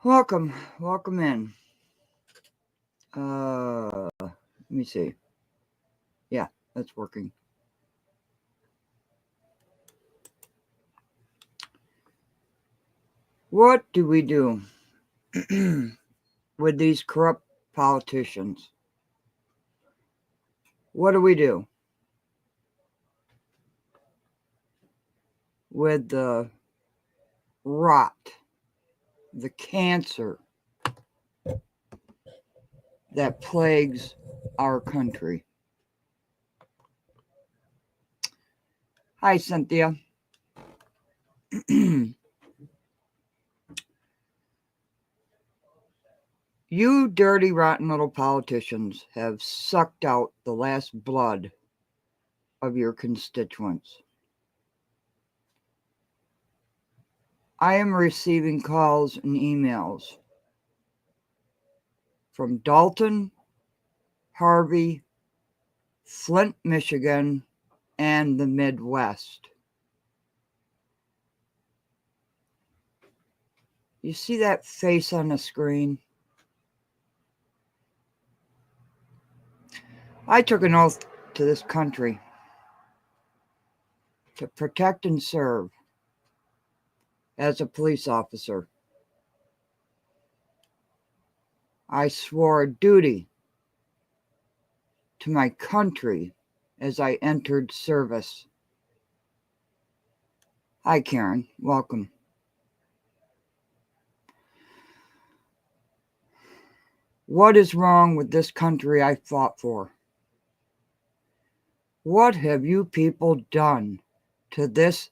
Welcome in. Let me see. Yeah, that's working. What do we do with these corrupt politicians? What do we do with the rot, the cancer that plagues our country? Hi, Cynthia. You dirty, rotten little politicians have sucked out the last blood of your constituents. I am receiving calls and emails from Dolton, Harvey, Flint, Michigan, and the Midwest. You see that face on the screen? I took an oath to this country to protect and serve as a police officer. I swore a duty to my country as I entered service. Hi, Karen. Welcome. What is wrong with this country I fought for? What have you people done to this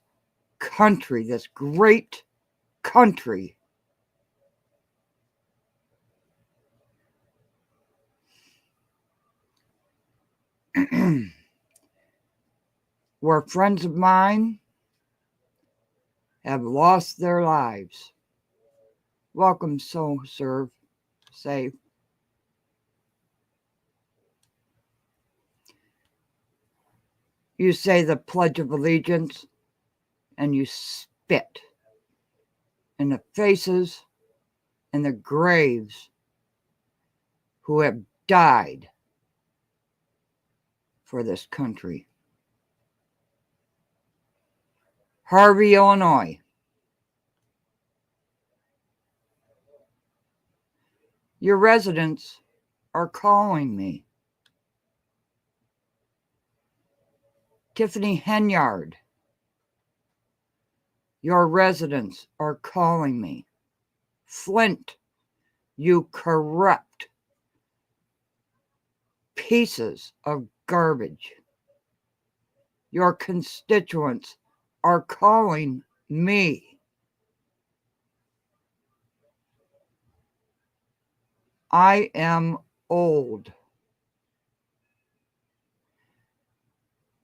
country, this great country? Where friends of mine have lost their lives. Welcome, so serve, save. You say the Pledge of Allegiance and you spit in the faces and the graves who have died for this country. Harvey, Illinois. Your residents are calling me. Tiffany Henyard. Your residents are calling me. Flint, you corrupt pieces of garbage. Your constituents are calling me. I am old,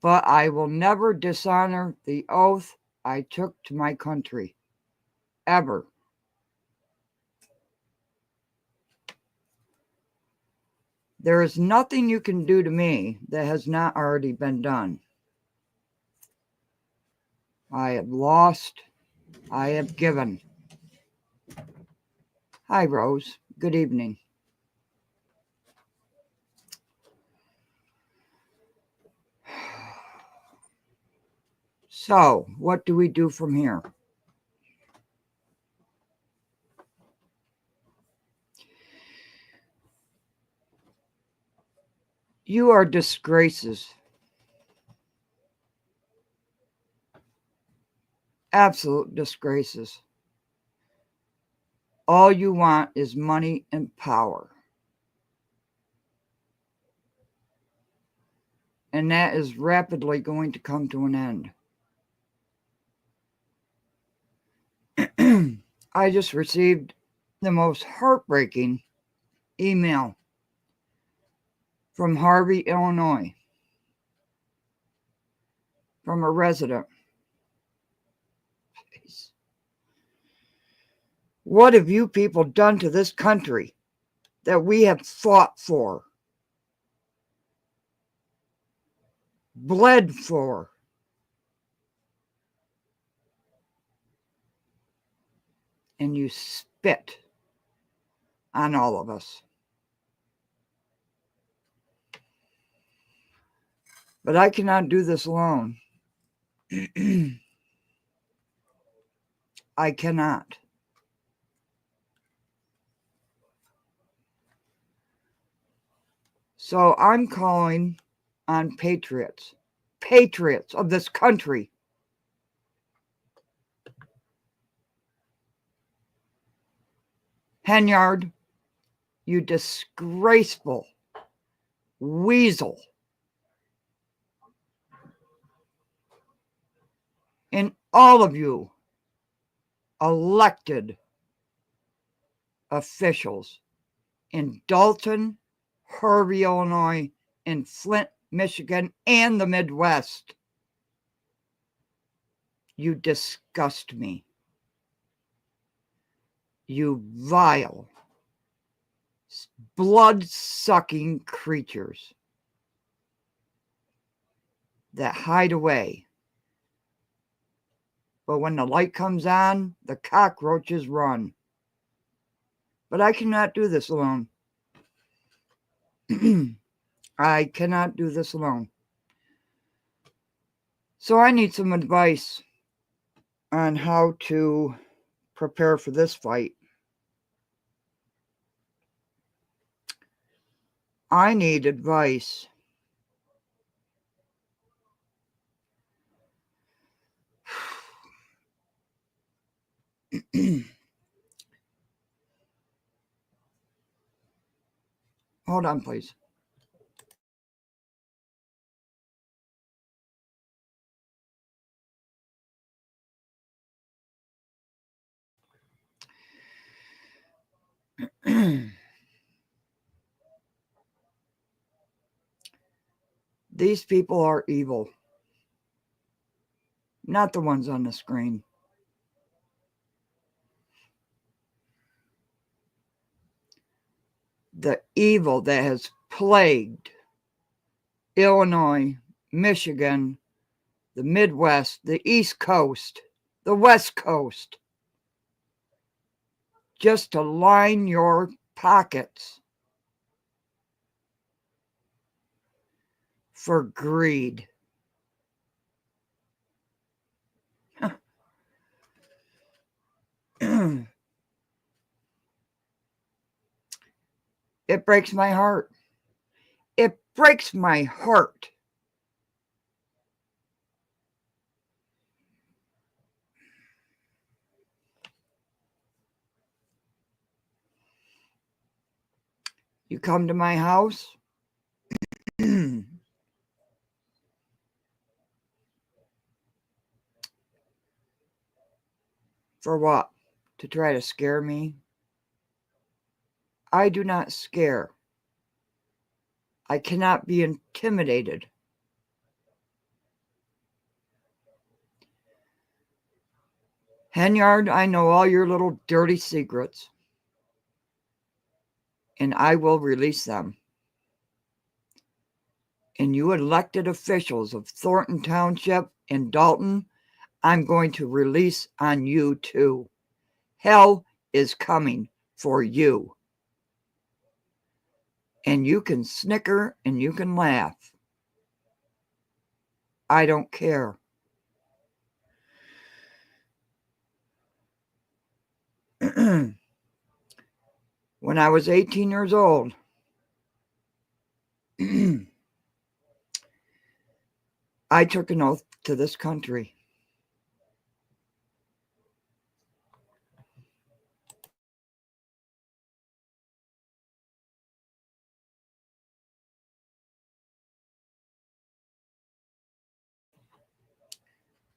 but I will never dishonor the oath I took to my country, ever. There is nothing you can do to me that has not already been done. I have lost, I have given. Hi, Rose. Good evening. So, what do we do from here? You are disgraces. Absolute disgraces. All you want is money and power. And that is rapidly going to come to an end. I just received the most heartbreaking email from Harvey, Illinois, from a resident. What have you people done to this country that we have fought for, bled for? And you spit on all of us. But I cannot do this alone. I cannot. So I'm calling on patriots of this country. Henyard, you disgraceful weasel. And all of you elected officials in Dolton, Harvey, Illinois, in Flint, Michigan, and the Midwest. You disgust me. You vile, blood-sucking creatures that hide away. But when the light comes on, the cockroaches run. But I cannot do this alone. I cannot do this alone. So I need some advice on how to prepare for this fight. I need advice. Hold on, please. These people are evil. Not the ones on the screen. The evil that has plagued Illinois, Michigan, the Midwest, the East Coast, the West Coast, just to line your pockets for greed. It breaks my heart. It breaks my heart. You come to my house. For what? To try to scare me? I do not scare. I cannot be intimidated. Henyard, I know all your little dirty secrets, and I will release them. And you elected officials of Thornton Township and Dolton, I'm going to release on you too. Hell is coming for you. And you can snicker and you can laugh. I don't care. When I was 18 years old, I took an oath to this country.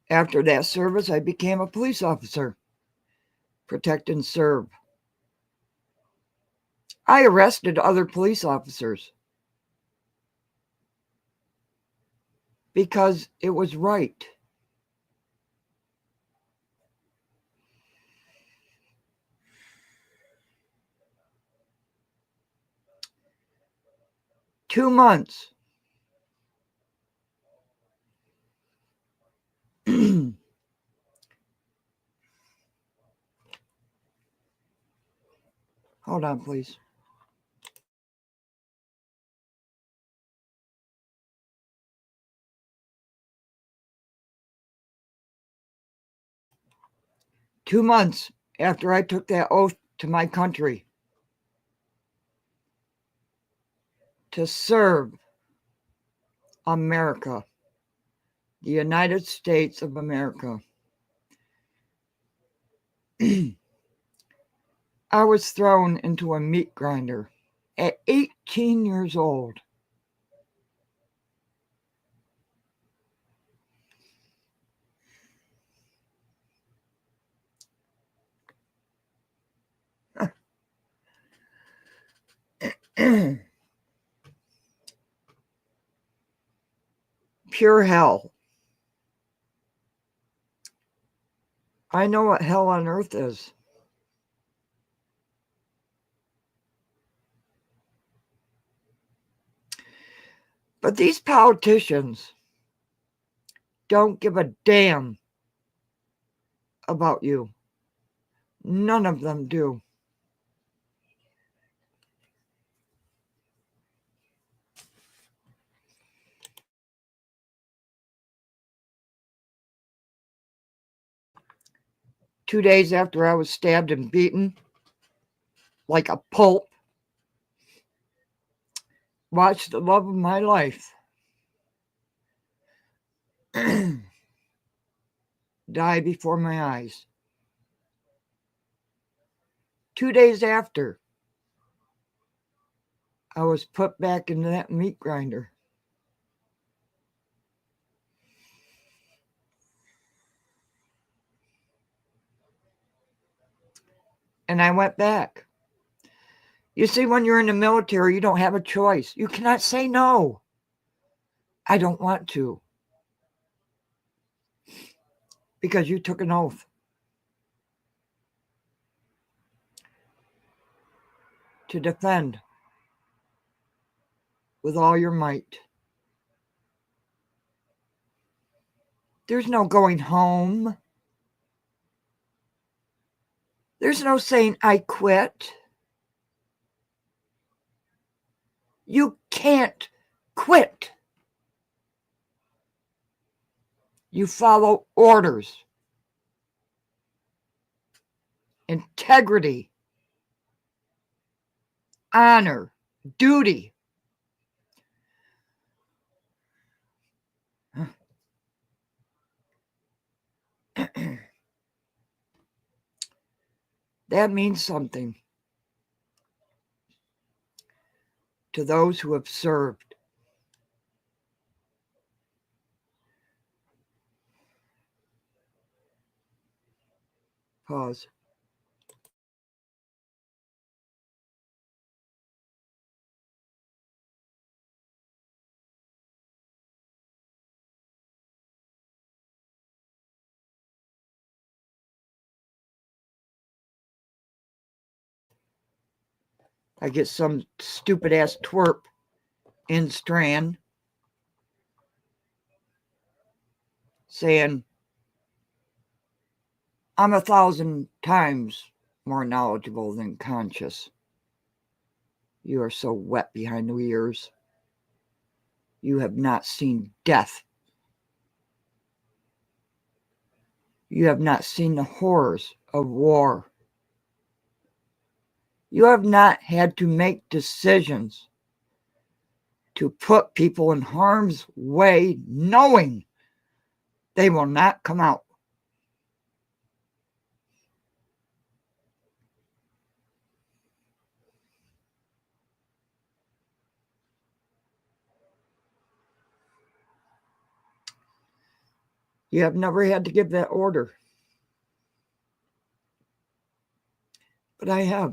After that service, I became a police officer. Protect and serve. I arrested other police officers because it was right. Two months. Hold on, please. Two months after I took that oath to my country to serve America, the United States of America, I was thrown into a meat grinder at 18 years old. Pure hell. I know what hell on earth is. But these politicians don't give a damn about you. None of them do. Two days after I was stabbed and beaten like a pulp, watched the love of my life die before my eyes. 2 days after, I was put back into that meat grinder. And I went back. You see, when you're in the military, you don't have a choice. You cannot say no. I don't want to. Because you took an oath. To defend with all your might. There's no going home. There's no saying, I quit. You can't quit. You follow orders. Integrity. Honor. Duty. That means something to those who have served. Pause. I get some stupid ass twerp in Strand saying, I'm 1,000 times more knowledgeable than conscious. You are so wet behind the ears. You have not seen death. You have not seen the horrors of war. You have not had to make decisions to put people in harm's way knowing they will not come out. You have never had to give that order. But I have.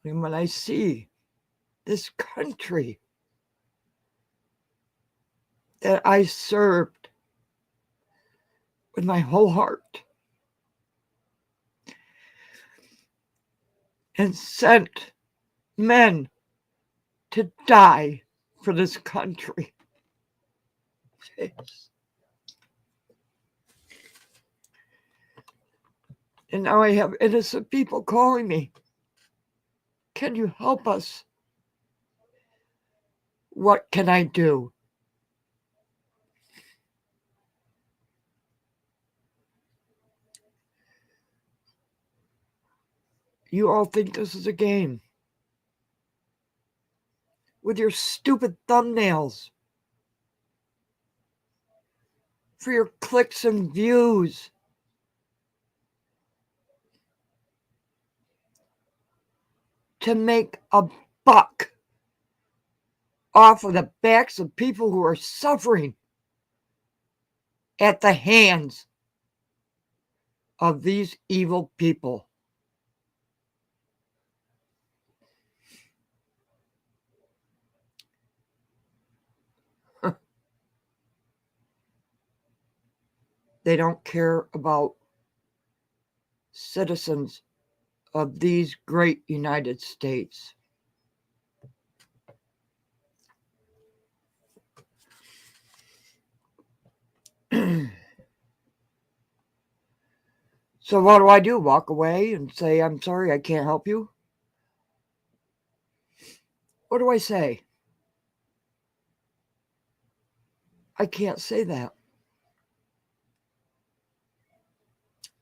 And when I see this country that I served with my whole heart and sent men to die for this country. Jeez. And now I have innocent people calling me. Can you help us? What can I do? You all think this is a game. With your stupid thumbnails. For your clicks and views. To make a buck off of the backs of people who are suffering at the hands of these evil people. They don't care about citizens of these great United States. So what do? Walk away and say, I'm sorry, I can't help you? What do I say? I can't say that.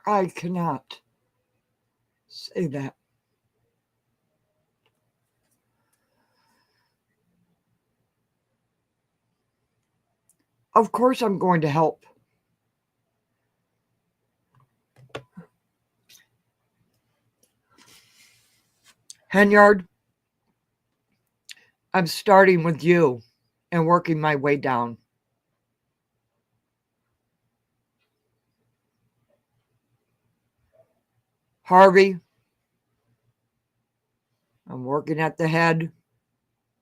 I cannot say that. Of course I'm going to help. Henyard, I'm starting with you and working my way down. Harvey, I'm working at the head,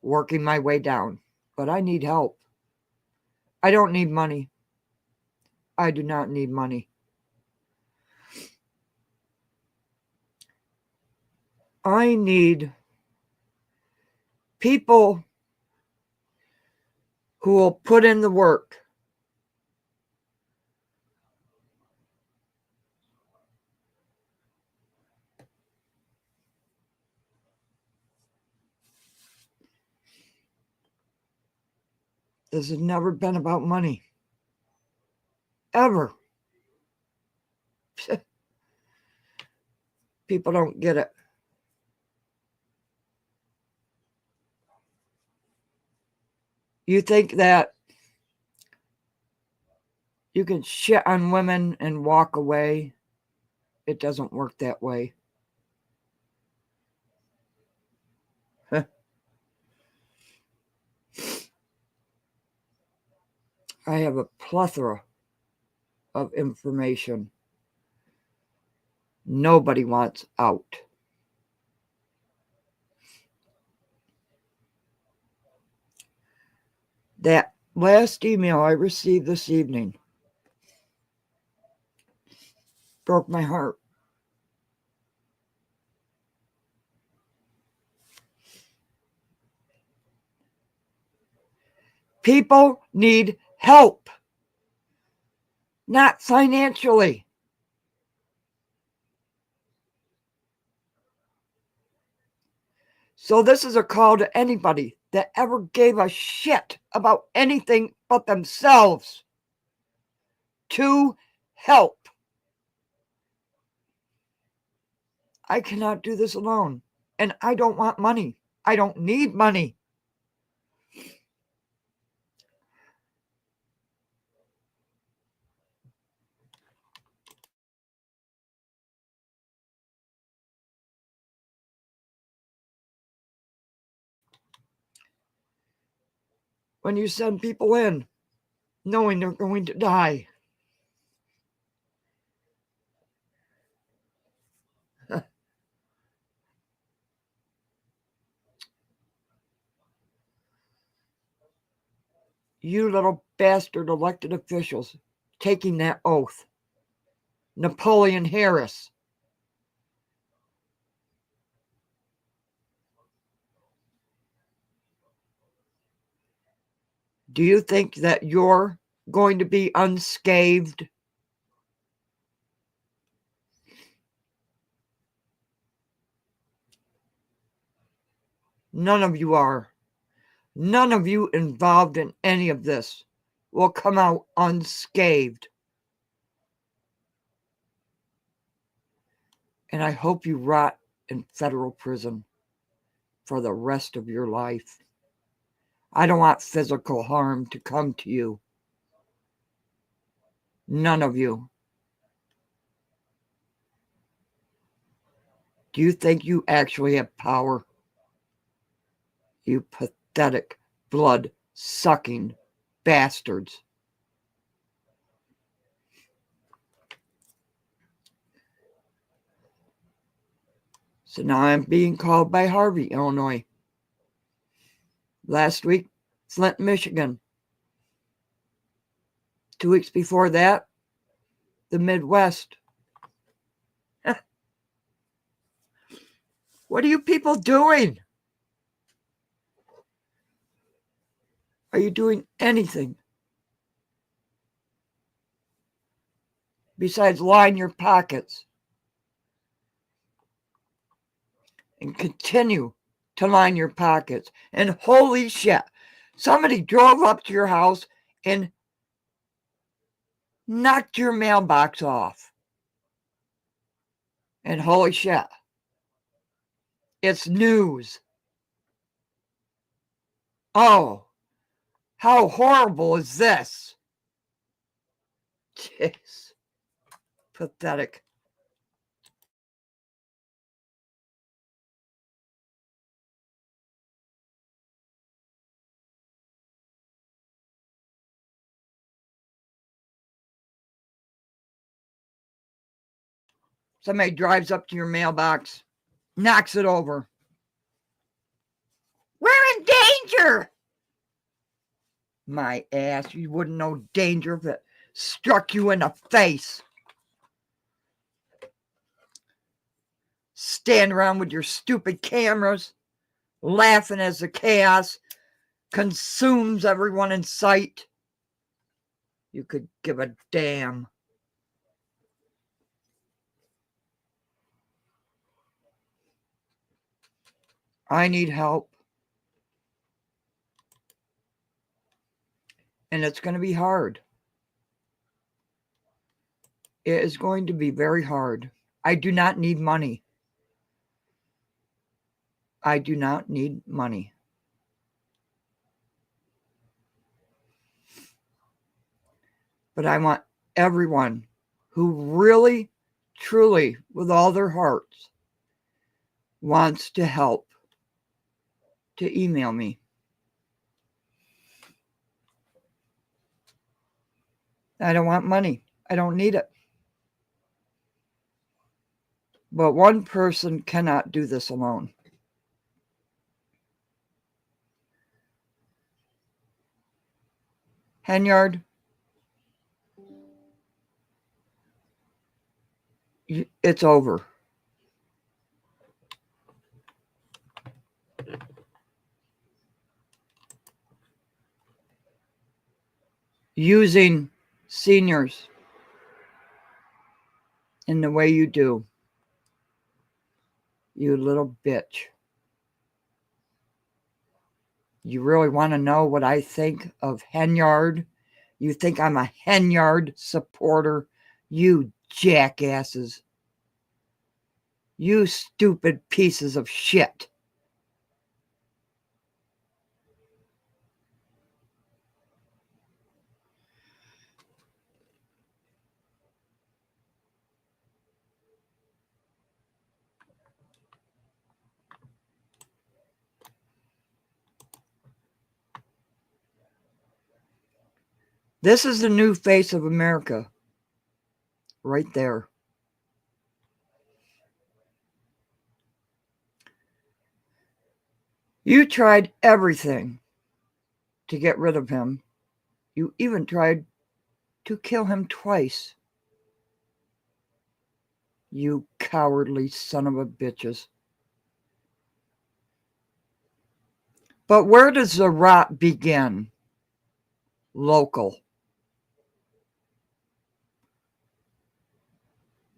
working my way down. But I need help. I don't need money. I do not need money. I need people who will put in the work. This has never been about money. Ever. People don't get it. You think that you can shit on women and walk away? It doesn't work that way. I have a plethora of information. Nobody wants out. That last email I received this evening broke my heart. People need help, not financially. So this is a call to anybody that ever gave a shit about anything but themselves to help. I cannot do this alone, and I don't want money. I don't need money. When you send people in, knowing they're going to die, you little bastard elected officials taking that oath. Napoleon Harris. Do you think that you're going to be unscathed? None of you are. None of you involved in any of this will come out unscathed. And I hope you rot in federal prison for the rest of your life. I don't want physical harm to come to you. None of you. Do you think you actually have power? You pathetic, blood-sucking bastards. So now I'm being called by Harvey, Illinois. Last week, Flint, Michigan. 2 weeks before that, the Midwest. What are you people doing? Are you doing anything besides line your pockets and continue to line your pockets? And holy shit, somebody drove up to your house and knocked your mailbox off. And holy shit, it's news. Oh, how horrible is this? Jeez. Pathetic. Somebody drives up to your mailbox, knocks it over. We're in danger! My ass, you wouldn't know danger if it struck you in the face. Stand around with your stupid cameras, laughing as the chaos consumes everyone in sight. You could give a damn. I need help. And it's going to be hard. It is going to be very hard. I do not need money. I do not need money. But I want everyone who really, truly, with all their hearts, wants to help to email me. I don't want money. I don't need it. But one person cannot do this alone. Henyard, it's over. Using seniors in the way you do. You little bitch. You really want to know what I think of Henyard? You think I'm a Henyard supporter? You jackasses. You stupid pieces of shit. This is the new face of America. Right there. You tried everything to get rid of him. You even tried to kill him twice. You cowardly son of a bitches. But where does the rot begin? local.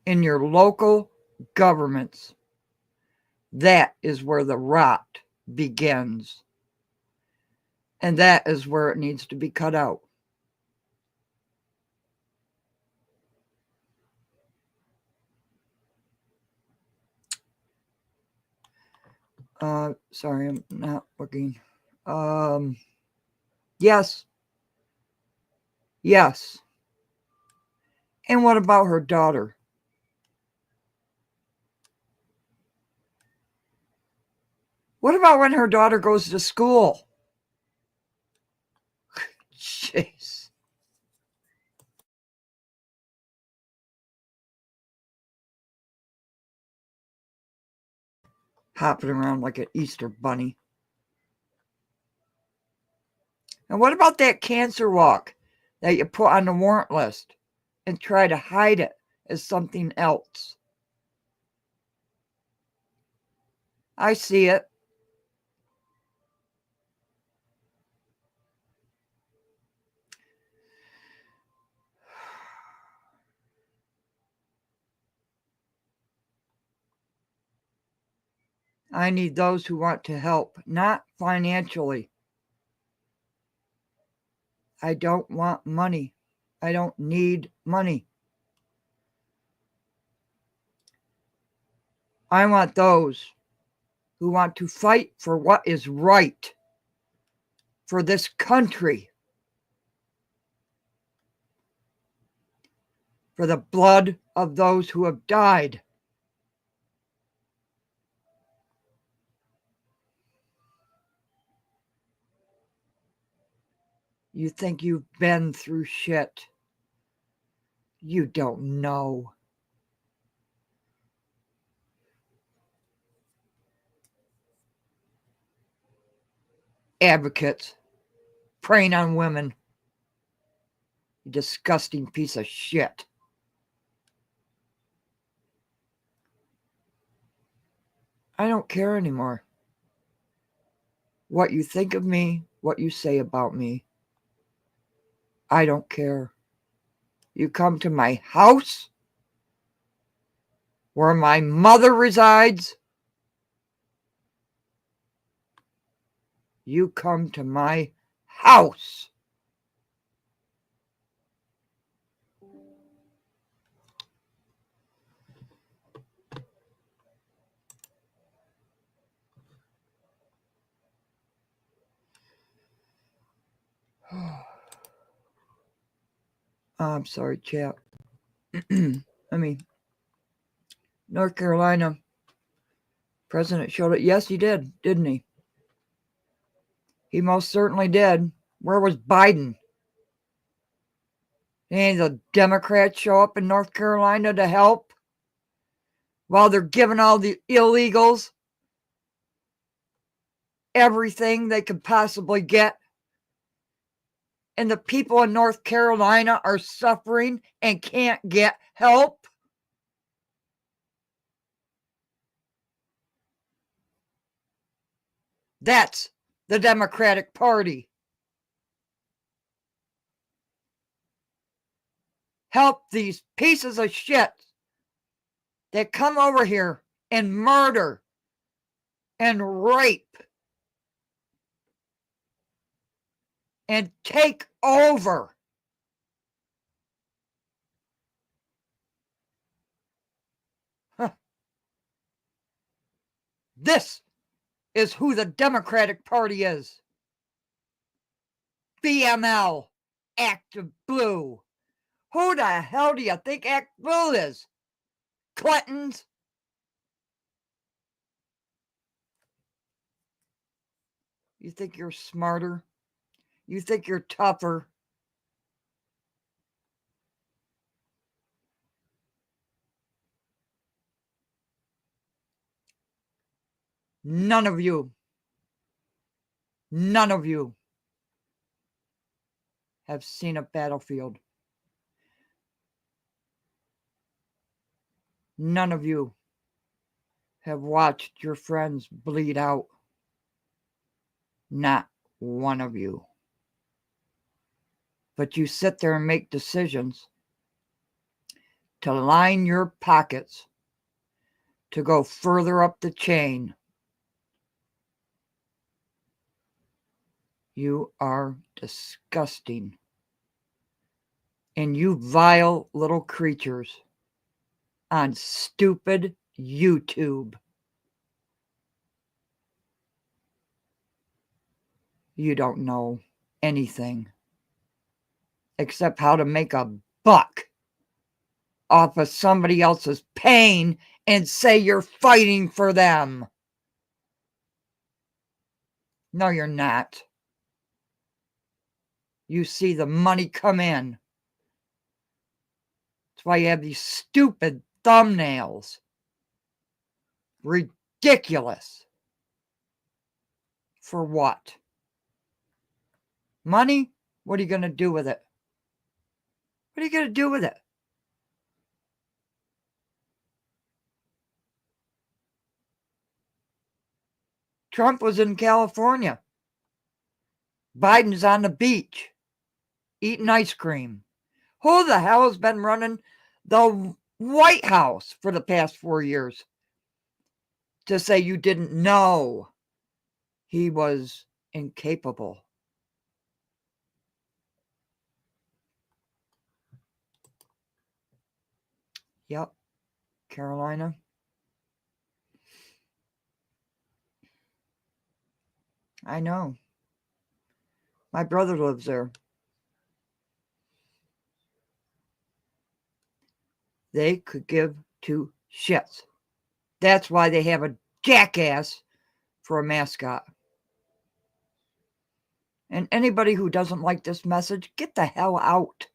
In your local governments, that is where the rot begins. And that is where it needs to be cut out. Sorry, I'm not looking. Yes. Yes. And what about her daughter? What about when her daughter goes to school? Jeez. Hopping around like an Easter bunny. And what about that cancer walk that you put on the warrant list and try to hide it as something else? I see it. I need those who want to help, not financially. I don't want money. I don't need money. I want those who want to fight for what is right for this country, for the blood of those who have died. You think you've been through shit. You don't know. Advocates preying on women. You disgusting piece of shit. I don't care anymore. What you think of me, what you say about me, I don't care. You come to my house where my mother resides. You come to my house. I'm sorry, chat. North Carolina president showed it. Yes, he did, didn't he? He most certainly did. Where was Biden? Any of the Democrats show up in North Carolina to help while they're giving all the illegals everything they could possibly get? And the people in North Carolina are suffering and can't get help? That's the Democratic Party. Help these pieces of shit that come over here and murder and rape and take over. This is who the Democratic Party is. BML, Active Blue. Who the hell do you think Active Blue is? Clintons? You think you're smarter? You think you're tougher? None of you have seen a battlefield. None of you have watched your friends bleed out. Not one of you. But you sit there and make decisions to line your pockets to go further up the chain. You are disgusting. And you vile little creatures on stupid YouTube. You don't know anything except how to make a buck off of somebody else's pain and say you're fighting for them. No, you're not. You see the money come in. That's why you have these stupid thumbnails. Ridiculous. For what? Money? What are you going to do with it? What are you going to do with it? Trump was in California. Biden's on the beach eating ice cream. Who the hell has been running the White House for the past 4 years to say you didn't know he was incapable? Yep, Carolina. I know. My brother lives there. They could give two shits. That's why they have a jackass for a mascot. And anybody who doesn't like this message, get the hell out.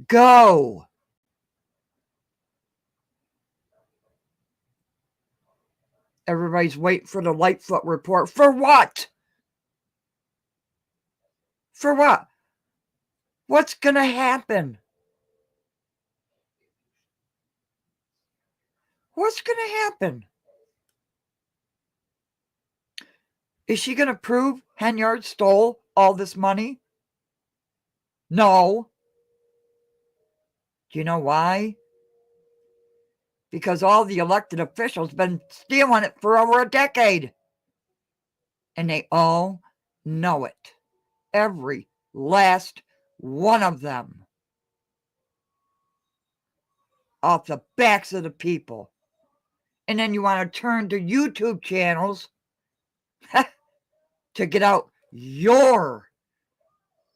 Go. Everybody's waiting for the Lightfoot report. For what? For what? What's going to happen? What's going to happen? Is she going to prove Henyard stole all this money? No. Do you know why? Because all the elected officials have been stealing it for over a decade. And they all know it. Every last one of them. Off the backs of the people. And then you want to turn to YouTube channels to get out your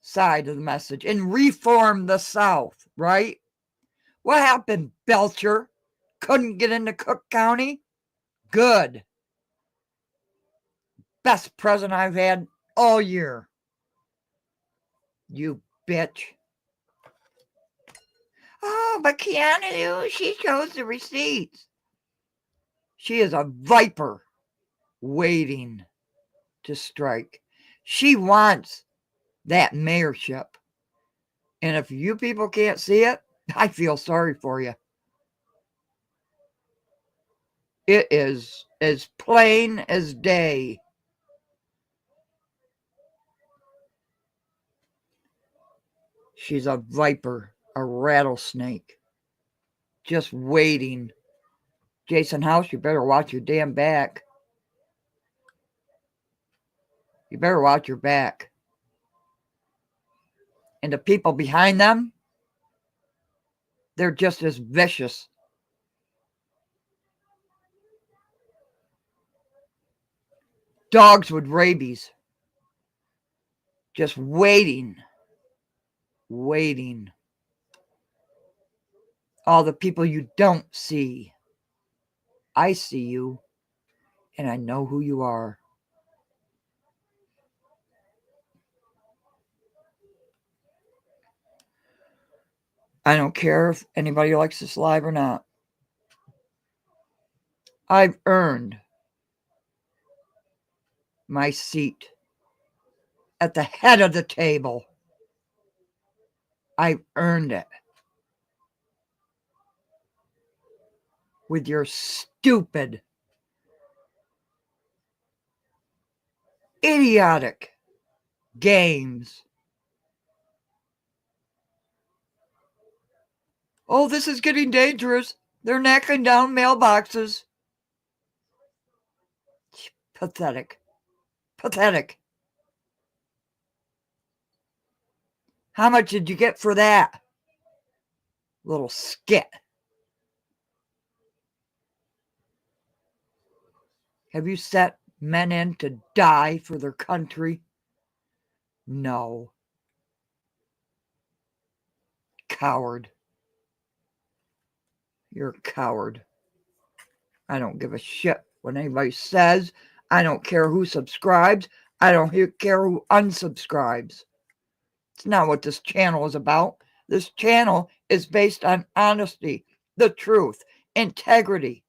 side of the message and reform the South, right? What happened, Belcher? Couldn't get into Cook County? Good. Best president I've had all year. You bitch. Oh, but Keanu, she shows the receipts. She is a viper waiting to strike. She wants that mayorship. And if you people can't see it, I feel sorry for you. It is as plain as day. She's a viper, a rattlesnake, just waiting. Jason House, you better watch your damn back. You better watch your back. And the people behind them, they're just as vicious. Dogs with rabies. Just waiting. Waiting. All the people you don't see. I see you, and I know who you are. I don't care if anybody likes this live or not. I've earned my seat at the head of the table. I've earned it. With your stupid, idiotic games. Oh, this is getting dangerous. They're knocking down mailboxes. Pathetic. Pathetic. How much did you get for that? Little skit. Have you set men in to die for their country? No. Coward. You're a coward. I don't give a shit what anybody says. I don't care who subscribes. I don't care who unsubscribes. It's not what this channel is about. This channel is based on honesty, the truth, integrity.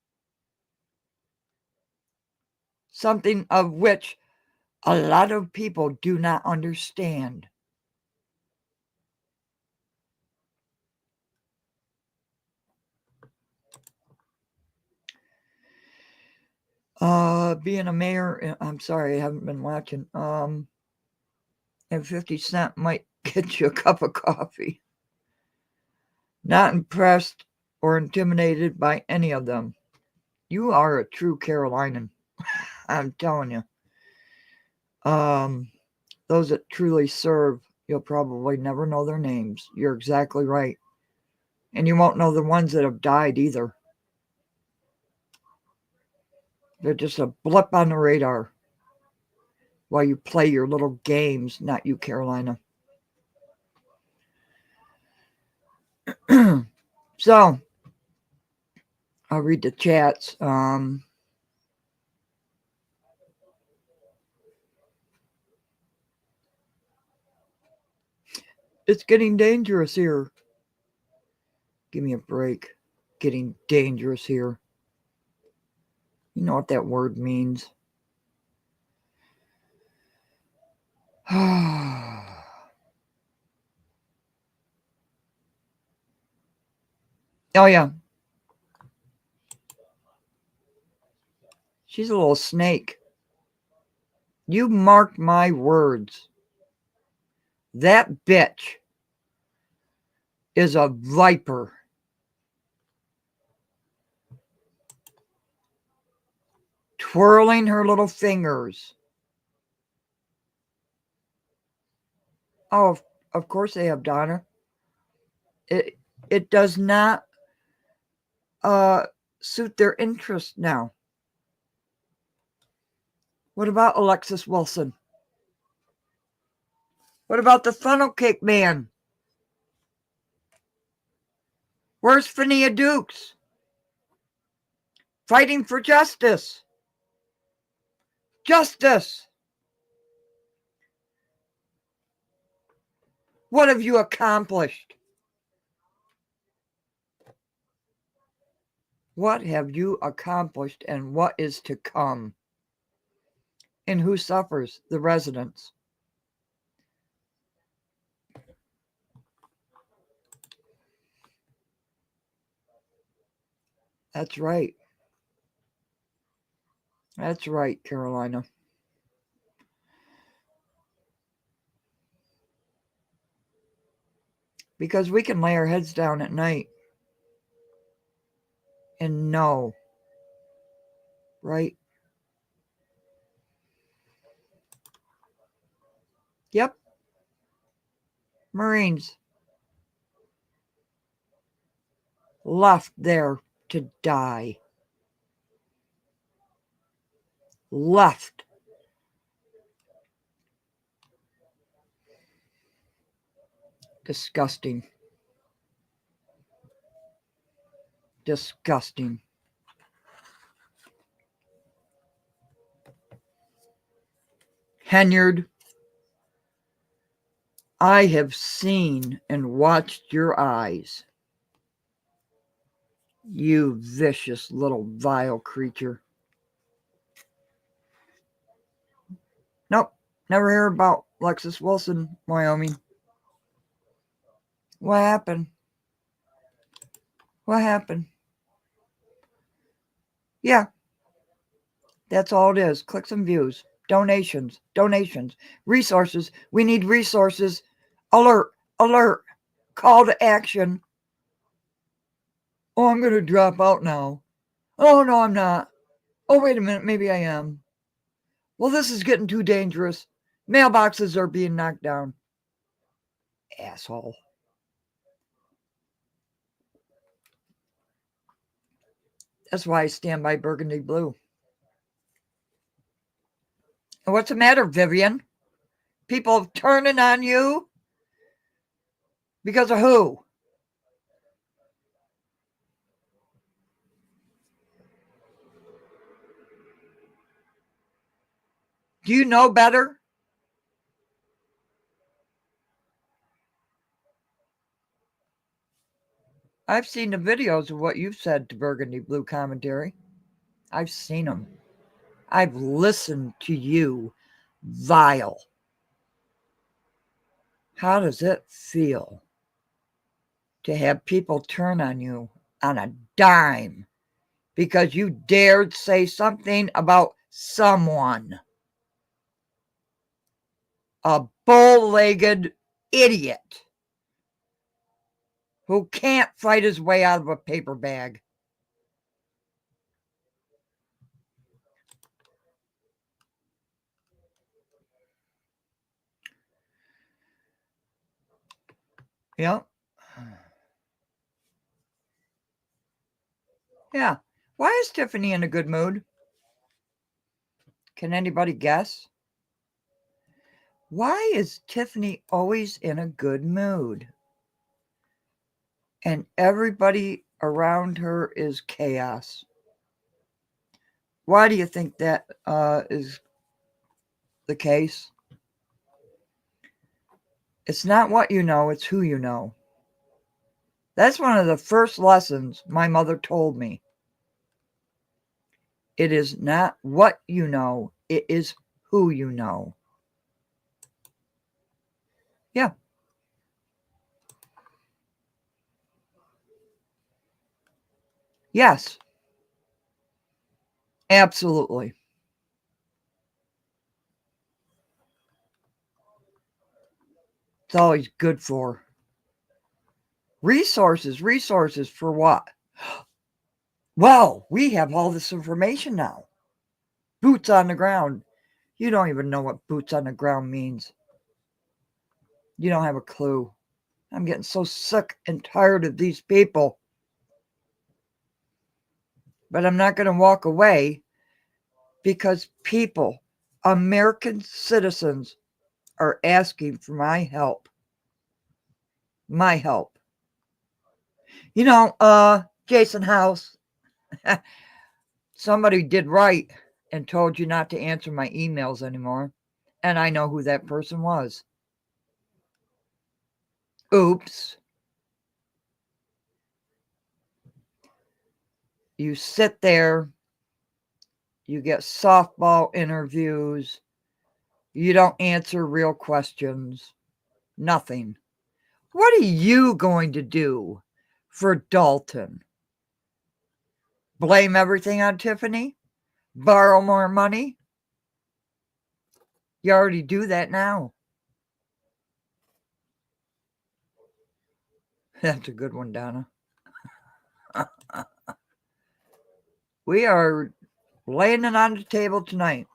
Something of which a lot of people do not understand. Being a mayor, I'm sorry, I haven't been watching. And 50 Cent might get you a cup of coffee. Not impressed or intimidated by any of them. You are a true Carolinian. I'm telling you. Those that truly serve, you'll probably never know their names. You're exactly right. And you won't know the ones that have died either. They're just a blip on the radar while you play your little games, not you, Carolina. So, I'll read the chats. It's getting dangerous here. Give me a break. Getting dangerous here. You know what that word means. Oh, yeah. She's a little snake. You mark my words. That bitch is a viper. Twirling her little fingers. Oh, of course they have, Donna. It does not suit their interest now. What about Alexis Wilson? What about the funnel cake man? Where's Fania Dukes? Fighting for justice. Justice. What have you accomplished? What have you accomplished and what is to come? And who suffers? The residents. That's right. That's right, Carolina. Because we can lay our heads down at night and know, right? Yep. Marines left there to die. Left. Disgusting. Disgusting. Henyard, I have seen and watched your eyes. You vicious little vile creature. Nope, never hear about Alexis Wilson, Wyoming. What happened? What happened? Yeah, that's all it is. Clicks and views. Donations. Donations. Resources. We need resources. Alert. Alert. Call to action. Oh, I'm going to drop out now. Oh, no, I'm not. Oh, wait a minute. Maybe I am. Well, this is getting too dangerous. Mailboxes are being knocked down. Asshole. That's why I stand by burgundy blue. And what's the matter, Vivian? People turning on you? Because of who? Do you know better? I've seen the videos of what you've said to Burgundy Blue Commentary. I've seen them. I've listened to you, vile. How does it feel to have people turn on you on a dime because you dared say something about someone? A bull-legged idiot who can't fight his way out of a paper bag. Yep. Yeah. Why is Tiffany in a good mood? Can anybody guess? Why is Tiffany always in a good mood? And everybody around her is chaos. Why do you think that is the case? It's not what you know, it's who you know. That's one of the first lessons my mother told me. It is not what you know, it is who you know. Yeah. Yes. Absolutely. It's always good for resources. Resources for what? Well, we have all this information now. Boots on the ground. You don't even know what boots on the ground means. You don't have a clue. I'm getting so sick and tired of these people. But I'm not going to walk away because people, American citizens, are asking for my help. My help. You know, Jason House, somebody did right and told you not to answer my emails anymore. And I know who that person was. Oops. You sit there, you get softball interviews, you don't answer real questions, nothing. What are you going to do for Dolton? Blame everything on Tiffany? Borrow more money? You already do that now. That's a good one, Donna. We are laying it on the table tonight.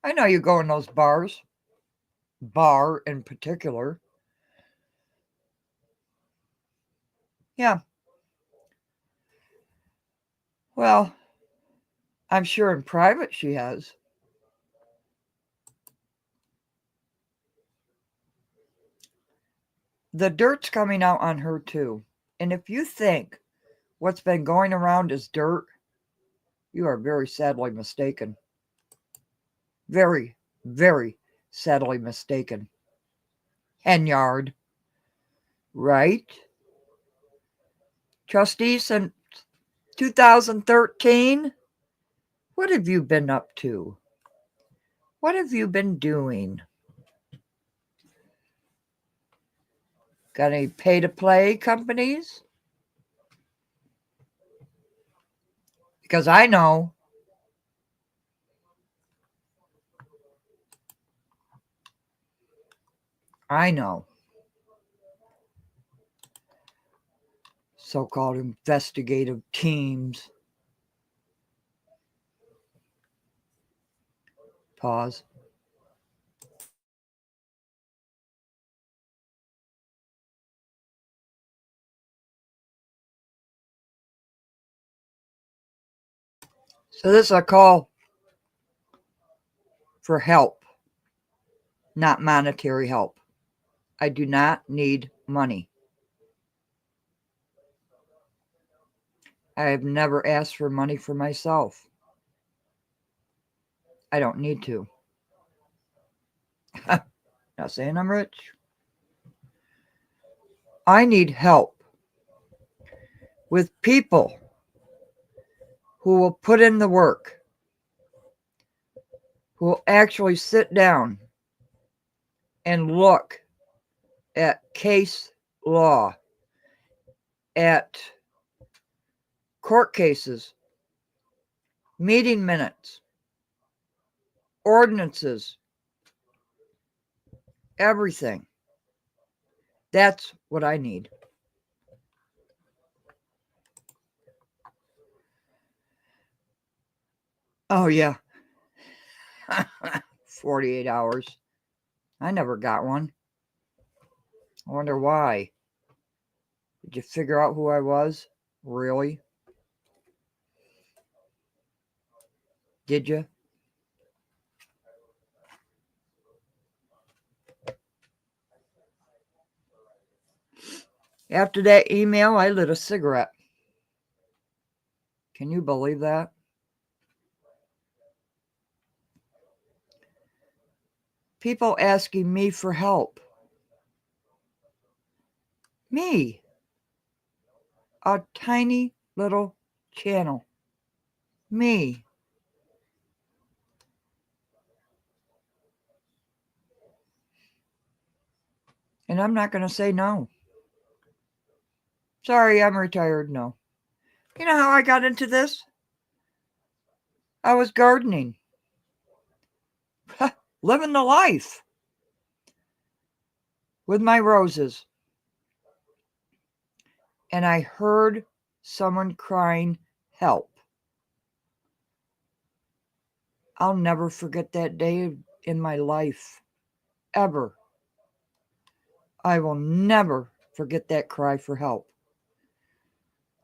I know you go in those bars, bar in particular. Yeah. Well, I'm sure in private she has. The dirt's coming out on her too. And if you think what's been going around is dirt, you are very sadly mistaken. Very, very sadly mistaken. Henyard, right? Trustee since 2013? What have you been up to? What have you been doing? Got any pay-to-play companies? Because I know. I know. so-called investigative teams. Pause. So this is a call for help, not monetary help. I do not need money. I have never asked for money for myself. I don't need to. Not saying I'm rich. I need help with people who will put in the work, who will actually sit down and look at case law, at court cases, meeting minutes, ordinances, everything. That's what I need. Oh, yeah. 48 hours. I never got one. I wonder why. Did you figure out who I was? Really? Did you? After that email, I lit a cigarette. Can you believe that? People asking me for help. Me. A tiny little channel. Me. And I'm not going to say no. Sorry, I'm retired. No. You know how I got into this? I was gardening. Living the life. With my roses. And I heard someone crying, help. I'll never forget that day in my life. Ever. I will never forget that cry for help.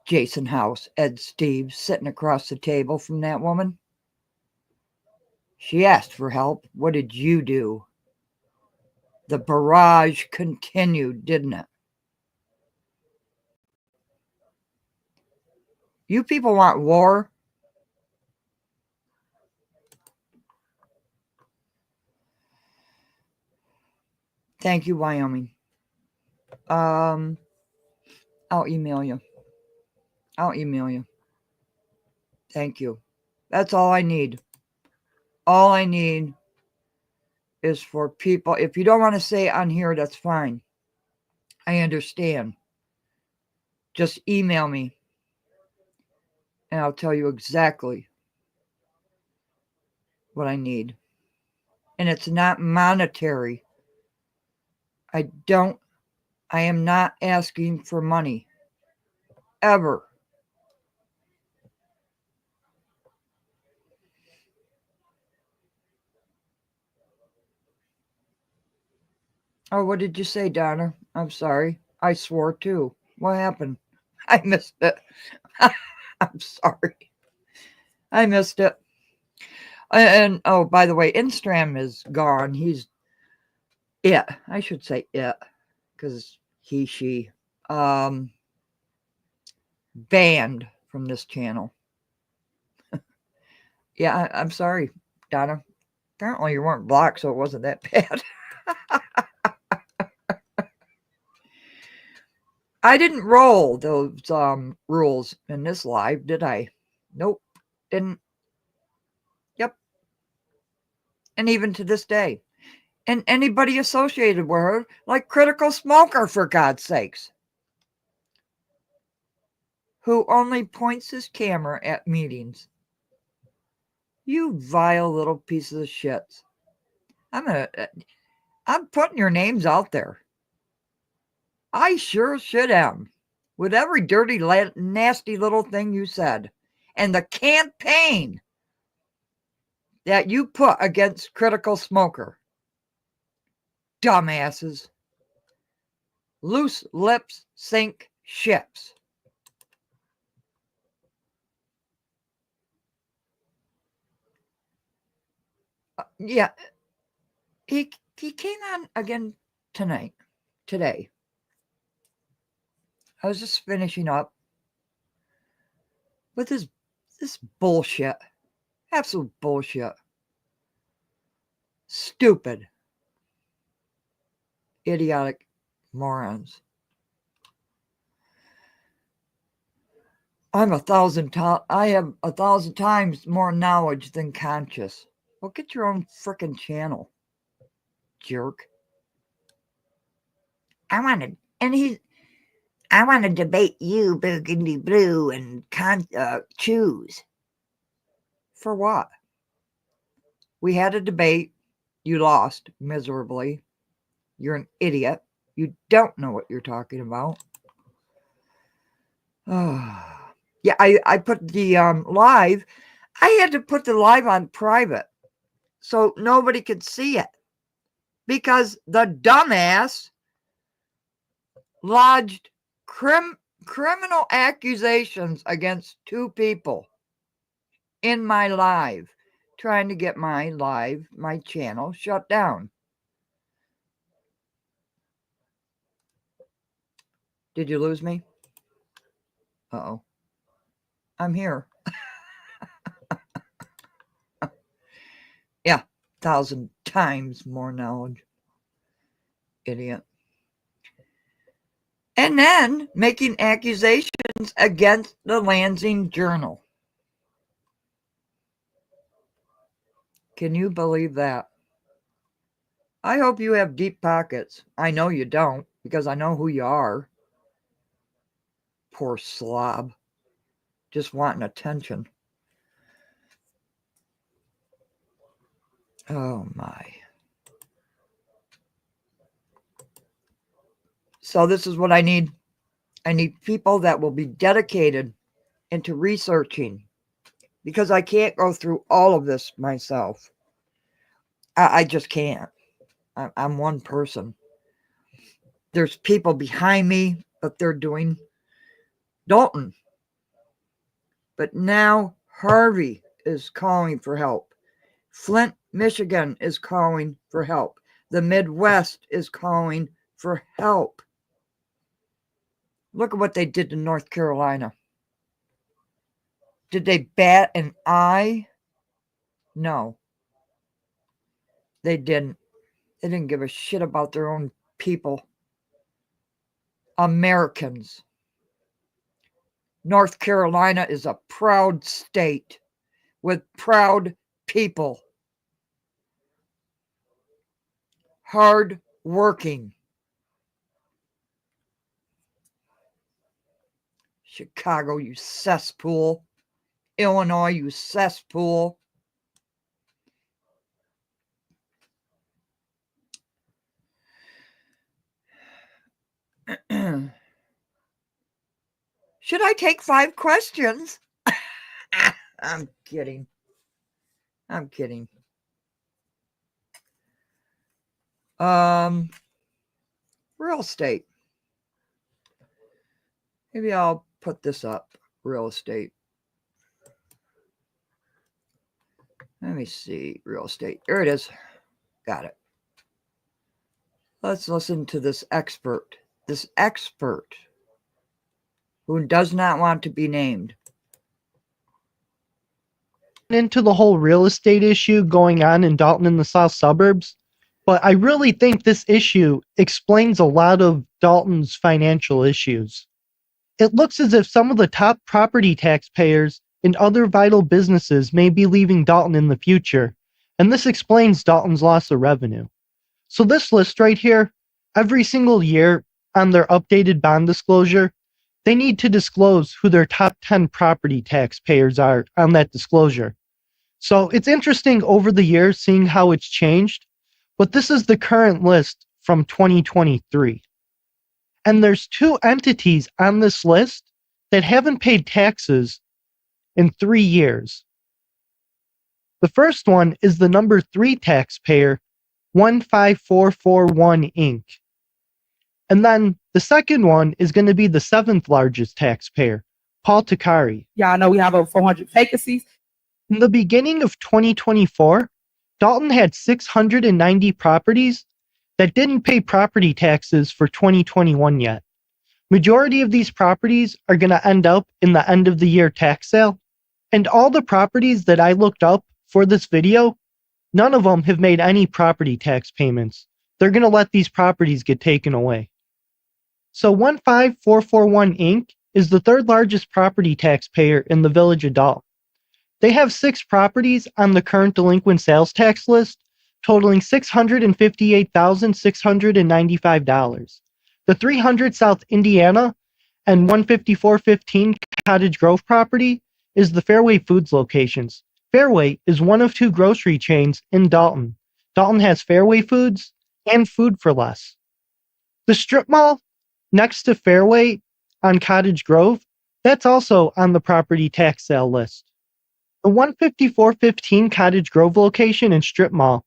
Jason House, Ed Steves, sitting across the table from that woman. She asked for help. What did you do? The barrage continued, didn't it? You people want war? Thank you, Wyoming. I'll email you. I'll email you. Thank you. That's all I need. All I need is for people. If you don't want to say it on here, that's fine. I understand. Just email me and I'll tell you exactly what I need. And it's not monetary. I am not asking for money. Ever. Oh, what did you say, Donna? I'm sorry. I swore too. What happened? I missed it. I'm sorry. I missed it. And oh, by the way, Instagram is gone. He's it. I should say it, because he, she, banned from this channel. Yeah, I'm sorry, Donna. Apparently you weren't blocked, so it wasn't that bad. I didn't roll those rules in this live, did I? Nope. Didn't. Yep. And even to this day. And anybody associated with her, like Critical Smoker, for God's sakes, who only points his camera at meetings. You vile little pieces of shit. I'm putting your names out there. I sure should am. with every dirty, nasty little thing you said. And the campaign that you put against critical smoker. Dumbasses. Loose lips sink ships. Yeah, he came on again today. I was just finishing up with this bullshit. Absolute bullshit. Stupid. Idiotic morons. I have 1,000 times more knowledge than conscious. Well, get your own frickin' channel, jerk. I want to debate you, Burgundy Blue, and choose. For what? We had a debate. You lost miserably. You're an idiot. You don't know what you're talking about. Yeah, I put the live. I had to put the live on private so nobody could see it because the dumbass lodged criminal accusations against 2 people in my live, trying to get my channel shut down. Did you lose me? Uh-oh. I'm here. Yeah, 1,000 times more knowledge. Idiot. And then making accusations against the Lansing Journal. Can you believe that? I hope you have deep pockets. I know you don't, because I know who you are. Poor slob. Just wanting attention. Oh my. So this is what I need. I need people that will be dedicated into researching, because I can't go through all of this myself. I just can't. I'm one person. There's people behind me, but they're doing Dolton. But now Harvey is calling for help. Flint, Michigan is calling for help. The Midwest is calling for help. Look at what they did to North Carolina. Did they bat an eye? No. They didn't. They didn't give a shit about their own people. Americans. North Carolina is a proud state with proud people. Hard working. Chicago, you cesspool. Illinois, you cesspool. Should I take 5 questions? I'm kidding. Real estate. Maybe I'll put this up. Real estate. Let me see. Real estate. Here it is. Got it. Let's listen to this expert. This expert who does not want to be named. Into the whole real estate issue going on in Dolton in the south suburbs, but I really think this issue explains a lot of Dolton's financial issues. It looks as if some of the top property taxpayers and other vital businesses may be leaving Dolton in the future, and this explains Dolton's loss of revenue. So this list right here, every single year on their updated bond disclosure, they need to disclose who their top 10 property taxpayers are on that disclosure. So it's interesting over the years seeing how it's changed, but this is the current list from 2023. And there's two entities on this list that haven't paid taxes in 3 years. The first one is the number 3 taxpayer, 15441 Inc. And then the second one is going to be the 7th largest taxpayer, Paul Takari. Y'all know we have over 400 vacancies. In the beginning of 2024, Dolton had 690 properties that didn't pay property taxes for 2021 yet. Majority of these properties are going to end up in the end of the year tax sale. And all the properties that I looked up for this video, none of them have made any property tax payments. They're going to let these properties get taken away. So 15441 Inc. is the 3rd largest property taxpayer in the village of Dolton. They have 6 properties on the current delinquent sales tax list, totaling $658,695. The 300 South Indiana and 15415 Cottage Grove property is the Fairway Foods locations. Fairway is one of 2 grocery chains in Dolton. Dolton has Fairway Foods and Food for Less. The strip mall next to Fairway on Cottage Grove, that's also on the property tax sale list. The 15415 Cottage Grove location and strip mall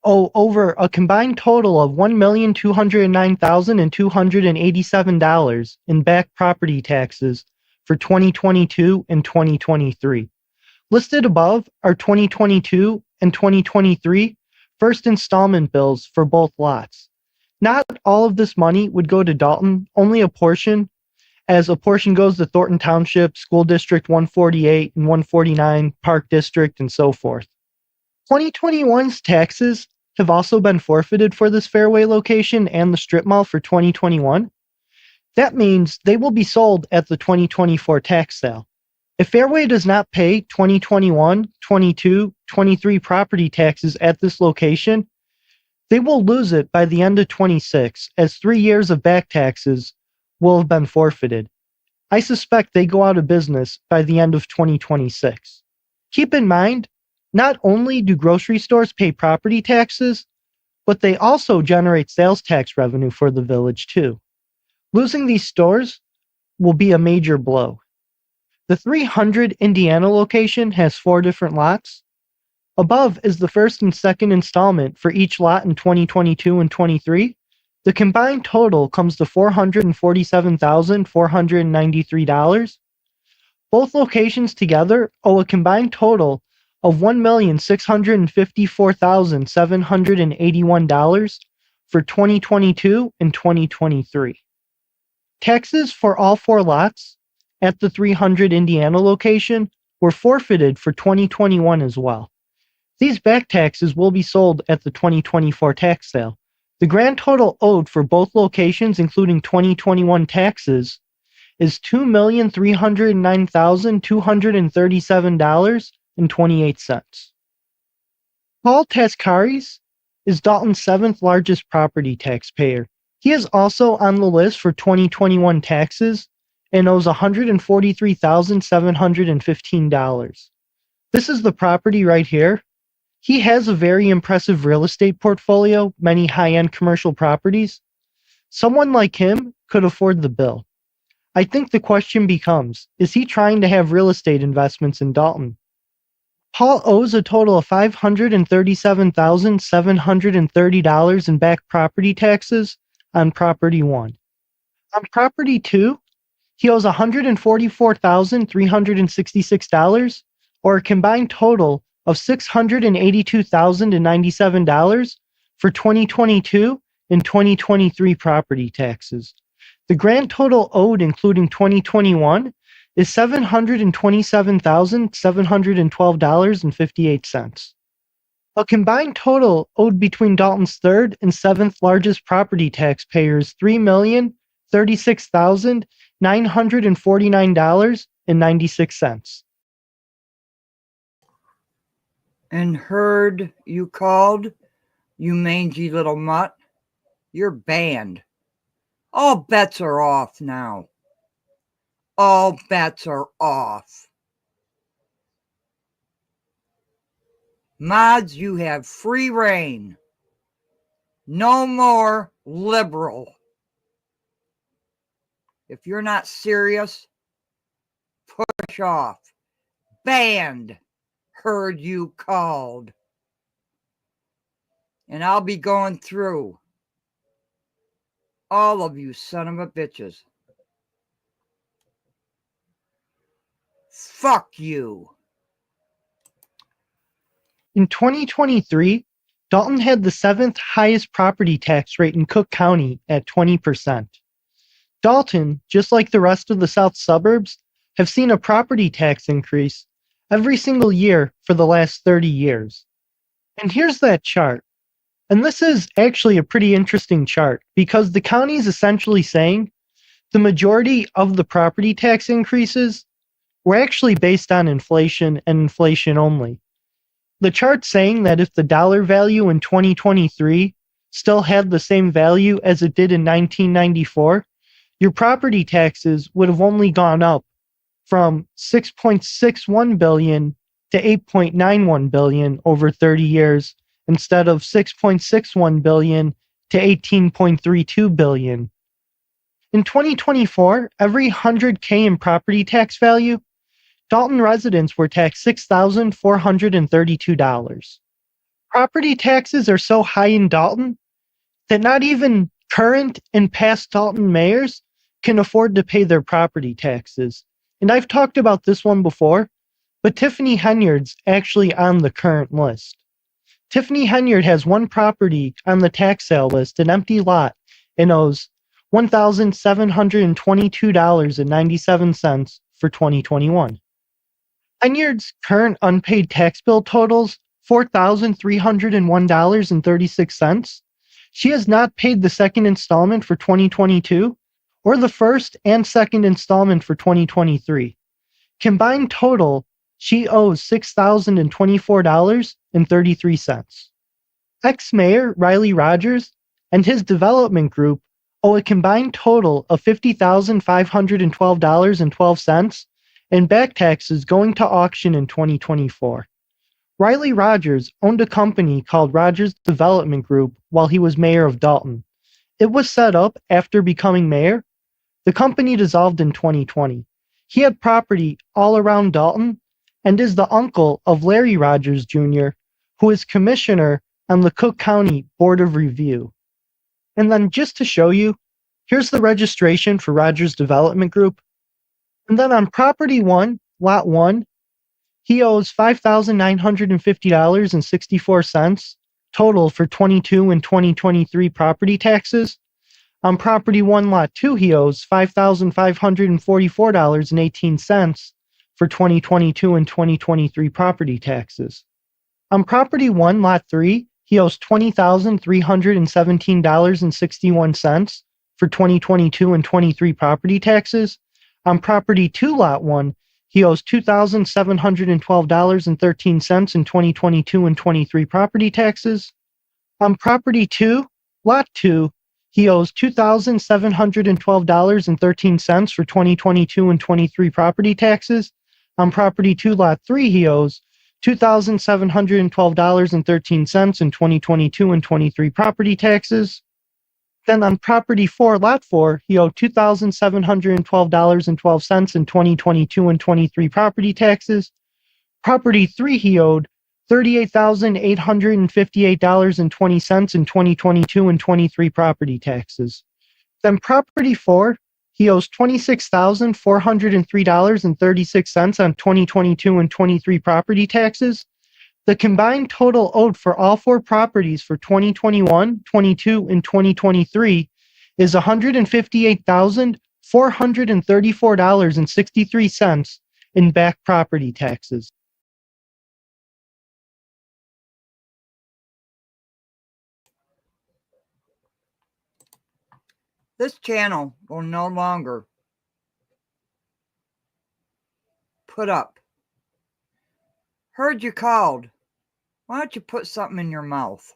owe over a combined total of $1,209,287 in back property taxes for 2022 and 2023. Listed above are 2022 and 2023 first installment bills for both lots. Not all of this money would go to Dolton, only a portion, as a portion goes to Thornton Township, School District 148 and 149, Park District, and so forth. 2021's taxes have also been forfeited for this Fairway location and the strip mall for 2021. That means they will be sold at the 2024 tax sale. If Fairway does not pay 2021, 22, 23 property taxes at this location, they will lose it by the end of 26, as 3 years of back taxes will have been forfeited. I suspect they go out of business by the end of 2026. Keep in mind, not only do grocery stores pay property taxes, but they also generate sales tax revenue for the village too. Losing these stores will be a major blow. The 300 Indiana location has 4 different lots. Above is the first and second installment for each lot in 2022 and 23. The combined total comes to $447,493. Both locations together owe a combined total of $1,654,781 for 2022 and 2023. Taxes for all 4 lots at the 300 Indiana location were forfeited for 2021 as well. These back taxes will be sold at the 2024 tax sale. The grand total owed for both locations, including 2021 taxes, is $2,309,237.28. Paul Tascaris is Dolton's 7th largest property taxpayer. He is also on the list for 2021 taxes and owes $143,715. This is the property right here. He has a very impressive real estate portfolio, many high-end commercial properties. Someone like him could afford the bill. I think the question becomes, is he trying to have real estate investments in Dolton? Paul owes a total of $537,730 in back property taxes on property 1. On property 2, he owes $144,366, or a combined total of $682,097 for 2022 and 2023 property taxes. The grand total owed, including 2021, is $727,712.58. A combined total owed between Dolton's 3rd and 7th largest property taxpayers $3,036,949.96. And heard you called, you mangy little mutt. You're banned. All bets are off now. All bets are off. Mods, you have free reign. No more liberal. If you're not serious, push off. Banned. Heard you called. And I'll be going through all of you son of a bitches. Fuck you. In 2023, Dolton had the 7th highest property tax rate in Cook County at 20%. Dolton, just like the rest of the south suburbs, have seen a property tax increase every single year for the last 30 years. And here's that chart. And this is actually a pretty interesting chart because the county is essentially saying the majority of the property tax increases were actually based on inflation and inflation only. The chart's saying that if the dollar value in 2023 still had the same value as it did in 1994, your property taxes would have only gone up from $6.61 billion to $8.91 billion over 30 years instead of $6.61 billion to $18.32 billion. In 2024, every $100K in property tax value, Dolton residents were taxed $6,432. Property taxes are so high in Dolton that not even current and past Dolton mayors can afford to pay their property taxes. And I've talked about this one before, but Tiffany Henyard's actually on the current list. Tiffany Henyard has one property on the tax sale list, an empty lot, and owes $1,722.97 for 2021. Henyard's current unpaid tax bill totals $4,301.36. She has not paid the second installment for 2022 or the first and second installment for 2023. Combined total, she owes $6,024.33. Ex-Mayor Riley Rogers and his development group owe a combined total of $50,512.12 and back taxes going to auction in 2024. Riley Rogers owned a company called Rogers Development Group while he was mayor of Dolton. It was set up after becoming mayor. The company dissolved in 2020. He had property all around Dolton and is the uncle of Larry Rogers Jr., who is commissioner on the Cook County Board of Review. And then just to show you, here's the registration for Rogers Development Group. And then on property 1, lot 1, he owes $5,950.64 total for 22 and 2023 property taxes. On property 1, lot 2, he owes $5,544.18 for 2022 and 2023 property taxes. On property 1, lot 3, he owes $20,317.61 for 2022 and 23 property taxes. On property 2, lot 1, he owes $2,712.13 in 2022 and 23 property taxes. On property 2, lot 2, he owes $2,712.13 for 2022 and 23 property taxes. On property 2, lot 3, he owes $2,712.13 in 2022 and 23 property taxes. Then on property 4, lot 4, he owed $2,712.12 in 2022 and 23 property taxes. Property 3, he owed $38,858.20 in 2022 and 23 property taxes. Then property 4, he owes $26,403.36 on 2022 and 23 property taxes. The combined total owed for all 4 properties for 2021, 22, and 2023 is $158,434.63 in back property taxes. This channel will no longer put up. Heard you called. Why don't you put something in your mouth?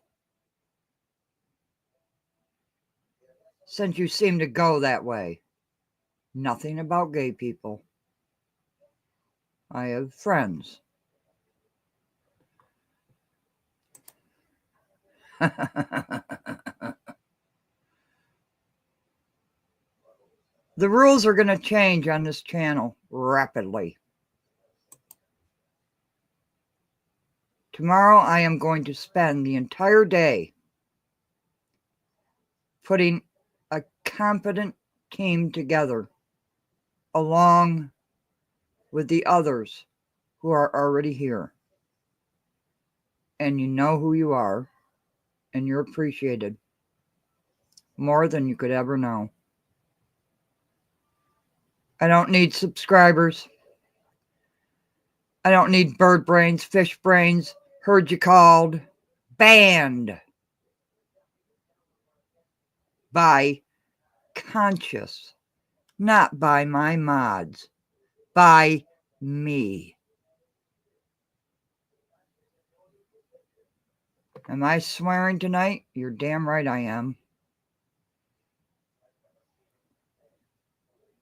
Since you seem to go that way. Nothing about gay people. I have friends. The rules are going to change on this channel rapidly. Tomorrow I am going to spend the entire day putting a competent team together along with the others who are already here. And you know who you are, and you're appreciated more than you could ever know. I don't need subscribers. I don't need bird brains, fish brains, heard you called, banned by conscious, not by my mods, by me. Am I swearing tonight? You're damn right I am.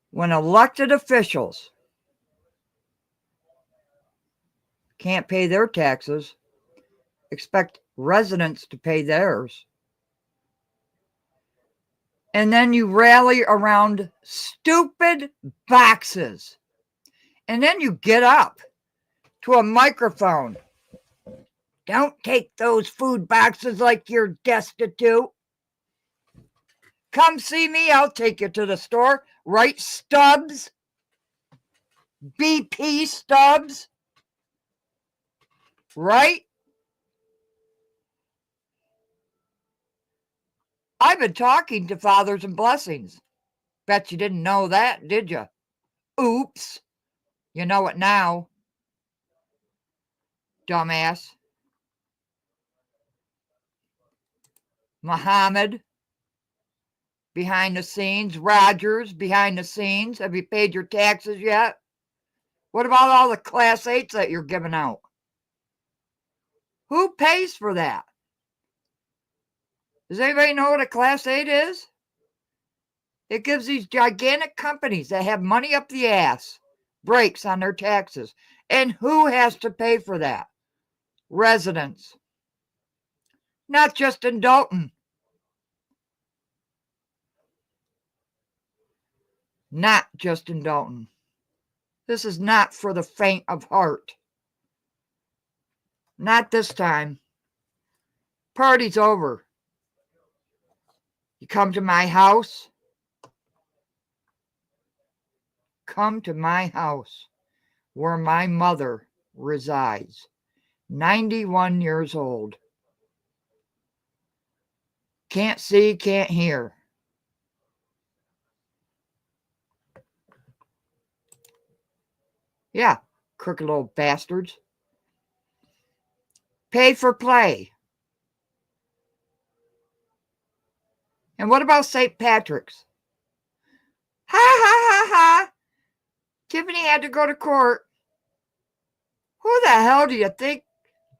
When elected officials can't pay their taxes, expect residents to pay theirs, and then you rally around stupid boxes, and then you get up to a microphone. Don't take those food boxes like you're destitute. Come see me, I'll take you to the store. Right, Stubbs? BP Stubbs? Right? I've been talking to Fathers and Blessings. Bet you didn't know that, did you? Oops. You know it now. Dumbass. Muhammad, behind the scenes. Rogers, behind the scenes. Have you paid your taxes yet? What about all the Class 8s that you're giving out? Who pays for that? Does anybody know what a Class 8 is? It gives these gigantic companies that have money up the ass breaks on their taxes. And who has to pay for that? Residents. Not just in Dolton. Not just in Dolton. This is not for the faint of heart. Not this time. Party's over. You come to my house. Come to my house where my mother resides. 91 years old. Can't see, can't hear. Yeah, crooked little bastards. Pay for play. And what about St. Patrick's? Ha ha ha ha. Tiffany had to go to court. Who the hell do you think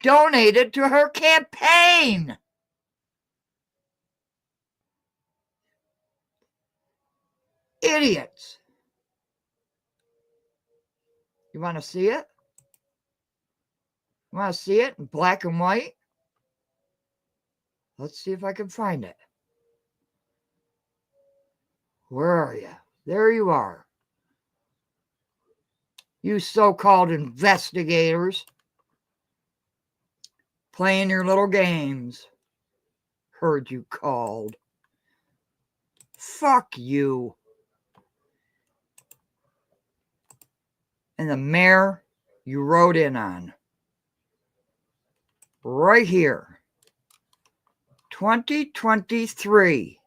donated to her campaign? Idiots. You want to see it? You want to see it in black and white? Let's see if I can find it. Where are you? There you are. You so-called investigators playing your little games. Heard you called. Fuck you. And the mayor you rode in on. Right here. 2023.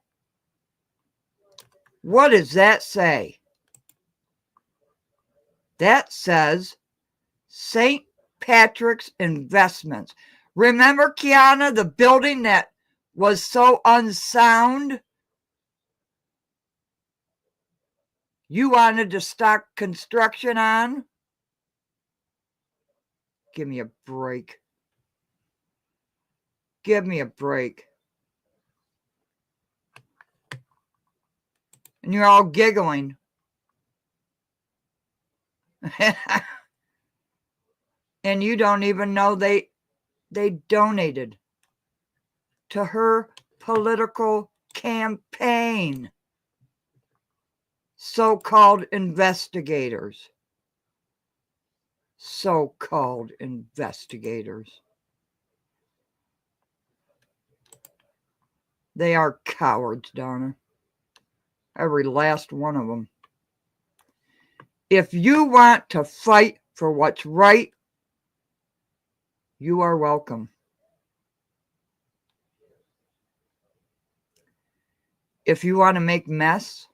What does that say? That says St. Patrick's Investments. Remember, Kiana, the building that was so unsound? You wanted to start construction on? Give me a break. Give me a break. And you're all giggling. And you don't even know they donated to her political campaign. So-called investigators. So-called investigators. They are cowards, Donna. Every last one of them. If you want to fight for what's right, you are welcome. If you want to make mess,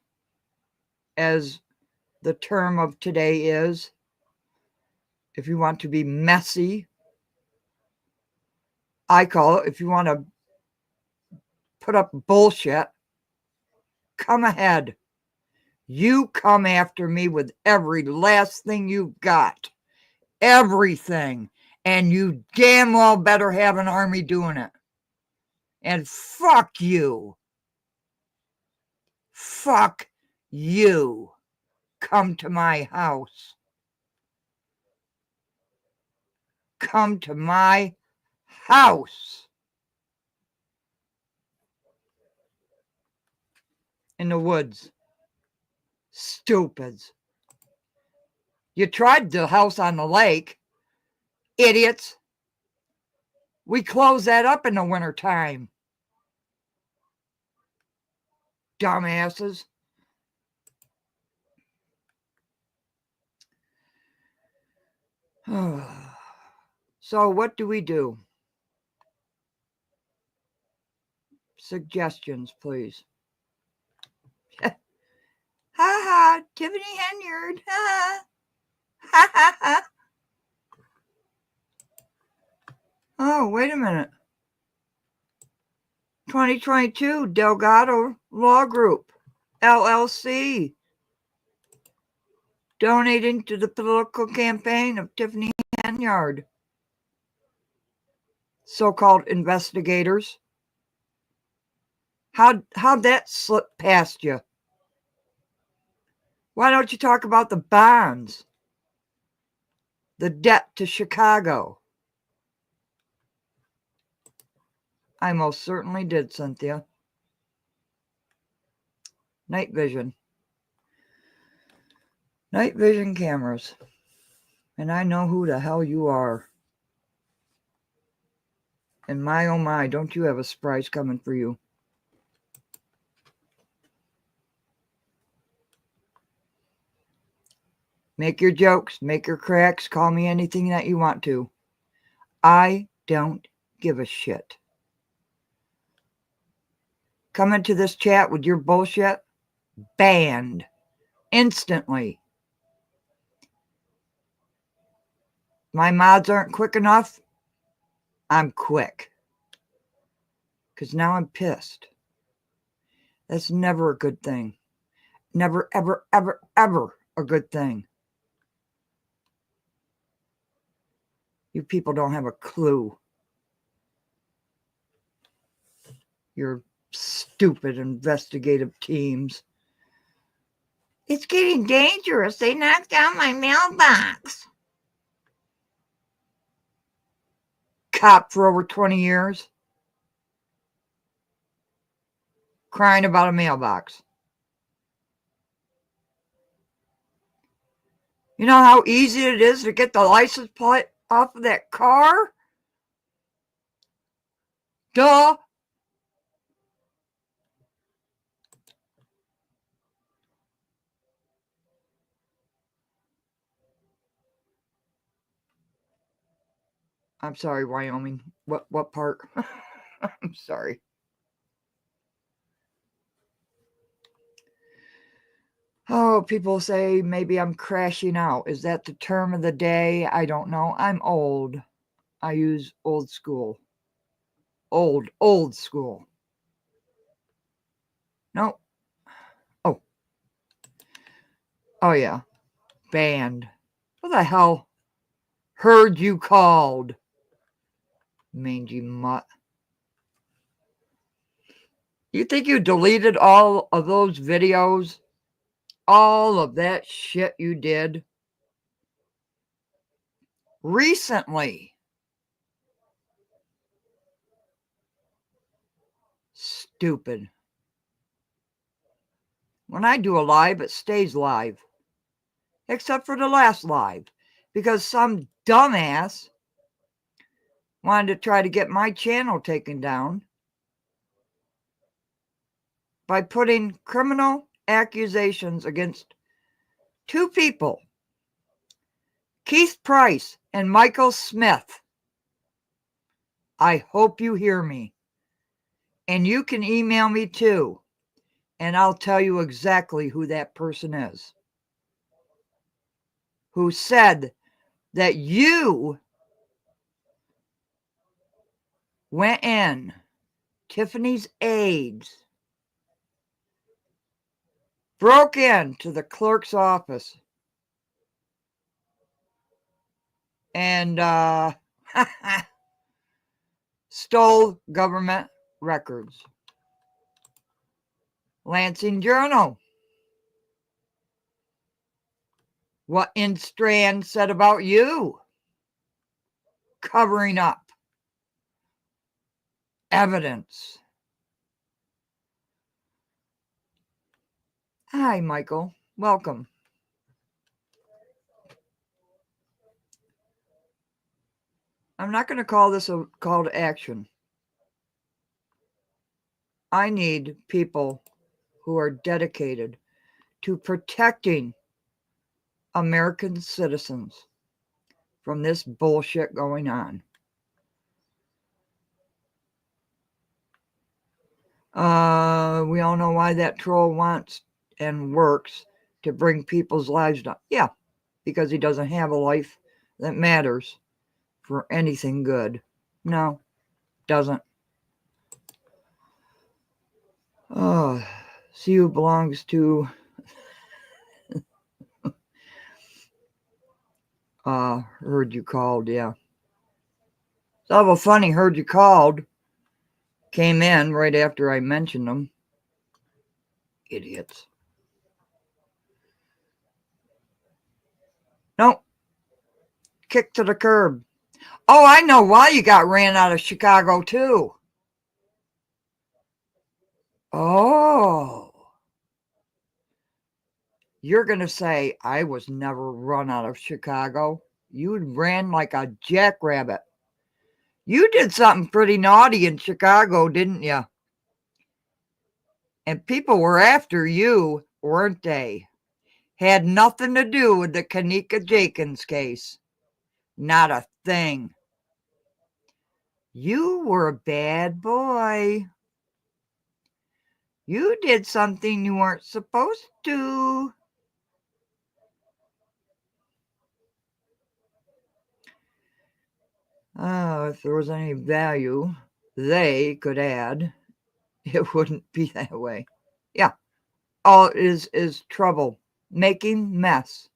as the term of today is, if you want to be messy, I call it, if you want to put up bullshit, come ahead. You come after me with every last thing you've got. Everything. And you damn well better have an army doing it. And fuck you. Fuck you. Come to my house. Come to my house. In the woods. Stupids. You tried the house on the lake. Idiots. We close that up in the wintertime. Dumbasses. So what do we do? Suggestions, please. Ha ha, Tiffany Henyard. Ha ha ha ha. Oh, wait a minute. 2022 Delgado Law Group, LLC. Donating to the political campaign of Tiffany Henyard. So-called investigators. How'd that slip past you? Why don't you talk about the bonds? The debt to Chicago. I most certainly did, Cynthia. Night vision. Night vision cameras. And I know who the hell you are. And my oh my, don't you have a surprise coming for you. Make your jokes, make your cracks, call me anything that you want to. I don't give a shit. Come into this chat with your bullshit, banned instantly. My mods aren't quick enough. I'm quick. Because now I'm pissed. That's never a good thing. Never, ever, ever, ever a good thing. You people don't have a clue. Your stupid investigative teams. It's getting dangerous. They knocked down my mailbox. Cop for over 20 years. Crying about a mailbox. You know how easy it is to get the license plate off of that car? Duh. I'm sorry, Wyoming. What part? I'm sorry. Oh, people say maybe I'm crashing out. Is that the term of the day? I don't know. I'm old. I use old school. Old school. No. Oh, yeah. Banned. What the hell? Heard you called. Mangy mutt. You think you deleted all of those videos? All of that shit you did? Recently. Stupid. When I do a live, it stays live. Except for the last live. Because some dumbass wanted to try to get my channel taken down by putting criminal accusations against two people, Keith Price and Michael Smith. I hope you hear me. And you can email me too, and I'll tell you exactly who that person is. Who said that you went in Tiffany's aides, broke into the clerk's office, and stole government records. Lansing Journal. What Instrand said about you. Covering up evidence. Hi, Michael. Welcome. I'm not going to call this a call to action. I need people who are dedicated to protecting American citizens from this bullshit going on. We all know why that troll wants and works to bring people's lives down. Yeah, because he doesn't have a life that matters for anything good. No, doesn't. Oh, see who belongs to heard you called, yeah. It's awful funny, heard you called. Came in right after I mentioned them. Idiots. Nope. Kicked to the curb. Oh, I know why you got ran out of Chicago, too. Oh. You're going to say, I was never run out of Chicago. You ran like a jackrabbit. You did something pretty naughty in Chicago, didn't you? And people were after you, weren't they? Had nothing to do with the Kanika Jenkins case. Not a thing. You were a bad boy. You did something you weren't supposed to. Oh, if there was any value they could add, it wouldn't be that way. Yeah. All it is trouble. Making mess.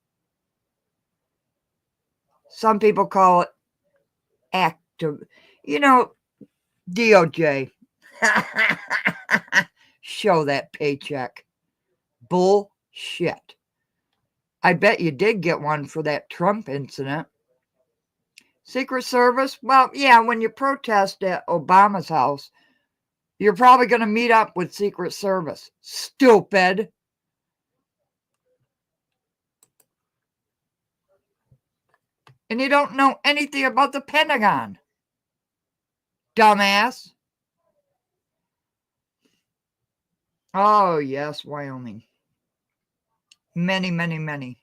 Some people call it active. You know, DOJ. Show that paycheck. Bullshit. I bet you did get one for that Trump incident. Secret Service? Well, yeah, when you protest at Obama's house, you're probably going to meet up with Secret Service. Stupid. And you don't know anything about the Pentagon. Dumbass. Oh, yes, Wyoming. Many, many, many.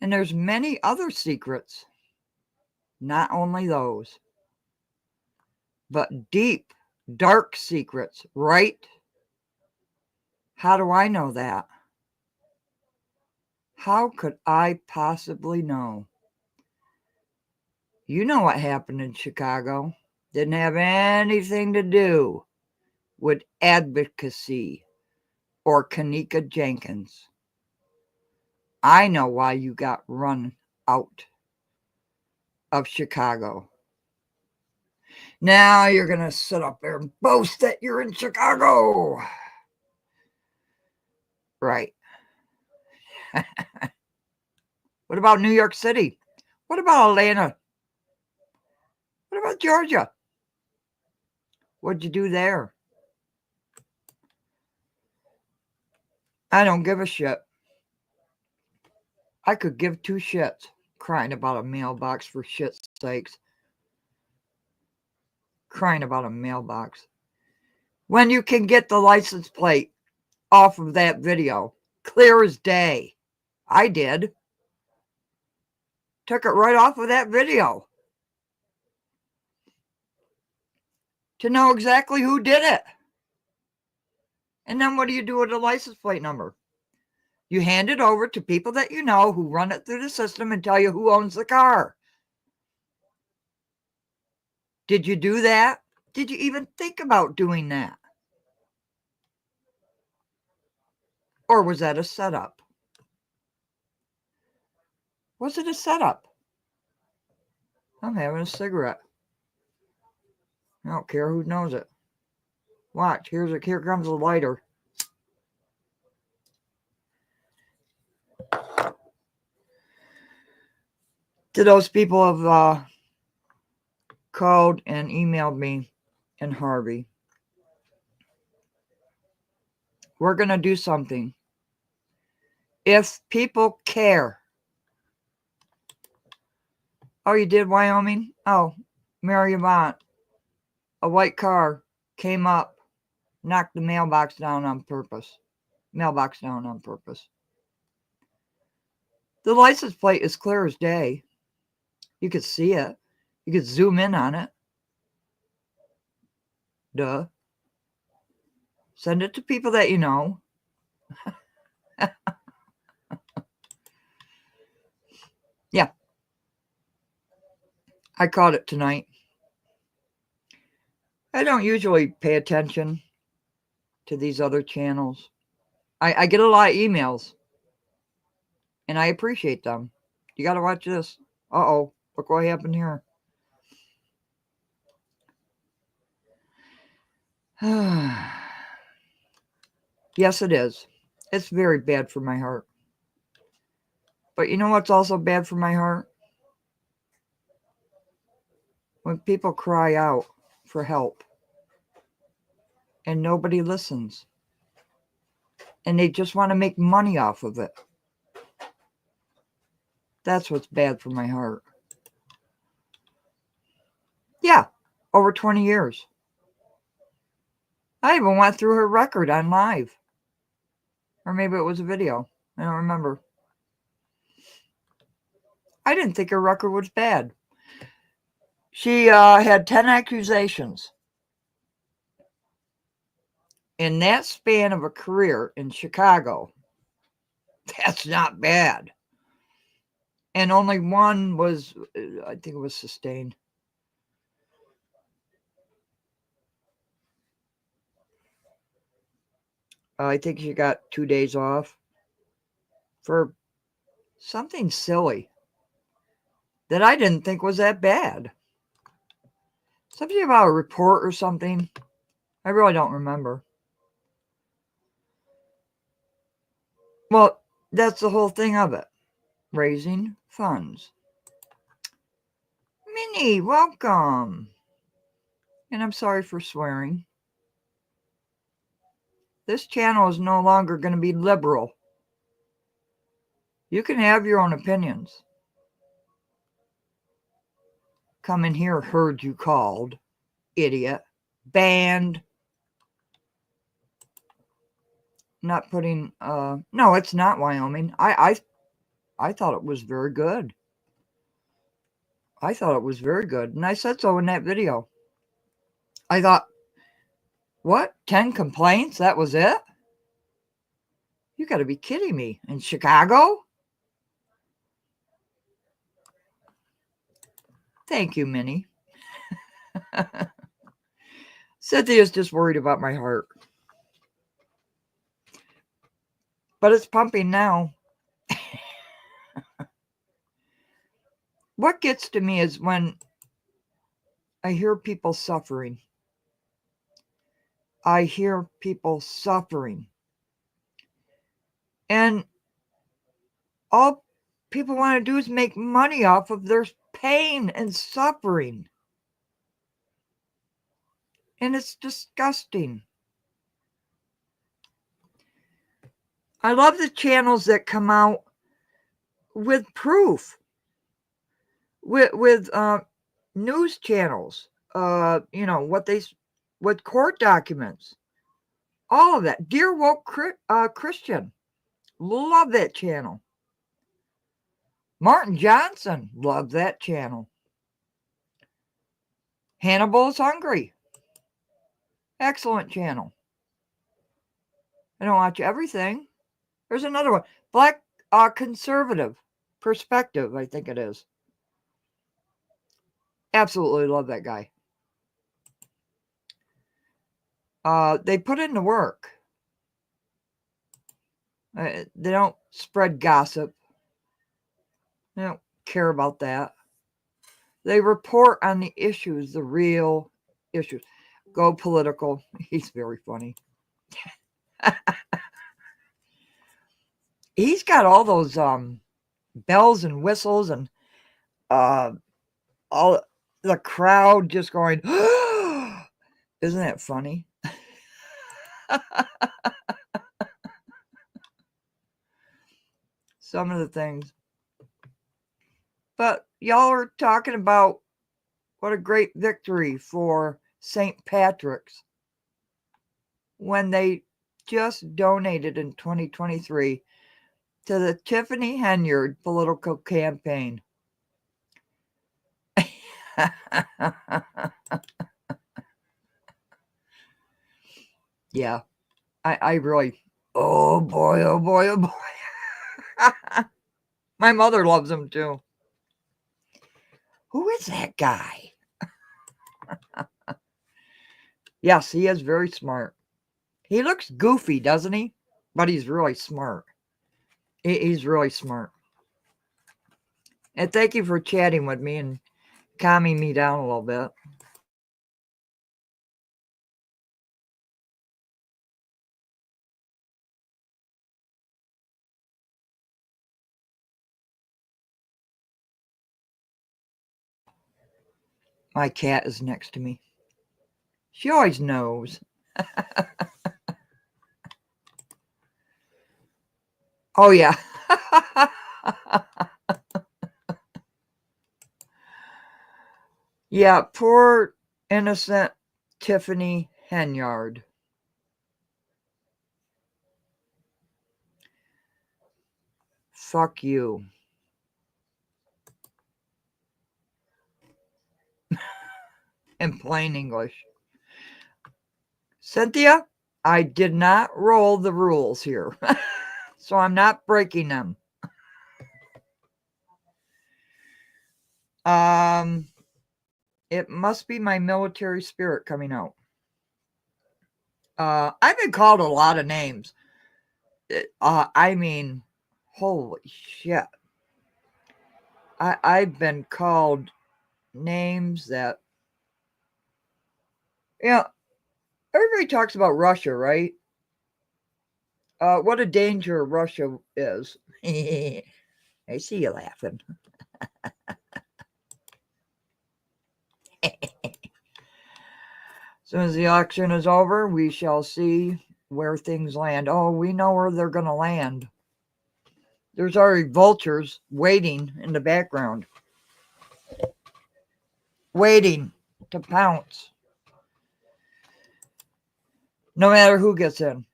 And there's many other secrets. Not only those. But deep, dark secrets, right? How do I know that? How could I possibly know? You know what happened in Chicago. Didn't have anything to do with advocacy or Kanika Jenkins. I know why you got run out of Chicago. Now you're going to sit up there and boast that you're in Chicago. Right. What about New York City? What about Atlanta? What about Georgia? What'd you do there? I don't give a shit. I could give two shits crying about a mailbox, for shit's sakes. Crying about a mailbox. When you can get the license plate off of that video, clear as day. I did. Took it right off of that video to know exactly who did it. And then what do you do with the license plate number? You hand it over to people that you know who run it through the system and tell you who owns the car. Did you do that? Did you even think about doing that? Or was that a setup? Was it a setup? I'm having a cigarette. I don't care who knows it. Watch, here comes a lighter. To those people have called and emailed me and Harvey, we're going to do something. If people care. Oh, you did Wyoming? Oh, Mary Avant. A white car came up, knocked the mailbox down on purpose. Mailbox down on purpose. The license plate is clear as day. You could see it. You could zoom in on it. Duh. Send it to people that you know. Yeah. I caught it tonight. I don't usually pay attention to these other channels. I get a lot of emails. And I appreciate them. You got to watch this. Uh-oh. Look what happened here. Yes, it is. It's very bad for my heart. But you know what's also bad for my heart? When people cry out for help and nobody listens. And they just want to make money off of it. That's what's bad for my heart. Yeah, over 20 years. I even went through her record on live. Or maybe it was a video. I don't remember. I didn't think her record was bad. She had 10 accusations. In that span of a career in Chicago, that's not bad. And only one was, I think it was sustained. I think she got 2 days off for something silly that I didn't think was that bad. Something about a report or something. I really don't remember. Well, that's the whole thing of it. Raising funds. Minnie, welcome. And I'm sorry for swearing. This channel is no longer going to be liberal. You can have your own opinions. Come in here, heard you called. Idiot. Banned. Not putting, no, it's not Wyoming. I thought it was very good. I thought it was very good. And I said so in that video. I thought, what? 10 complaints? That was it? You got to be kidding me. In Chicago? Thank you, Minnie. Cynthia's just worried about my heart. But it's pumping now. What gets to me is when I hear people suffering. I hear people suffering. And all people want to do is make money off of their pain and suffering. And it's disgusting. I love the channels that come out with proof, with news channels, what court documents, all of that. Dear Woke Christian, love that channel. Martin Johnson, love that channel. Hannibal's Hungry, excellent channel. I don't watch everything. There's another one, Black Conservative Perspective, I think it is. Absolutely love that guy. They put in the work. They don't spread gossip. They don't care about that. They report on the issues, the real issues. Go Political. He's very funny. He's got all those bells and whistles and all the crowd just going, isn't that funny? Some of the things. But y'all are talking about what a great victory for St. Patrick's when they just donated in 2023 to the Tiffany Henyard political campaign. Yeah, I really, oh boy, oh boy, oh boy. My mother loves him too. Who is that guy? Yes, he is very smart. He looks goofy, doesn't he? But he's really smart. He's really smart. And thank you for chatting with me and calming me down a little bit. My cat is next to me. She always knows. Oh, yeah. Yeah, poor innocent Tiffany Henyard. Fuck you. In plain English. Cynthia, I did not roll the rules here. So I'm not breaking them. It must be my military spirit coming out. I've been called a lot of names. I mean, holy shit. I've been called names that, everybody talks about Russia, right? What a danger Russia is. I see you laughing. As soon as the election is over, we shall see where things land. Oh, we know where they're going to land. There's already vultures waiting in the background, waiting to pounce. No matter who gets in.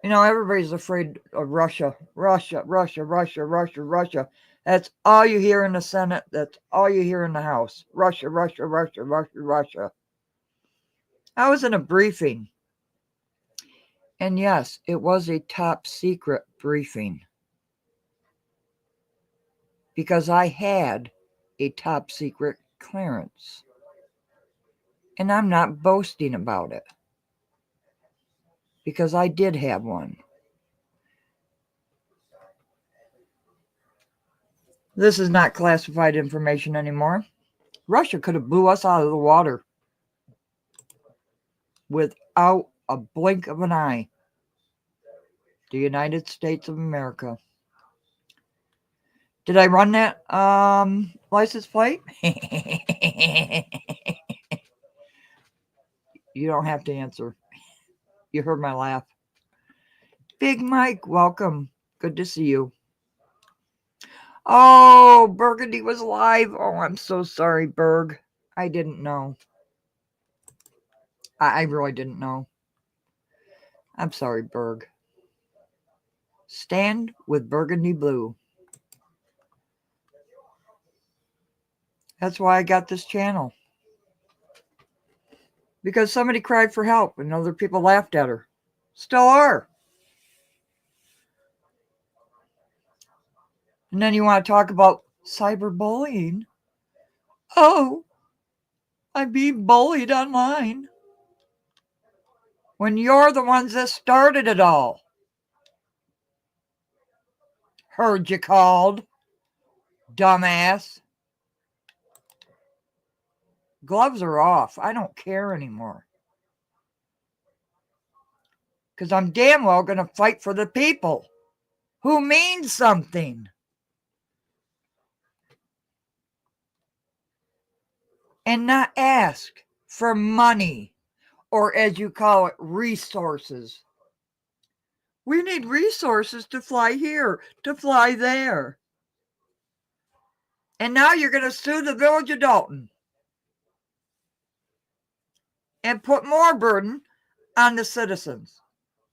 Everybody's afraid of Russia. Russia. That's all you hear in the Senate. That's all you hear in the House. Russia. I was in a briefing. And yes, it was a top secret briefing. Because I had a top secret clearance. And I'm not boasting about it. Because I did have one. This is not classified information anymore. Russia could have blew us out of the water without a blink of an eye. The United States of America. Did I run that license plate? You don't have to answer. You heard my laugh. Big Mike, welcome. Good to see you. Oh, Burgundy was live. Oh, I'm so sorry, Berg. I didn't know. I really didn't know. I'm sorry, Berg. Stand with Burgundy Blue. That's why I got this channel. Because somebody cried for help and other people laughed at her. Still are. And then you want to talk about cyberbullying. Oh, I'm being bullied online. When you're the ones that started it all. Heard you called. Dumbass. Gloves are off. I don't care anymore. Because I'm damn well going to fight for the people who mean something. And not ask for money or, as you call it, resources. We need resources to fly here, to fly there. And now you're going to sue the village of Dolton and put more burden on the citizens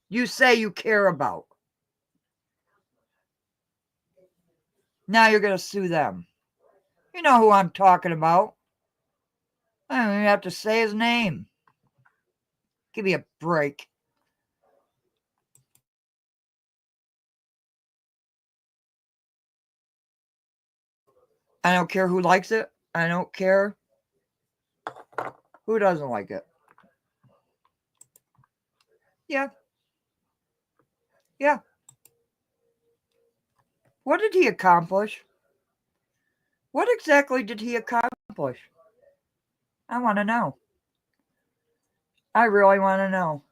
you say you care about. Now you're going to sue them. You know who I'm talking about. I don't even have to say his name. Give me a break. I don't care who likes it. I don't care who doesn't like it. Yeah. Yeah. What did he accomplish? What exactly did he accomplish? I want to know. I really want to know.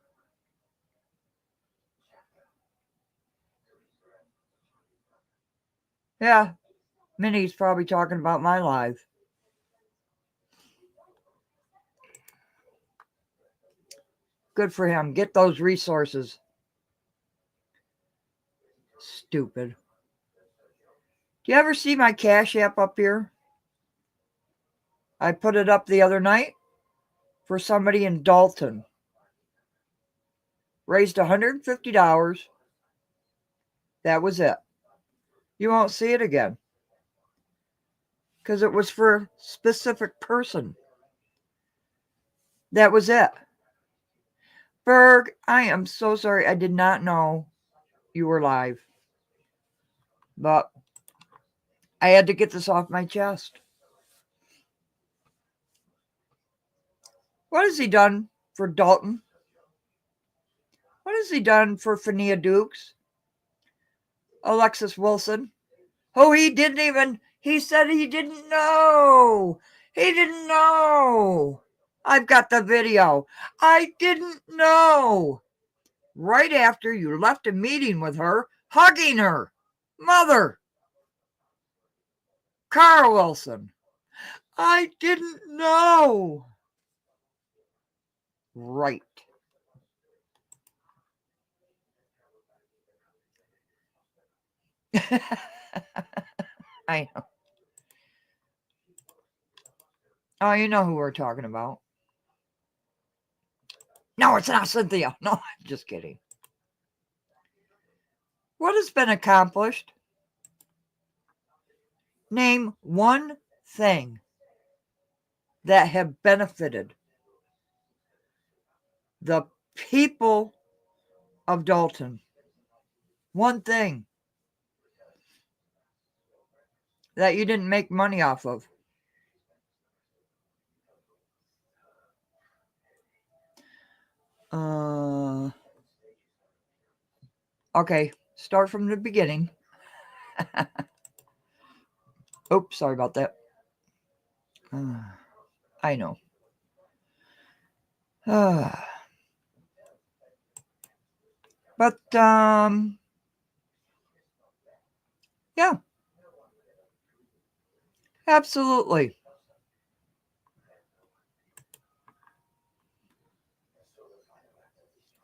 Yeah. Minnie's probably talking about my live. Good for him. Get those resources. Stupid. Do you ever see my Cash App up here? I put it up the other night for somebody in Dolton. Raised $150. That was it. You won't see it again. Because it was for a specific person. That was it. Berg, I am so sorry. I did not know you were live. But I had to get this off my chest. What has he done for Dolton? What has he done for Fania Dukes? Alexis Wilson? Oh, he said he didn't know. He didn't know. I've got the video. I didn't know. Right after you left a meeting with her, hugging her. Mother. Carl Wilson. I didn't know. Right. I know. Oh, you know who we're talking about. No, it's not Cynthia. No, I'm just kidding. What has been accomplished? Name one thing that have benefited the people of Dolton. One thing that you didn't make money off of. Okay, start from the beginning. Oops, sorry about that. I know. But, yeah. Absolutely.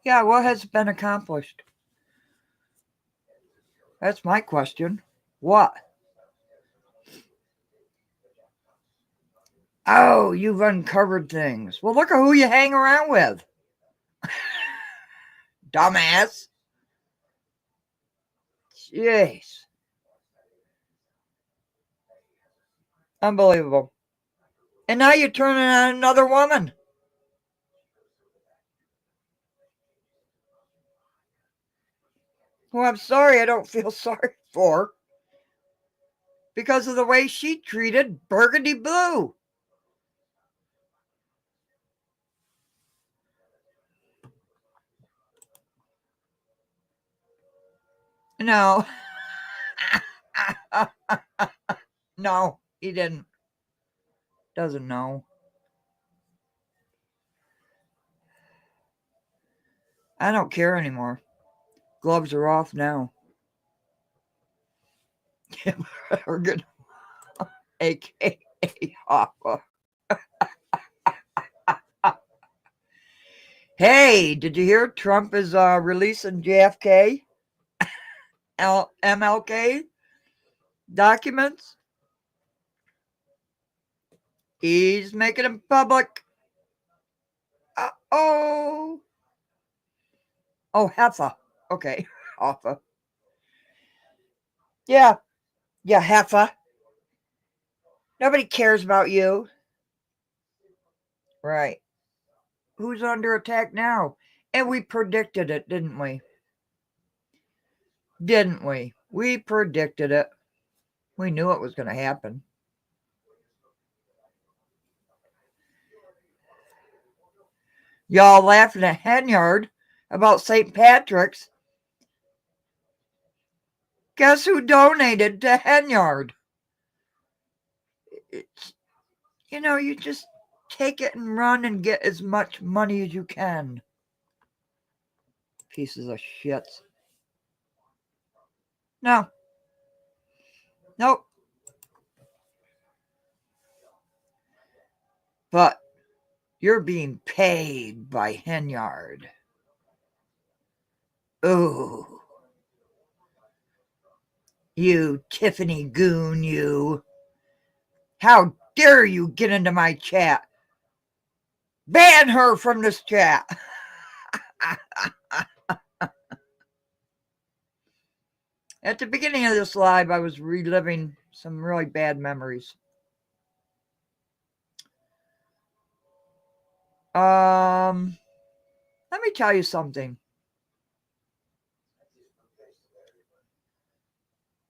Yeah, what has been accomplished? That's my question. What? Oh, you've uncovered things. Well, look at who you hang around with. Dumbass. Jeez. Unbelievable. And now you're turning on another woman. Well, I'm sorry I don't feel sorry for her because of the way she treated Burgundy Blue. No. No, he didn't. Doesn't know. I don't care anymore. Gloves are off now. We're good. AKA Hoppa. Hey, did you hear Trump is releasing JFK, MLK documents? He's making them public. Oh. Oh, Heffa. Okay, Hoffa. Yeah, Heffa. Nobody cares about you. Right. Who's under attack now? And we predicted it, didn't we? Didn't we? We predicted it. We knew it was going to happen. Y'all laughing at Henyard about St. Patrick's. Guess who donated to Henyard? It's, you just take it and run and get as much money as you can. Pieces of shit. No. Nope. But you're being paid by Henyard. Ooh. You Tiffany goon, you. How dare you get into my chat? Ban her from this chat. At the beginning of this live, I was reliving some really bad memories. Let me tell you something.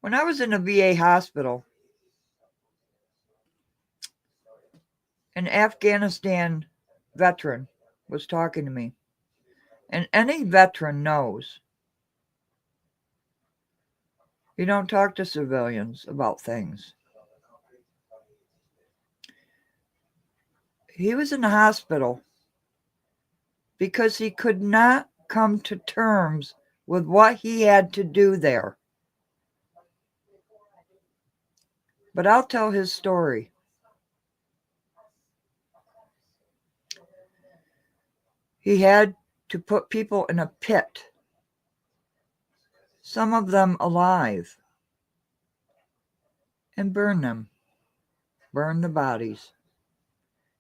When I was in a VA hospital, an Afghanistan veteran was talking to me. And any veteran knows you don't talk to civilians about things. He was in the hospital because he could not come to terms with what he had to do there. But I'll tell his story. He had to put people in a pit, some of them alive, and burn them, burn the bodies.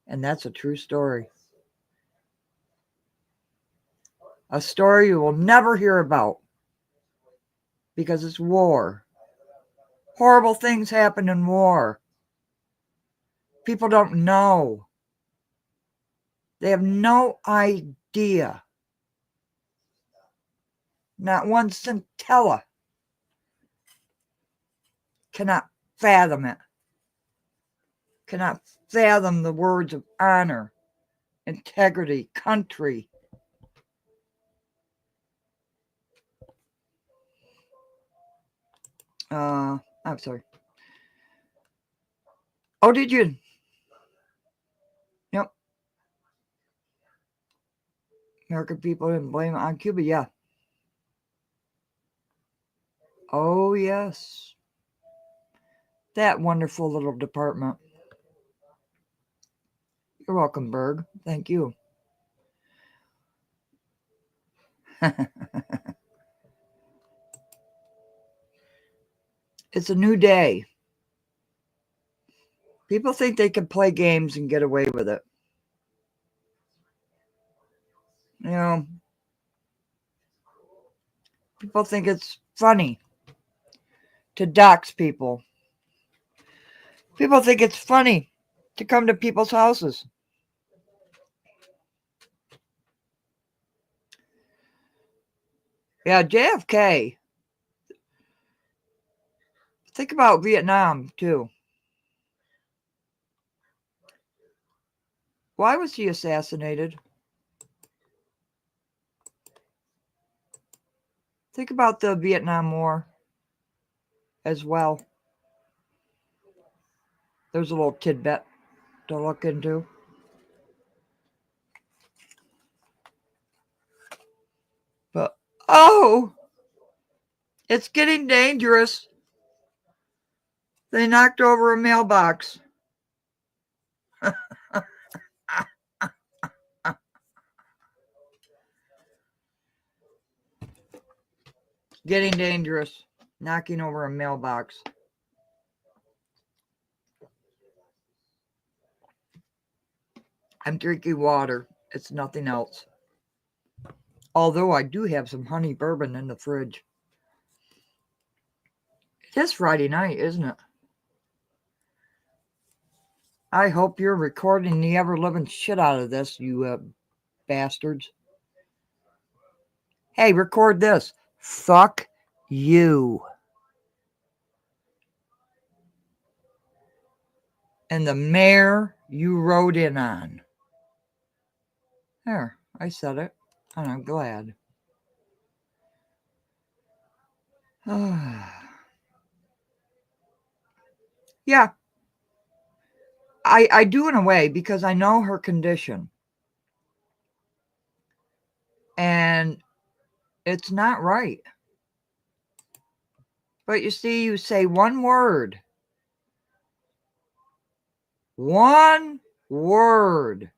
And that's a true story. A story you will never hear about because it's war. Horrible things happen in war. People don't know. They have no idea. Not one scintilla. Cannot fathom it. Cannot fathom the words of honor, integrity, country. I'm sorry. Oh, did you? Yep. American people didn't blame it on Cuba. Yeah. Oh, yes. That wonderful little department. You're welcome, Berg. Thank you. It's a new day. People think they can play games and get away with it. You know, people think it's funny to dox people. People think it's funny to come to people's houses. Yeah, JFK. Think about Vietnam, too. Why was he assassinated? Think about the Vietnam War as well. There's a little tidbit to look into. But, oh, it's getting dangerous. They knocked over a mailbox. Getting dangerous. Knocking over a mailbox. I'm drinking water. It's nothing else. Although I do have some honey bourbon in the fridge. It is Friday night, isn't it? I hope you're recording the ever-living shit out of this, you bastards. Hey, record this. Fuck you. And the mayor you rode in on. There, I said it. And I'm glad. Yeah. I do in a way because I know her condition. And it's not right. But you see, you say one word. One word.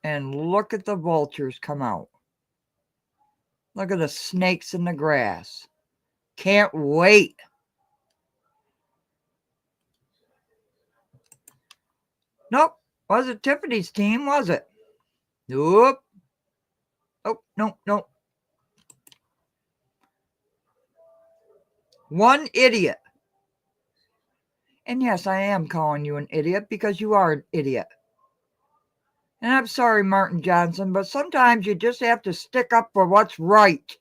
And look at the vultures come out. Look at the snakes in the grass. Can't wait. Nope. Wasn't Tiffany's team, was it? Nope. Oh, no. One idiot. And yes, I am calling you an idiot because you are an idiot. And I'm sorry, Martin Johnson, but sometimes you just have to stick up for what's right.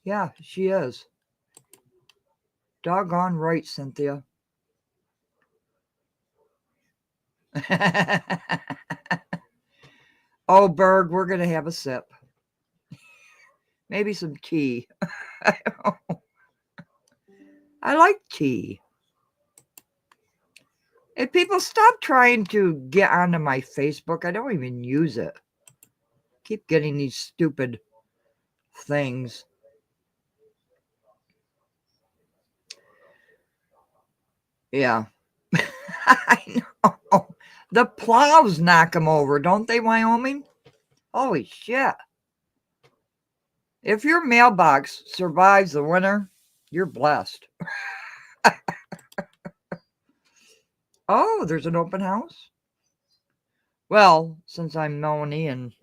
Yeah, she is. Doggone right, Cynthia. Oh, Berg, we're going to have a sip. Maybe some tea. I like tea. If people stop trying to get onto my Facebook, I don't even use it. Keep getting these stupid things. Yeah. I know. The plows knock them over, don't they, Wyoming? Holy shit. If your mailbox survives the winter, you're blessed. Oh, there's an open house? Well, since I'm Melanie and,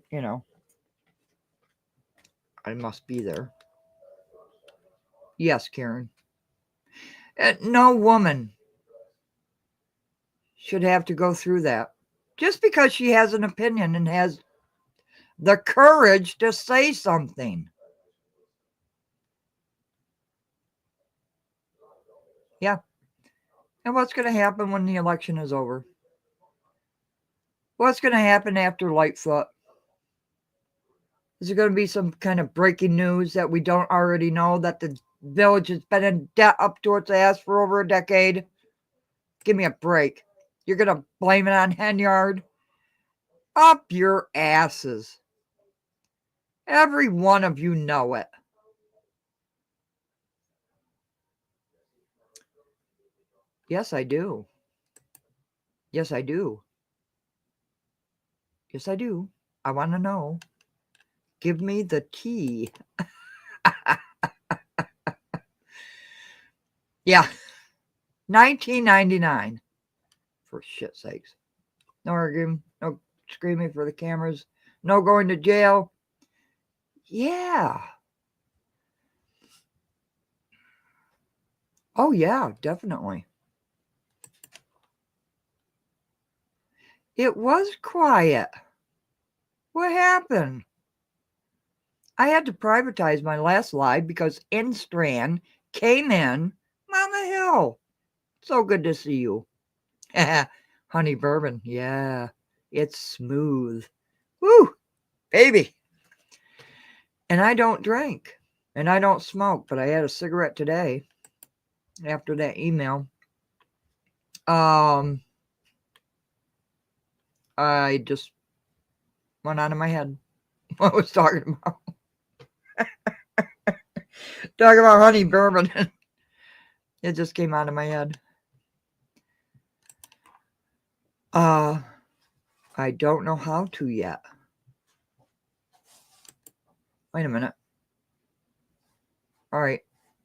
I must be there. Yes, Karen. No woman should have to go through that. Just because she has an opinion and has the courage to say something. Yeah. And what's going to happen when the election is over? What's going to happen after Lightfoot? Is there going to be some kind of breaking news that we don't already know, that the village has been in debt up to its ass for over a decade? Give me a break. You're going to blame it on Henyard? Up your asses. Every one of you know it. Yes, I do. Yes, I do. Yes, I do. I want to know. Give me the tea. Yeah, 1999. For shit's sakes. No arguing, no screaming for the cameras, no going to jail. Yeah. Oh, yeah, definitely. It was quiet. What happened? I had to privatize my last live because Instran came in. Mama Hill. So good to see you. Honey bourbon. Yeah, it's smooth. Woo, baby. And I don't drink and I don't smoke, but I had a cigarette today after that email. I just went out of my head what I was talking about. Talking about honey bourbon. It just came out of my head. I don't know how to yet. Wait a minute. All right.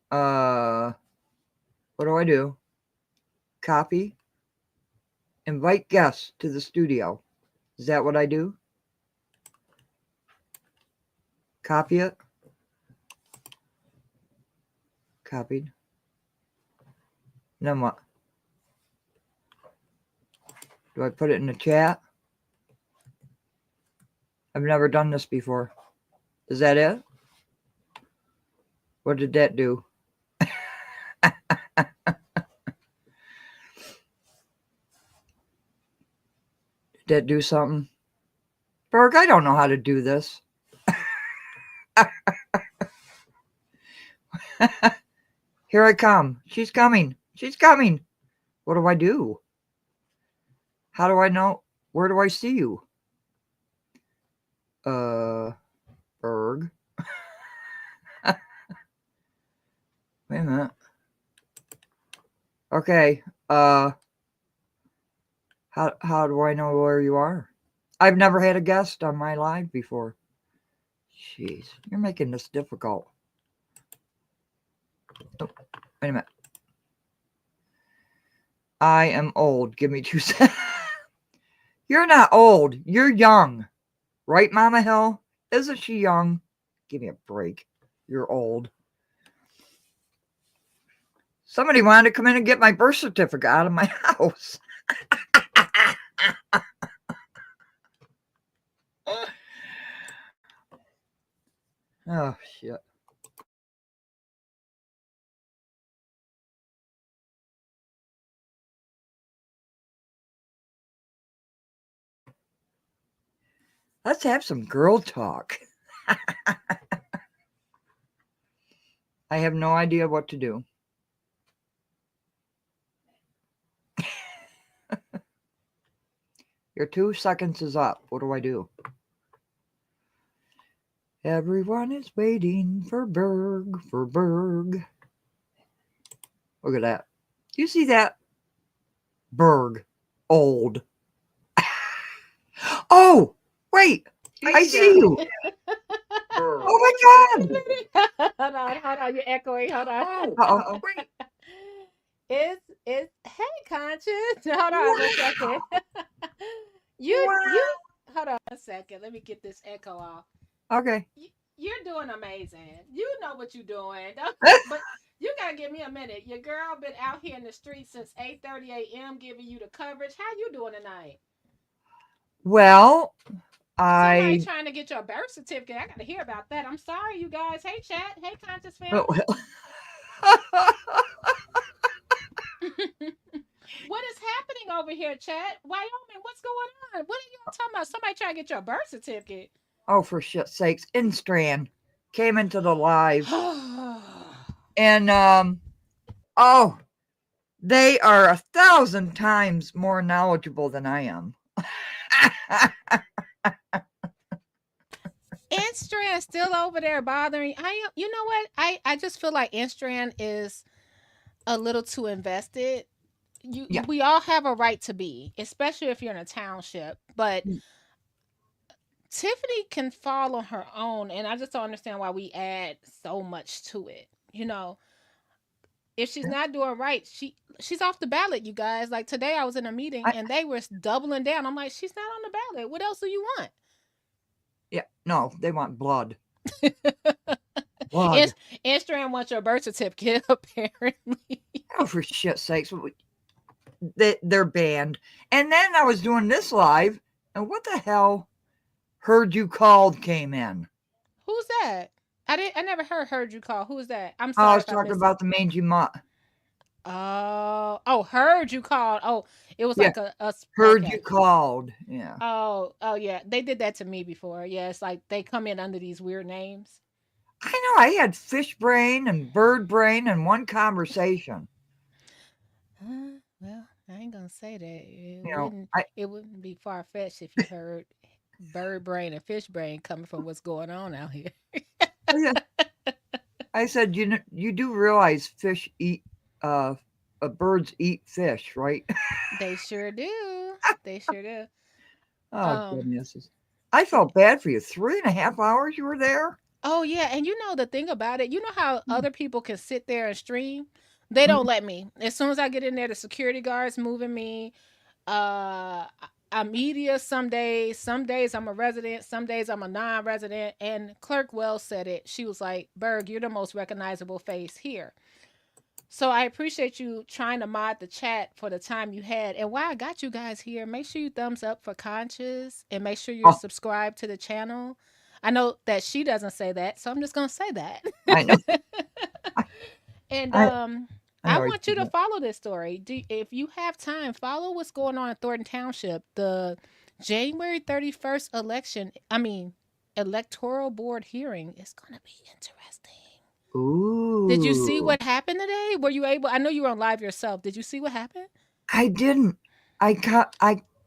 What do I do? Copy. Invite guests to the studio. Is that what I do? Copy it. Copied. Then what? Do I put it in the chat? I've never done this before. Is that it? What did that do? Did that do something? Berg, I don't know how to do this. Here I come. She's coming. She's coming. What do I do? How do I know? Where do I see you? Berg. Wait a minute. Okay. How do I know where you are? I've never had a guest on my live before. Jeez, you're making this difficult. Oh, wait a minute. I am old. Give me 2 seconds. You're not old. You're young. Right, Mama Hill? Isn't she young? Give me a break. You're old. Somebody wanted to come in and get my birth certificate out of my house. Oh, shit. Let's have some girl talk. I have no idea what to do. Your 2 seconds is up. What do I do? Everyone is waiting for Berg, for Berg. Look at that. Do you see that? Berg. Old. Oh, wait. I see you. Oh my God. Hold on, you're echoing. Hold on. Uh-oh. Wait. It's hey conscious. Hold on a second. you hold on a second. Let me get this echo off. Okay. You're doing amazing. You know what you're doing. But you gotta give me a minute. Your girl been out here in the streets since 8:30 a.m. giving you the coverage. How you doing tonight? Well, Somebody I. trying to get your birth certificate. I gotta hear about that. I'm sorry, you guys. Hey chat. Hey conscious Oh, family. well. What is happening over here, Chad? Wyoming, what's going on? What are you talking about? Somebody trying to get your birth certificate. Oh, for shit's sakes. Instran came into the live. Oh, And, oh, they are 1,000 times more knowledgeable than I am. Instran still over there bothering. You know what? I just feel like Instran is a little too invested. Yeah. We all have a right to be, especially if you're in a township. But Tiffany can fall on her own, and I just don't understand why we add so much to it. You know, if she's Yeah. not doing right, she's off the ballot, you guys. Like today, I was in a meeting I, and they were doubling down. I'm like, she's not on the ballot. What else do you want? yeah. No, they want blood. And Blood. Strand wants your birth certificate, apparently. Oh, for shit's sakes. They're banned. And then I was doing this live, and what the hell? Heard You Called came in. Who's that? I never heard you call. Who's that? I'm I sorry was if I talking missed about the mangy mutt. it. Oh, heard you called. Oh, it was Yeah. like a Heard okay. You Called. Yeah. Oh, yeah. They did that to me before. Yeah, it's like they come in under these weird names. I know. I had fish brain and bird brain in one conversation. Well, I ain't gonna say that. You know, It wouldn't be far fetched if you heard bird brain and fish brain coming from what's going on out here. I said, you do realize fish eat, birds eat fish, right? They sure do. They sure do. Oh, goodness. I felt bad for you. 3.5 hours you were there? Oh yeah, and you know the thing about it, you know how other people can sit there and stream? They don't let me. As soon as I get in there, the security guards moving me. I'm media some days I'm a resident, some days I'm a non-resident. And Clerk Wells said it. She was like, Berg, you're the most recognizable face here. So I appreciate you trying to mod the chat for the time you had. And while I got you guys here, make sure you thumbs up for Conscious and make sure you're Oh, subscribed to the channel. I know that she doesn't say that, so I'm just gonna say that. I know. And I I already want you did to that. follow this story. If you have time, follow what's going on in Thornton Township. The January 31st electoral board hearing is going to be interesting. Ooh. Did you see what happened today? Were you able? I know you were on live yourself. Did you see what happened? I didn't. I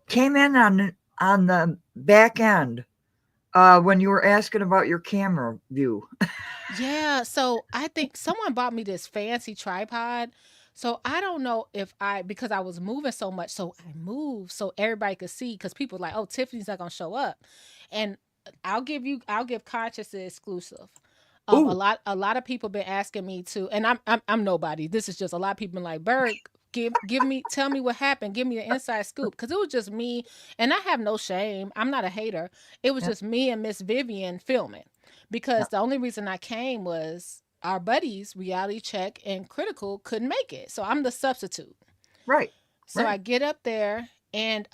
came in on the back end when you were asking about your camera view. Yeah, so I think someone bought me this fancy tripod. So I don't know if because I was moving so much, so I moved so everybody could see because people were like, oh, Tiffany's not gonna show up. And I'll give Conscious the exclusive. Ooh. A lot of people been asking me to, and I'm nobody. This is just a lot of people been like, Berg, tell me what happened. Give me the inside scoop. Because it was just me, and I have no shame. I'm not a hater. It was Yeah. just me and Miss Vivian filming. Because the only reason I came was our buddies, Reality Check and Critical, couldn't make it. So I'm the substitute. Right. So Right. I get up there and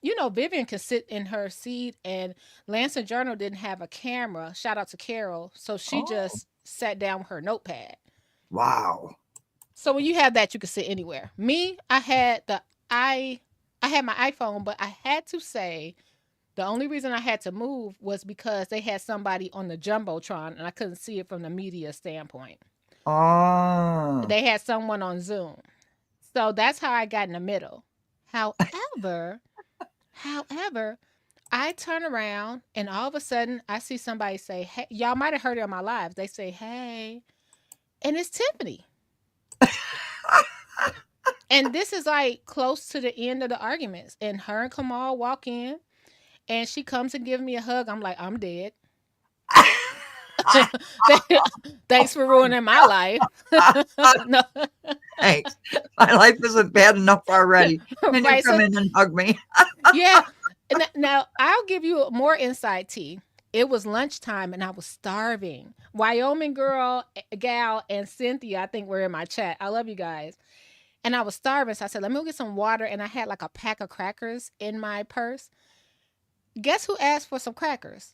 you know, Vivian can sit in her seat and Lansing Journal didn't have a camera. Shout out to Carol. So she Oh. just sat down with her notepad. Wow. So when you have that, you can sit anywhere. Me, I had my iPhone, but I had to say the only reason I had to move was because they had somebody on the Jumbotron and I couldn't see it from the media standpoint. Oh. They had someone on Zoom. So that's how I got in the middle. However, I turn around and all of a sudden I see somebody say, hey, y'all might have heard it on my lives. They say, hey, and it's Tiffany. And this is like close to the end of the arguments. And her and Kamal walk in and she comes and gives me a hug. I'm like, I'm dead. Thanks for ruining my life. No. Thanks. My life isn't bad enough already. And Right, you come so- in and hug me. Yeah. Now I'll give you more insight, T. It was lunchtime and I was starving. Wyoming gal, and Cynthia, I think were in my chat. I love you guys. And I was starving, so I said, let me go get some water. And I had like a pack of crackers in my purse. Guess who asked for some crackers?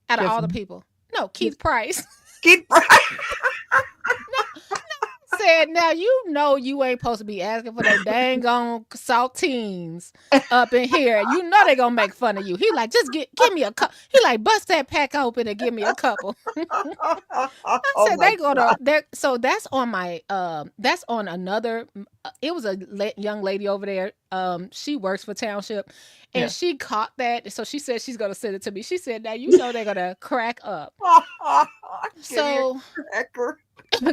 Out of all the Tiffany. people. No, Keith Price. Keep right. Said, now you know you ain't supposed to be asking for no dang on saltines up in here. You know they gonna make fun of you. He like, just give me a cup. He like, bust that pack open and give me a couple. I said they go to there. So that's on my that's on another. It was a young lady over there. She works for Township, and she caught that. So she said she's gonna send it to me. She said, now you know they're gonna crack up. So cracker.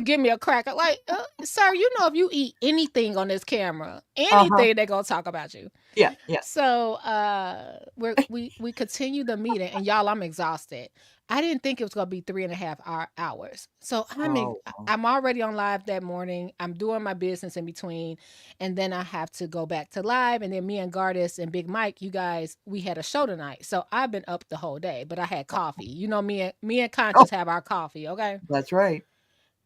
give me a cracker. Like, sir, you know, if you eat anything on this camera, anything, they're gonna talk about you. Yeah, yeah. So we continue the meeting, and y'all, I'm exhausted. I didn't think it was gonna be 3.5 hours. So Oh, I'm already on live that morning. I'm doing my business in between, and then I have to go back to live. And then me and Gardis and Big Mike, you guys, we had a show tonight. So I've been up the whole day, but I had coffee. You know, me and Conscious have our coffee. Okay. that's right.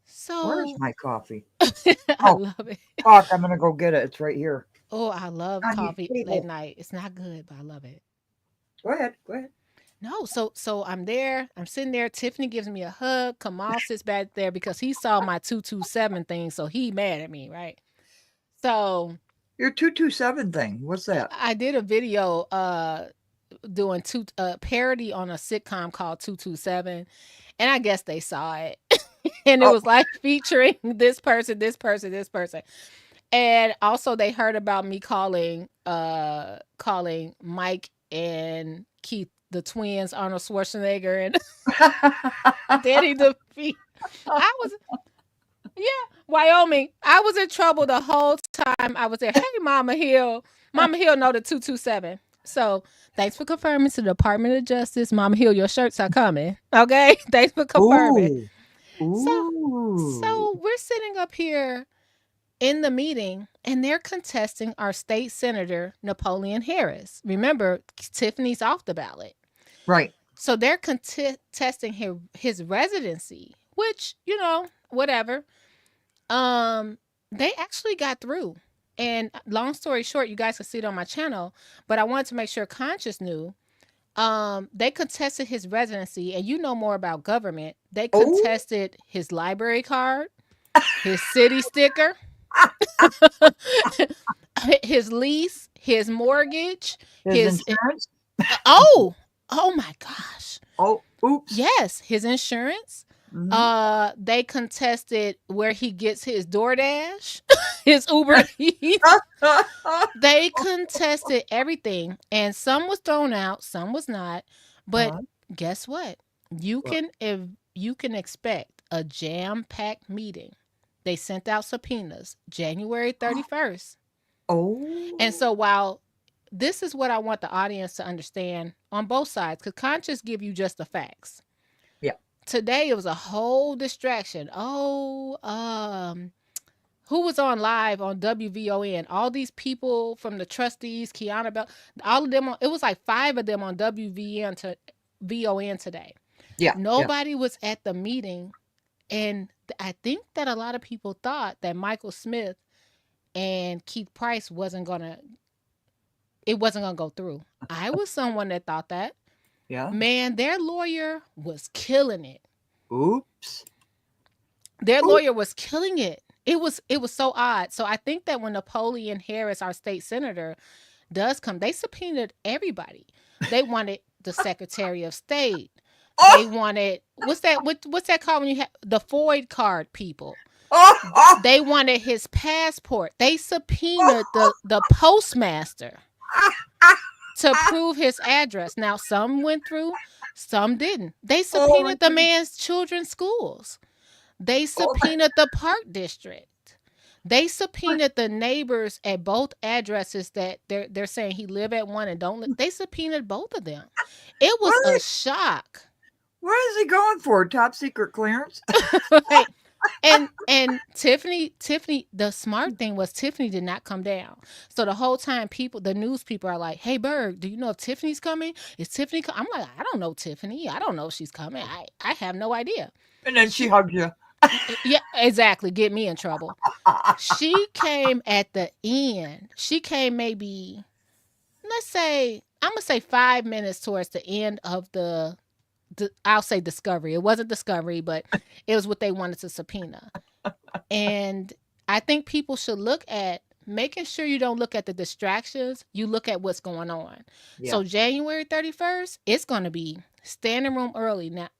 So Where's my coffee? I love it. Talk. I'm gonna go get it. It's right here. Oh, I love On your coffee table. late night. It's not good, but I love it. Go ahead. Go ahead. No, so I'm there. I'm sitting there. Tiffany gives me a hug. Kamal sits back there because he saw my 227 thing, so he mad at me, right? So Your 227 thing. What's that? I did a video doing parody on a sitcom called 227, and I guess they saw it. And it was like featuring this person, this person, this person. And also they heard about me calling Mike and Keith the twins, Arnold Schwarzenegger and Danny DeVito. I was, Wyoming. I was in trouble the whole time I was there. Hey, Mama Hill. Mama Hill know the 227. So thanks for confirming to the Department of Justice. Mama Hill, your shirts are coming. Okay? Thanks for confirming. Ooh. So we're sitting up here in the meeting, and they're contesting our state senator, Napoleon Harris. Remember, Tiffany's off the ballot. Right. So they're contesting his residency, which, you know, whatever. They actually got through. And long story short, you guys can see it on my channel, but I wanted to make sure Conscious knew. They contested his residency, and you know more about government. They contested his library card, his city sticker, his lease, his mortgage, His insurance. Oh my gosh. Oh, oops. Yes, his insurance. Mhm. They contested where he gets his DoorDash, his Uber Eats. They contested everything, and some was thrown out, some was not. But guess what? You can expect a jam-packed meeting. They sent out subpoenas January 31st. Oh. And so while this is what I want the audience to understand on both sides, because Conscious give you just the facts. Yeah. Today it was a whole distraction. Who was on live on WVON? All these people from the trustees, Kiana Bell, all of them. It was like 5 of them on WVN to VON today. Yeah. Nobody was at the meeting, and I think that a lot of people thought that Michael Smith and Keith Price wasn't gonna go through. I was someone that thought that. Yeah. Man, their lawyer was killing it. Oops. Their lawyer was killing it. It was so odd. So I think that when Napoleon Harris, our state senator, does come, they subpoenaed everybody. They wanted the Secretary of State. They wanted what's that called when you have the FOID card people? They wanted his passport. They subpoenaed the postmaster to prove his address. Now, some went through, some didn't. They subpoenaed the man's children's schools. They subpoenaed the park district. They subpoenaed the neighbors at both addresses that they're saying he live at one and don't live. They subpoenaed both of them. It was a shock. What is he going for? Top secret clearance? Right. And Tiffany, the smart thing was Tiffany did not come down. So the whole time the news people are like, "Hey, Berg, do you know if Tiffany's coming? Is Tiffany I'm like, I don't know Tiffany. I don't know if she's coming. I have no idea. And then she hugged you. Yeah, exactly. Get me in trouble. She came at the end. She came maybe, I'm going to say 5 minutes towards the end of I'll say discovery. It wasn't discovery, but it was what they wanted to subpoena. And I think people should look at making sure you don't look at the distractions. You look at what's going on. Yeah. So January 31st, it's going to be standing room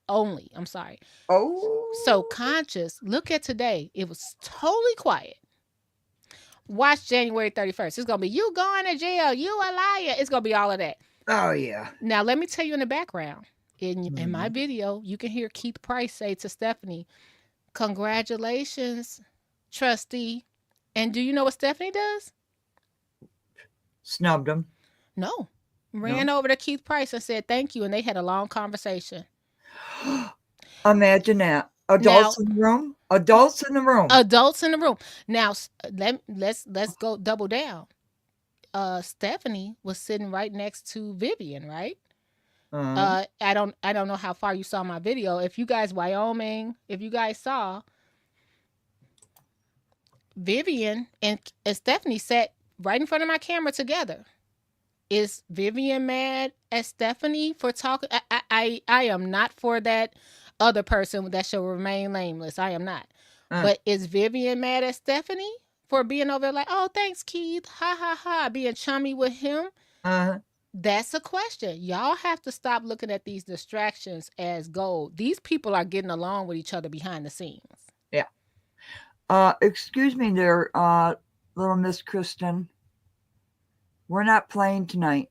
only. I'm sorry. Oh. So Conscious, look at today. It was totally quiet. Watch January 31st. It's going to be you going to jail. You a liar. It's going to be all of that. Oh, yeah. Now, let me tell you in the background. In my video, you can hear Keith Price say to Stephanie, Congratulations, trustee. And do you know what Stephanie does? Snubbed him. No. Ran over to Keith Price and said thank you, and they had a long conversation. Imagine that. Adults in the room. Adults in the room. Adults in the room. Now let's go double down. Stephanie was sitting right next to Vivian, right? I don't know how far you saw my video. If you guys Wyoming, if you guys saw, Vivian and Stephanie sat right in front of my camera together. Is Vivian mad at Stephanie for talking? I am not for that other person that shall remain nameless. I am not. But is Vivian mad at Stephanie for being over there like, oh, thanks, Keith. Ha, ha, ha. Being chummy with him? That's a question. Y'all have to stop looking at these distractions as gold. These people are getting along with each other behind the scenes. Yeah. Excuse me there, little Miss Kristen. We're not playing tonight.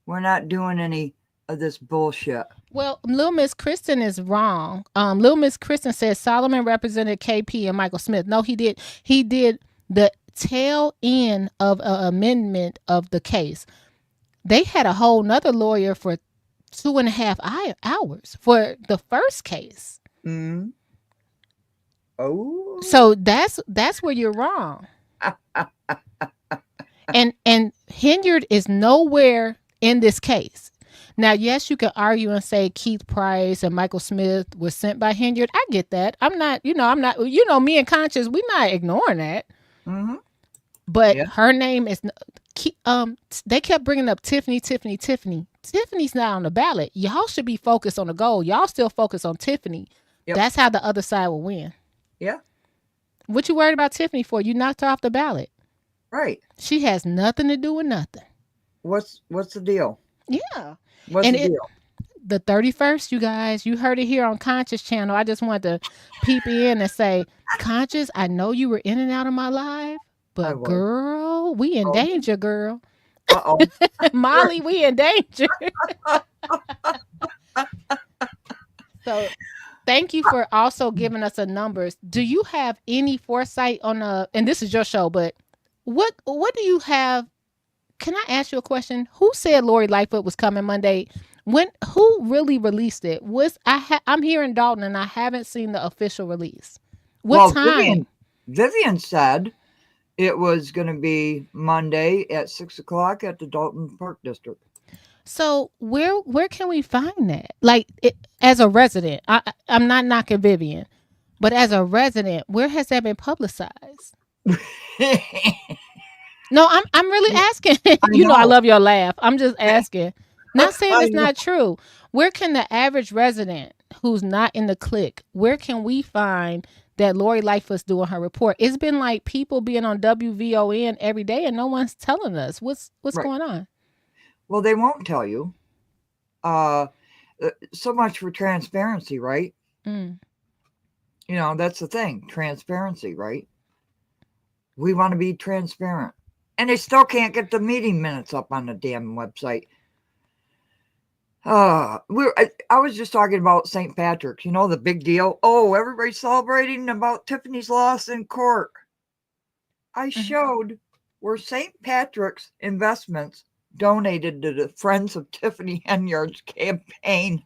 We're not doing any of this bullshit. Well, Little Miss Kristen is wrong. Little Miss Kristen says Solomon represented KP and Michael Smith. No, he did. He did the tail end of an amendment of the case. They had a whole nother lawyer for 2.5 hours for the first case. Oh. So that's where you're wrong. And Hinyard is nowhere in this case. Now, yes, you can argue and say Keith Price and Michael Smith were sent by Hinyard. I get that. I'm not, me and Conscious, we're not ignoring that. But her name is, they kept bringing up Tiffany. Tiffany's not on the ballot. Y'all should be focused on the goal. Y'all still focus on Tiffany. Yep. That's how the other side will win. Yeah. What you worried about Tiffany for? You knocked her off the ballot. Right. She has nothing to do with nothing. What's the deal? Yeah. What's the deal? The 31st, you guys, you heard it here on Conscious channel. I just wanted to peep in and say, Conscious, I know you were in and out of my life, but girl, we in danger, girl. Uh-oh. Molly, we in danger. So thank you for also giving us the numbers. Do you have any foresight on and this is your show, but what do you have? Can I ask you a question? Who said Lori Lightfoot was coming Monday? Who really released it? I'm here in Dolton and I haven't seen the official release. What time? Vivian said it was going to be Monday at 6:00 at the Dolton Park District. So where can we find that? Like as a resident, I'm not knocking Vivian, but as a resident, where has that been publicized? No, I'm really asking. I love your laugh. I'm just asking. Not saying it's not true. Where can the average resident who's not in the clique, where can we find that Lori Lightfoot's doing her report? It's been like people being on WVON every day and no one's telling us what's going on. Well, they won't tell you. So much for transparency, right? That's the thing. Transparency, right? We want to be transparent. And they still can't get the meeting minutes up on the damn website. I was just talking about St. Patrick's, the big deal. Oh, everybody's celebrating about Tiffany's loss in court. I showed where St. Patrick's Investments donated to the Friends of Tiffany Henyard's campaign.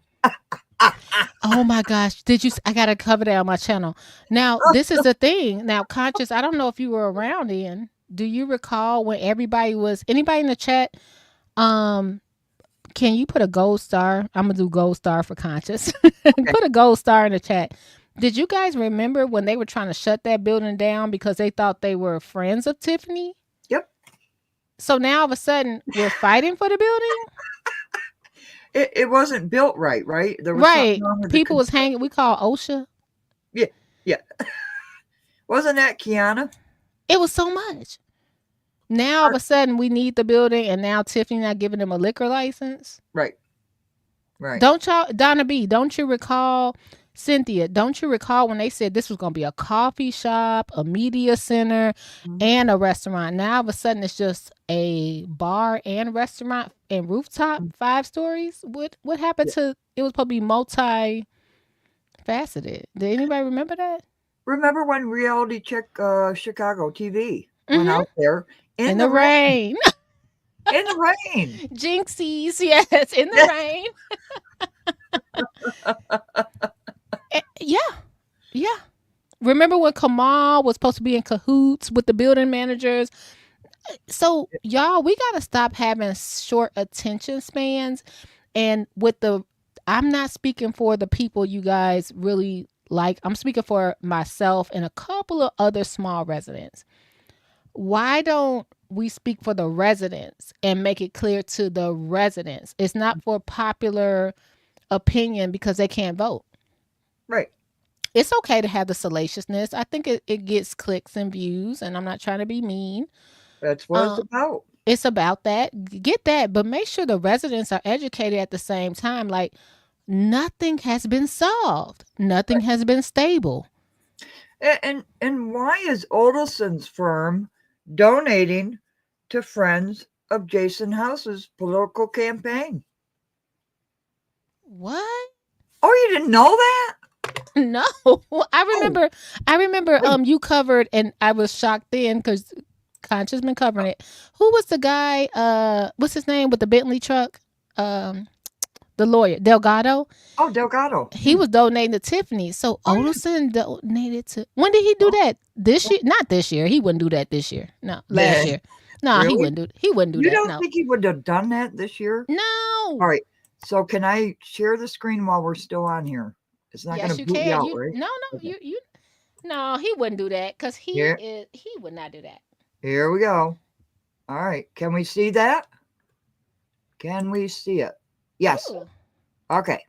Oh my gosh. I got to cover that on my channel. Now, this is the thing. Now, Conscious, I don't know if you were around then. Do you recall when anybody in the chat? Can you put a gold star? I'm going to do gold star for Conscious. Put a gold star in the chat. Did you guys remember when they were trying to shut that building down because they thought they were friends of Tiffany? Yep. So now all of a sudden we're fighting for the building? It wasn't built right? There was right. People was hanging. We call OSHA. Yeah. Wasn't that Kiana? It was so much. Now all of a sudden we need the building, and now Tiffany not giving them a liquor license. Right. Don't y'all, Donna B, don't you recall, Cynthia, don't you recall when they said this was going to be a coffee shop, a media center, and a restaurant? Now all of a sudden it's just a bar and restaurant and rooftop, 5 stories. What happened to, it was supposed to be multi-purpose multifaceted. Did anybody remember that? Remember when Reality Check Chicago TV went Mm-hmm. out there In in the the rain? rain. In the rain. Jinxies, yes, in the rain. Yeah, yeah. Remember when Kamal was supposed to be in cahoots with the building managers? So, y'all, we got to stop having short attention spans. And with the, I'm not speaking for the people you guys really like, I'm speaking for myself and a couple of other small residents. Why don't we speak for the residents and make it clear to the residents? It's not for popular opinion because they can't vote. Right. It's okay to have the salaciousness. I think it gets clicks and views, and I'm not trying to be mean. That's what it's about. It's about that. Get that, but make sure the residents are educated at the same time. Like, nothing has been solved. Nothing has been stable. And why is Odelson's firm donating to friends of Jason House's political campaign? What? Oh, you didn't know that? No. I remember you covered, and I was shocked then because Conscious been covering it. Who was the guy, what's his name with the Bentley truck? The lawyer, Delgado. Oh, Delgado. He was donating to Tiffany. So Odelson donated to, when did he do that? This year? Not this year. He wouldn't do that this year. No, last year. No, Really? He wouldn't do You that. don't No. think he would have done that this year? No. All right. So can I share the screen while we're still on here? It's not Yes, going to you boot you can. out, You right? no, Okay. you no, he wouldn't do that because Here. he would not do that. Here we go. All right. Can we see that? Can we see it? Yes. Ooh. Okay.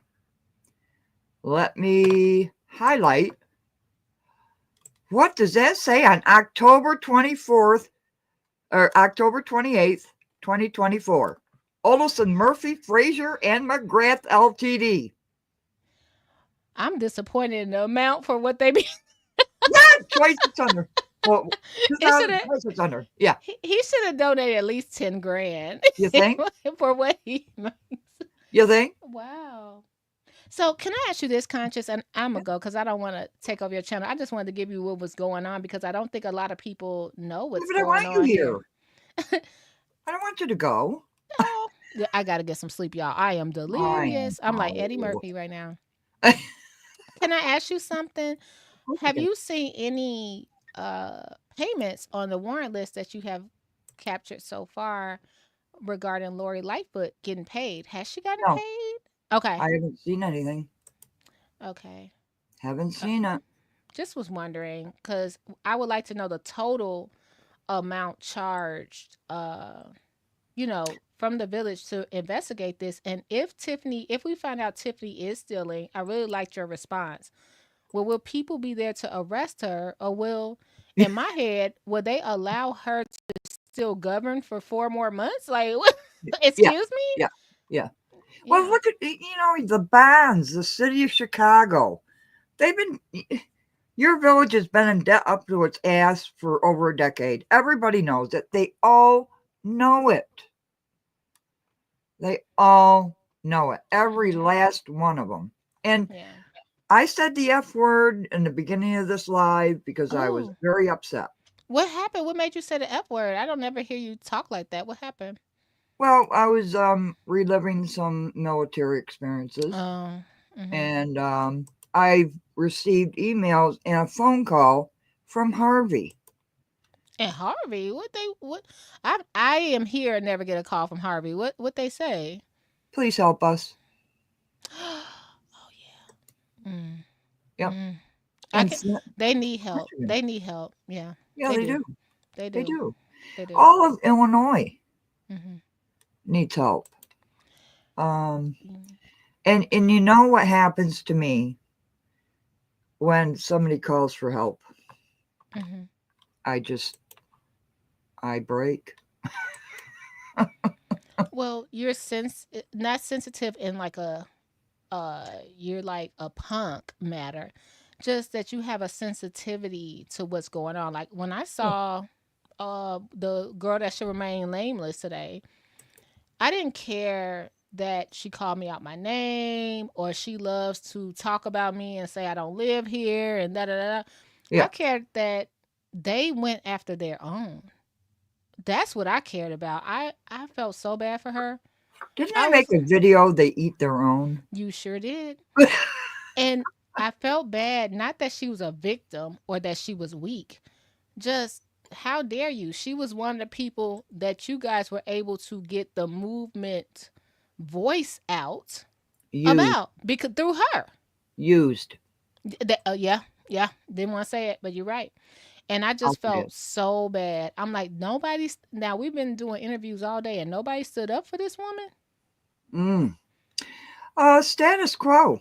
Let me highlight. What does that say on October 24th or October 28th, 2024? Odelson, Murphy, Frazier, and McGrath Ltd. I'm disappointed in the amount for what they be. Yeah, twice it's under. Well, twice it's under. Yeah. He should have donated at least 10 grand. You think? For what he makes. You think? Wow. So can I ask you this, Conscious? And I'm going to go because I don't want to take over your channel. I just wanted to give you what was going on because I don't think a lot of people know what's But I going want you on here. here. I don't want you to go. Oh, I got to get some sleep, y'all. I am delirious. I'm like Eddie know. Murphy right now. Can I ask you something? Have Okay. you seen any payments on the warrant list that you have captured so far regarding Lori Lightfoot getting paid? Has she gotten No. paid? Okay. I haven't seen anything. Okay. Haven't seen it. Just was wondering because I would like to know the total amount charged, from the village to investigate this. And if we find out Tiffany is stealing, I really liked your response. Well, will people be there to arrest her, or in my head, will they allow her to still govern for 4 more months? Like, what? Excuse me? Yeah. Well, look at, the bonds, the city of Chicago. Your village has been in debt up to its ass for over a decade. Everybody knows it. They all know it. They all know it. Every last one of them. And Yeah. I said the F word in the beginning of this live because I was Oh. very upset. What happened? What made you say the F word? I don't ever hear you talk like that. What happened? Well, I was reliving some military experiences. Oh. And I've received emails and a phone call from Harvey. And Harvey, what? I am here and never get a call from Harvey. What they say? Please help us. Oh yeah. Yep. Mm. They need help. Michigan. They need help. Yeah. Yeah, they do. They They do. do. They do. All of Illinois Mm-hmm. needs help. Mm. And you know what happens to me when somebody calls for help? Mm-hmm. I break. Well, you're not sensitive in like you're like a punk matter. Just that you have a sensitivity to what's going on. Like when I saw the girl that should remain nameless today, I didn't care that she called me out my name, or she loves to talk about me and say I don't live here and da da da. Yeah. I cared that they went after their own. That's what I cared about. I felt so bad for her. Didn't I I make was a video? They eat their own. You sure did. And I felt bad, not that she was a victim or that she was weak. Just how dare you? She was one of the people that you guys were able to get the movement voice out Used. about because through her. Used. Yeah, didn't want to say it, but you're right. And I I'll just say felt it. so bad. I'm like, nobody's now. We've been doing interviews all day, and nobody stood up for this woman. Status quo.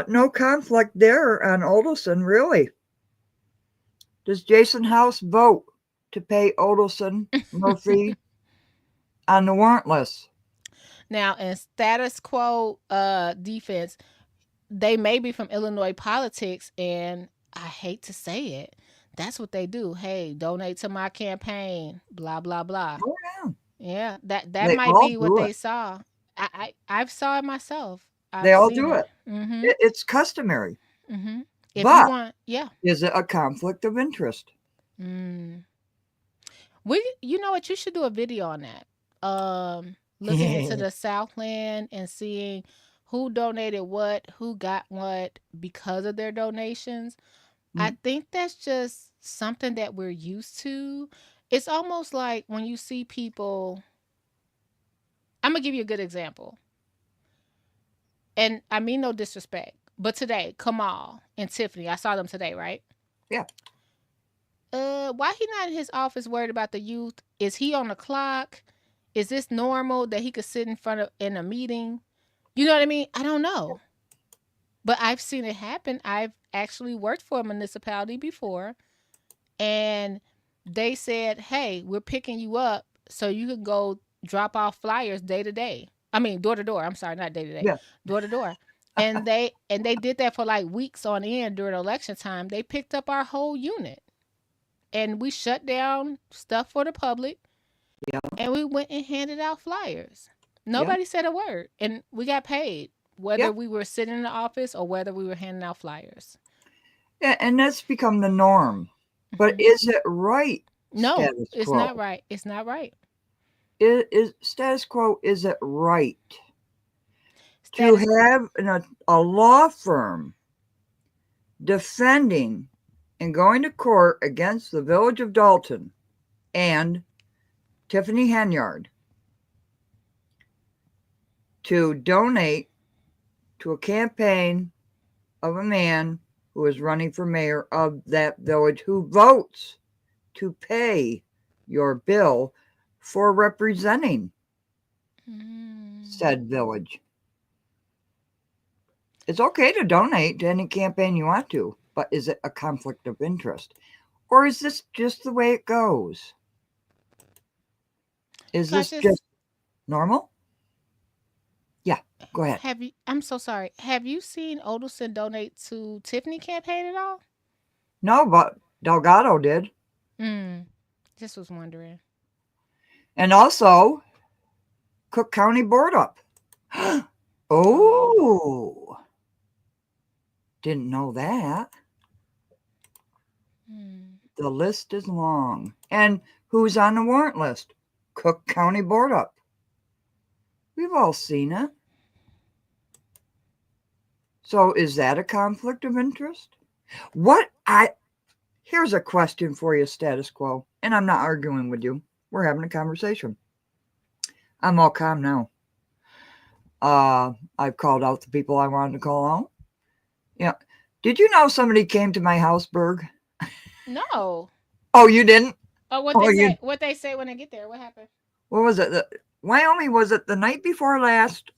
No conflict there on Olderson, really. Does Jason House vote to pay Olderson Murphy on the warrant list? Now, in status quo defense, they may be from Illinois politics, and I hate to say it, that's what they do. Hey, donate to my campaign, blah blah blah. Oh, yeah. Yeah, that They might all be what do they it. saw. I've saw it myself. They I've all seen do it. it. Mm-hmm. It's customary. Mm-hmm. If you But want, yeah. is it a conflict of interest? Mm. You know what? You should do a video on that. Looking into the Southland and seeing who donated what, who got what because of their donations. I think that's just something that we're used to. It's almost like when you see people. I'm gonna give you a good example, and I mean no disrespect, but today, Kamal and Tiffany, I saw them today, right? Yeah. Why he not in his office worried about the youth? Is he on the clock? Is this normal that he could sit in a meeting? You know what I mean? I don't know. But I've seen it happen. I've actually worked for a municipality before, and they said, "Hey, we're picking you up so you can go drop off flyers day to day. I mean, door to door. I'm sorry, not day to day. Yeah. Door to door." And they did that for like weeks on end during election time. They picked up our whole unit. And we shut down stuff for the public. Yeah. And we went and handed out flyers. Yeah. Nobody said a word. And we got paid, whether Yeah. we were sitting in the office or whether we were handing out flyers. Yeah, and that's become the norm. But is it right? No, status it's quo? not right. It's not right. Is status quo, is it right Status- to have a law firm defending and going to court against the village of Dolton and Tiffany Henyard to donate to a campaign of a man who is running for mayor of that village, who votes to pay your bill for representing said village? It's okay to donate to any campaign you want to, but is it a conflict of interest? Or is this just the way it goes? Is this just normal? Yeah, go ahead. I'm so sorry. Have you seen Olderson donate to Tiffany campaign at all? No, but Delgado did. Just was wondering. And also, Cook County Board Up. Oh, didn't know that. The list is long. And who's on the warrant list? Cook County Board Up. We've all seen it. So is that a conflict of interest? Here's a question for you, status quo. And I'm not arguing with you. We're having a conversation. I'm all calm now. I've called out the people I wanted to call out. Yeah. Did you know somebody came to my house, Berg? No. Oh, you didn't? Oh, what they say when they get there? What happened? What was it? Wyoming, was it the night before last?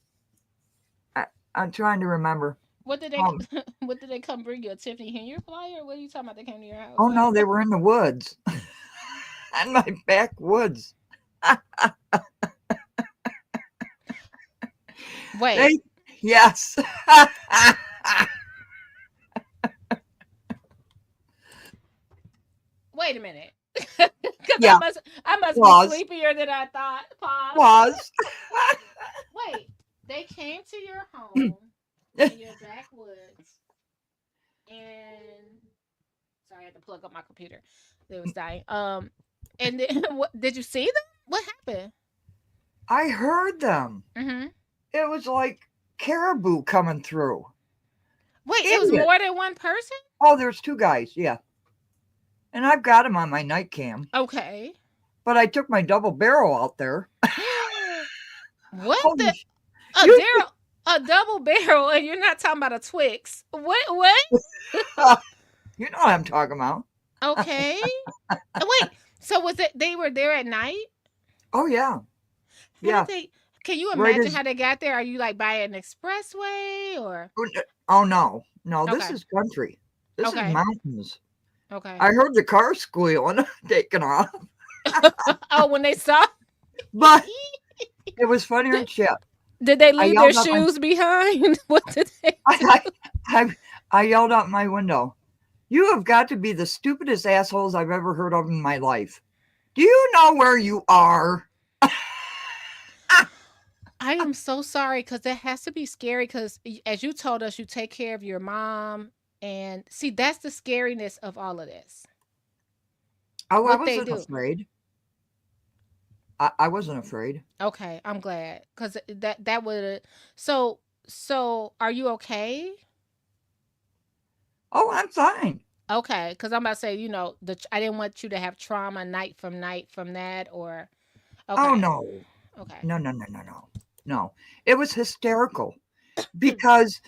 I'm trying to remember. What did they what did they come bring you? A Tiffany Henyard flyer? What are you talking about? They came to your house? Oh no, they were in the woods. In my backwoods. Wait. Yes. Wait a minute. Because I must be sleepier than I thought. Pause. Was. Wait. They came to your home in your backwoods, and sorry, I had to plug up my computer. It was dying. And then what? Did you see them? What happened? I heard them. Mm-hmm. It was like caribou coming through. Wait, it was Idiot. more than one person? Oh, there's 2 guys, yeah. And I've got them on my night cam. Okay. But I took my double barrel out there. What Holy the? sh- A you- barrel, a double barrel, and you're not talking about a Twix. What? You know what I'm talking about. Okay. Wait. So was it they were there at night? Oh, yeah. How Yeah. did they? Can you Right imagine as- how they got there? Are you like by an expressway or? Oh, no. No, this Okay. is country. This Okay. is mountains. Okay. I heard the car squealing, taking off. Oh, when they saw, But it was funny and shit. did they leave their yelled out my- shoes behind? What did they? I yelled out my window, "You have got to be the stupidest assholes I've ever heard of in my life. Do you know where you are?" I am so sorry because that has to be scary. Because as you told us, you take care of your mom, and see that's the scariness of all of this. Oh, I What they wasn't do. afraid. I wasn't afraid. Okay, I'm glad because that would. So are you okay? Oh, I'm fine. Okay, because I'm about to say, I didn't want you to have trauma night from that, or okay, Oh, no. okay, No. It was hysterical because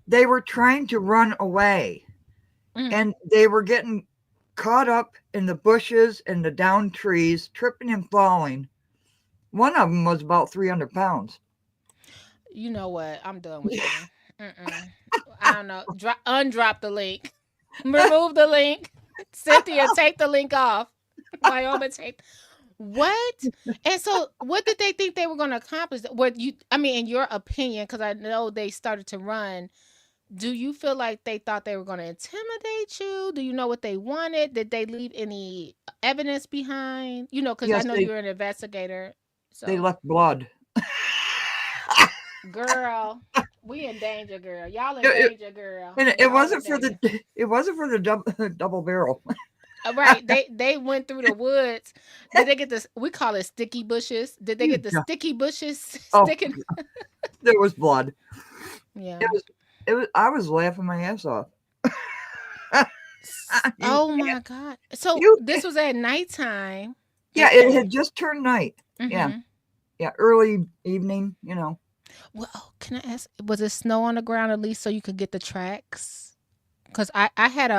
they were trying to run away Mhm. and they were getting caught up in the bushes and the down trees, tripping and falling. One of them was about 300 pounds. You know what? I'm done with you. Mm-mm. I don't know. Undrop the link. Remove the link. Cynthia, take the link off. Wyoming, take. What? And so, what did they think they were going to accomplish? In your opinion, because I know they started to run. Do you feel like they thought they were going to intimidate you? Do you know what they wanted? Did they leave any evidence behind? Because I Yes, know they- you're an investigator. So, They left blood. girl, we in danger, girl. Y'all in It- danger, girl. And it Y'all wasn't in for danger. the double barrel. Right. They went through the woods. Did they get this? We call it sticky bushes. Did they get the Yeah. sticky bushes Oh. sticking? There was blood. Yeah. It was. I was laughing my ass off. Oh my God. So you- this was at nighttime. Yeah, Okay. it had just turned night. Yeah. Mhm. Yeah, early evening. Well, can I ask? Was it snow on the ground at least so you could get the tracks? Because I had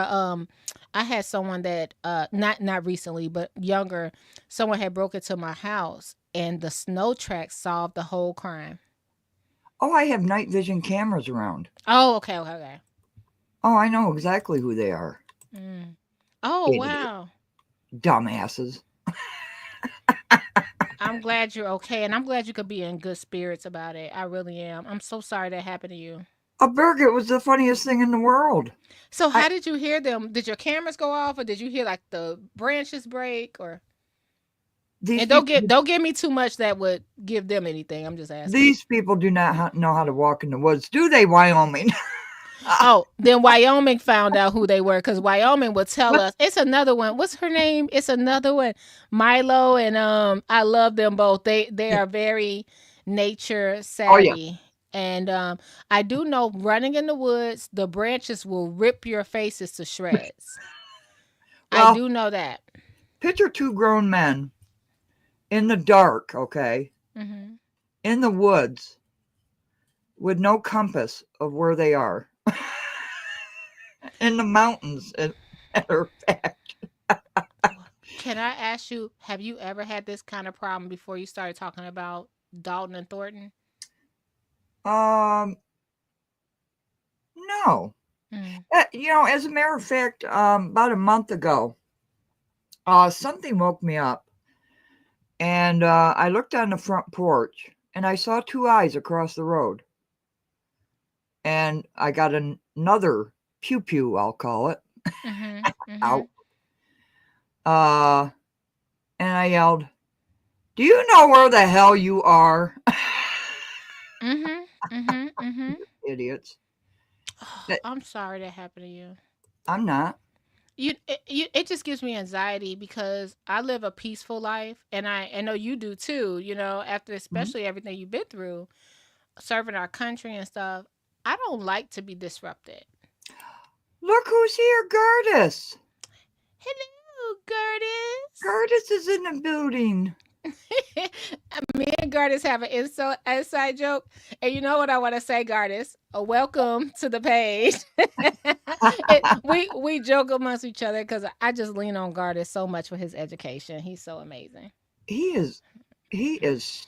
someone that not recently but younger, someone had broke into my house and the snow tracks solved the whole crime. Oh, I have night vision cameras around. Oh, okay. Oh, I know exactly who they are. Mm. Oh, Idiot. wow. Dumbasses. I'm glad you're okay, and I'm glad you could be in good spirits about it. I really am. I'm so sorry that happened to you. A burger was the funniest thing in the world. So how did you hear them? Did your cameras go off, or did you hear like the branches break, or? These And people, don't give me too much that would give them anything. I'm just asking. these people do not know how to walk in the woods, do they, Wyoming? Oh, then Wyoming found out who they were because Wyoming would tell us. It's another one. What's her name? It's another one. Milo and I love them both. They are very nature savvy. And I do know running in the woods, the branches will rip your faces to shreds. I Well, do know that. Picture 2 grown men in the dark, okay, Hmm. in the woods with no compass of where they are. In the mountains, as a matter of fact. Can I ask you, have you ever had this kind of problem before you started talking about Dolton and Thornton? No. Mm. As a matter of fact, about a month ago, something woke me up, and I looked on the front porch, and I saw 2 eyes across the road, and I got another pew pew, I'll call it, Mm-hmm, mm-hmm. out. And I yelled, "Do you know where the hell you are?" Mm-hmm. Idiots. That- I'm sorry that happened to you. I'm not. It just gives me anxiety because I live a peaceful life, and I know you do too. After Mhm. especially everything you've been through, serving our country and stuff. I don't like to be disrupted. Look who's here, Gardis. Hello, Curtis. Gardis is in the building. Me and Gardis have an inside joke. And you know what I want to say, Gardis? Welcome to the page. We joke amongst each other because I just lean on Gardis so much for his education. He's so amazing. He is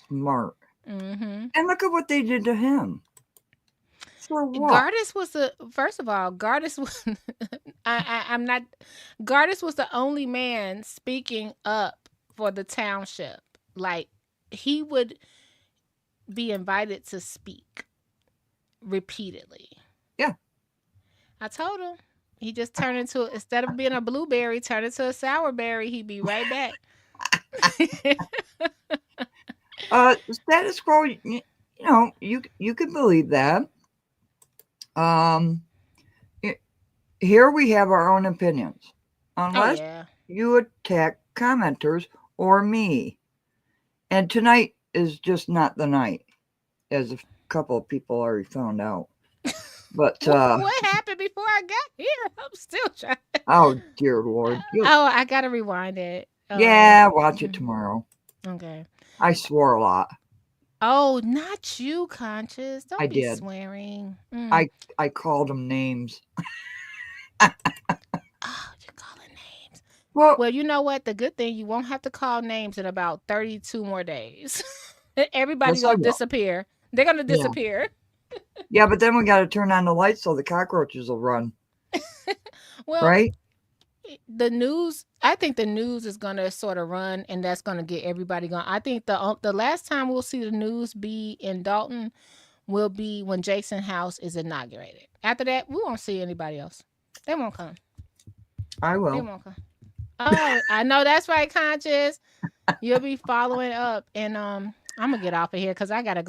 smart. Hmm. And look at what they did to him. For what? Gardis was first of all, Gardis was I'm not Gardis was the only man speaking up for the township. Like he would be invited to speak repeatedly. Yeah. I told him. He just turned into instead of being a blueberry, turn into a sour berry. He'd be right back. Status quo. You could believe that. Here we have our own opinions, Oh unless yeah. you attack commenters or me. And tonight is just not the night, as a couple of people already found out. But What happened before I got here? I'm still trying. oh dear Lord, Oh, I gotta rewind it. yeah, watch it tomorrow. Okay. I swore a lot. Oh, not you, Conscious. Don't I be did. swearing. I called them names. Oh, you're calling names. Well, Well, you know what? The good thing you won't have to call names in about 32 more days. Everybody's yes, I gonna will. disappear. They're gonna Yeah. disappear. Yeah, but then we got to turn on the lights so the cockroaches will run. Well, Right? the news. I think the news is gonna sort of run, and that's gonna get everybody going. I think the last time we'll see the news be in Dolton will be when Jason House is inaugurated. After that, we won't see anybody else. They won't come. I They will. won't come. Oh, I know that's right, Conscious. You'll be following up, and I'm gonna get off of here because I gotta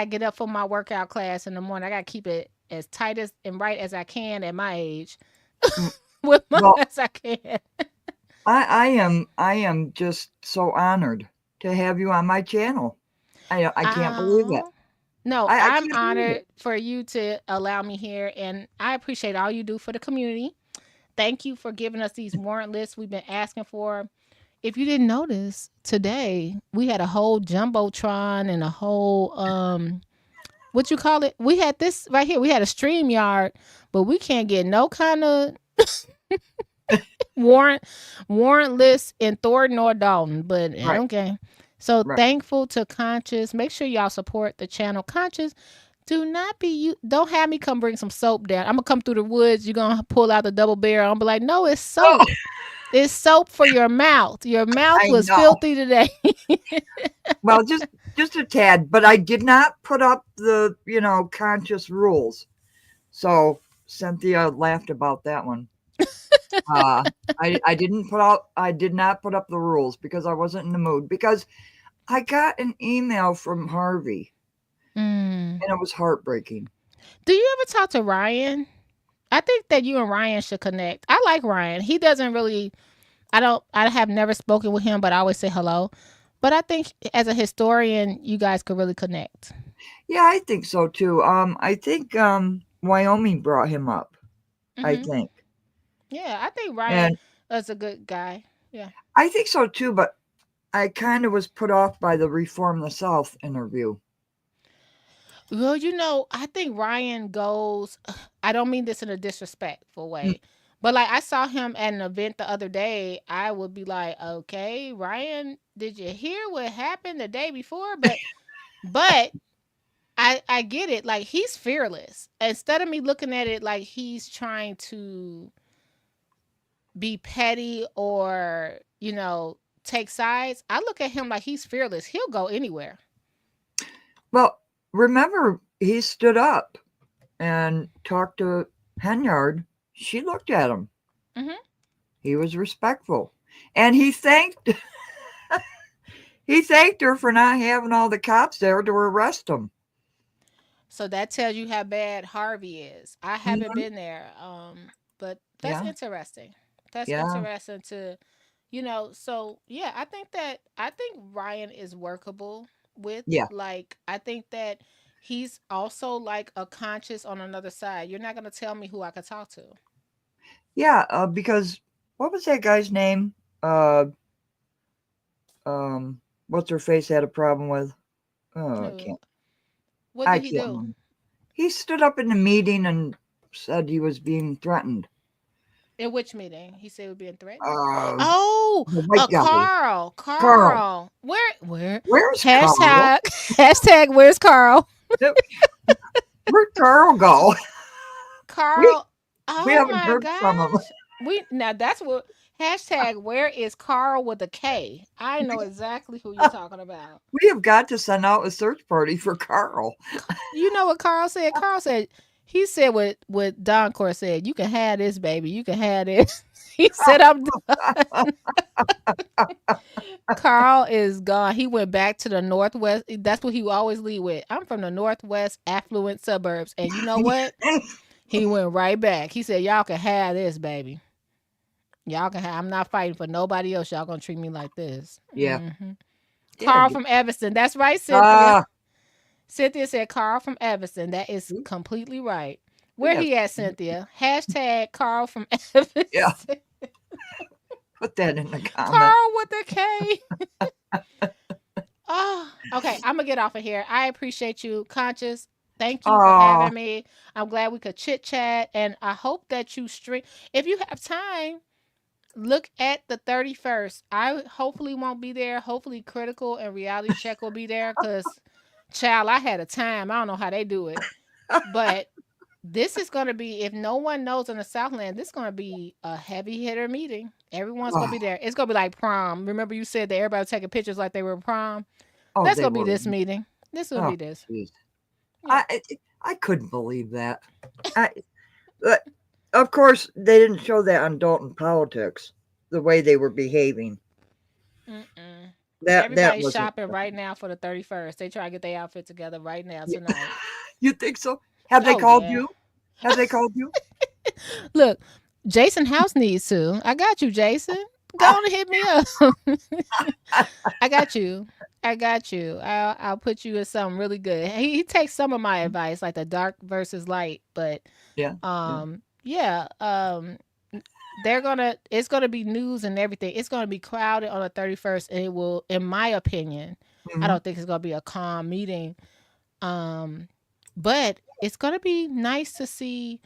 get up for my workout class in the morning. I gotta keep it as tight and right as I can at my age, with Well, as I can. I am just so honored to have you on my channel. I can't believe it. Oh. No, I I'm can't believe honored it. for you to allow me here, and I appreciate all you do for the community. Thank you for giving us these warrant lists we've been asking for. If you didn't notice, today we had a whole jumbotron and a whole what you call it? We had this right here. We had a stream yard, but we can't get no kind of warrant list in Thornton or Dalton. But Right. okay. So Right. thankful to Conscious. Make sure y'all support the channel. Conscious, do not be you. Don't have me come bring some soap down. I'm gonna come through the woods. You're gonna pull out the double barrel. I'm gonna be like, no, it's soap. Oh, It's soap for your mouth. Your mouth I was know. filthy today. Well, just a tad, but I did not put up the conscious rules. So Cynthia laughed about that one. I did not put up the rules because I wasn't in the mood, because I got an email from Harvey and it was heartbreaking. Do you ever talk to Ryan? I think that you and Ryan should connect. I like Ryan. He doesn't really. I have never spoken with him, but I always say hello. But I think as a historian, you guys could really connect. Yeah, I think so too. I think Wyoming brought him up. I Hmm. think. Yeah, I think Ryan And is a good guy. Yeah. I think so too, but I kind of was put off by the Reform the South interview. Well, I think Ryan goes. I don't mean this in a disrespectful way, but like I saw him at an event the other day. I would be like, okay, Ryan, did you hear what happened the day before? But I get it. Like he's fearless. Instead of me looking at it like he's trying to be petty or take sides, I look at him like he's fearless. He'll go anywhere. Well, remember, he stood up and talked to Henyard. She looked at him. Mhm. He was respectful, and he thanked he thanked her for not having all the cops there to arrest him. So that tells you how bad Harvey is. I haven't Mhm. been there, but that's Yeah. interesting. That's Yeah. interesting to, So yeah, I think Ryan is workable with. Yeah. Like, I think that he's also like a conscious on another side. You're not gonna tell me who I could talk to. Yeah. Because what was that guy's name? Uh, um, what's her face had a problem with? Oh, I Who? can't. What I did he can't do? remember. He stood up in the meeting and said he was being threatened. In which meeting? He said he was being threatened. Uh, Oh, the white guy, Carl. Carl. Carl. Where? Where's Carl? Hashtag hashtag where's Carl? Where'd Carl go? We Carl. we Oh haven't my heard from him. gosh. We now that's what hashtag where is Carl with a K? I know exactly who you're talking about. We have got to send out a search party for Carl. You know what Carl said? Carl said he said what Don Core said, you can have this, baby. You can have this. He said I'm Carl is gone. He went back to the Northwest. That's what he always lead with. I'm from the Northwest affluent suburbs. And you know what? He went right back. He said, y'all can have this, baby. Y'all can have. I'm not fighting for nobody else. Y'all gonna treat me like this. Yeah. Yeah. Carl from Evanston. That's right, Cynthia. Uh, Cynthia said Carl from Evanston. That is completely right. Where yes. he at, Cynthia? Hashtag Carl from Evanston. Yeah. Put that in the comment. Carl with a K. Oh, okay. I'm gonna get off of here. I appreciate you, Conscious. Thank you for having me. I'm glad we could chit chat, and I hope that you stream. If you have time, look at the 31st. I hopefully won't be there. Hopefully, Critical and Reality Check will be there because, child, I had a time. I don't know how they do it, but this is going to be, if no one knows in the Southland, this is going to be a heavy hitter meeting. Everyone's going to be there. It's going to be like prom. Remember you said that everybody was taking pictures like they were prom? Oh, That's they going to be were. this meeting. This will be Oh, this. geez. Yeah. I couldn't believe that. But of course, they didn't show that on Dolton Politics, the way they were behaving. Mm-mm. That Everybody's wasn't. shopping right now for the 31st. They try to get their outfit together right now tonight. You think so? Have they Oh, called yeah. you? Have they called you? Look, Jason House needs to. I got you, Jason. Go on and hit me up. I got you. I got you. I'll put you in something really good. He takes some of my advice, like the dark versus light, but Yeah. yeah. It's gonna be news and everything. It's gonna be crowded on the 31st, and it will, in my opinion, I Mhm. don't think it's gonna be a calm meeting. But it's gonna be nice to see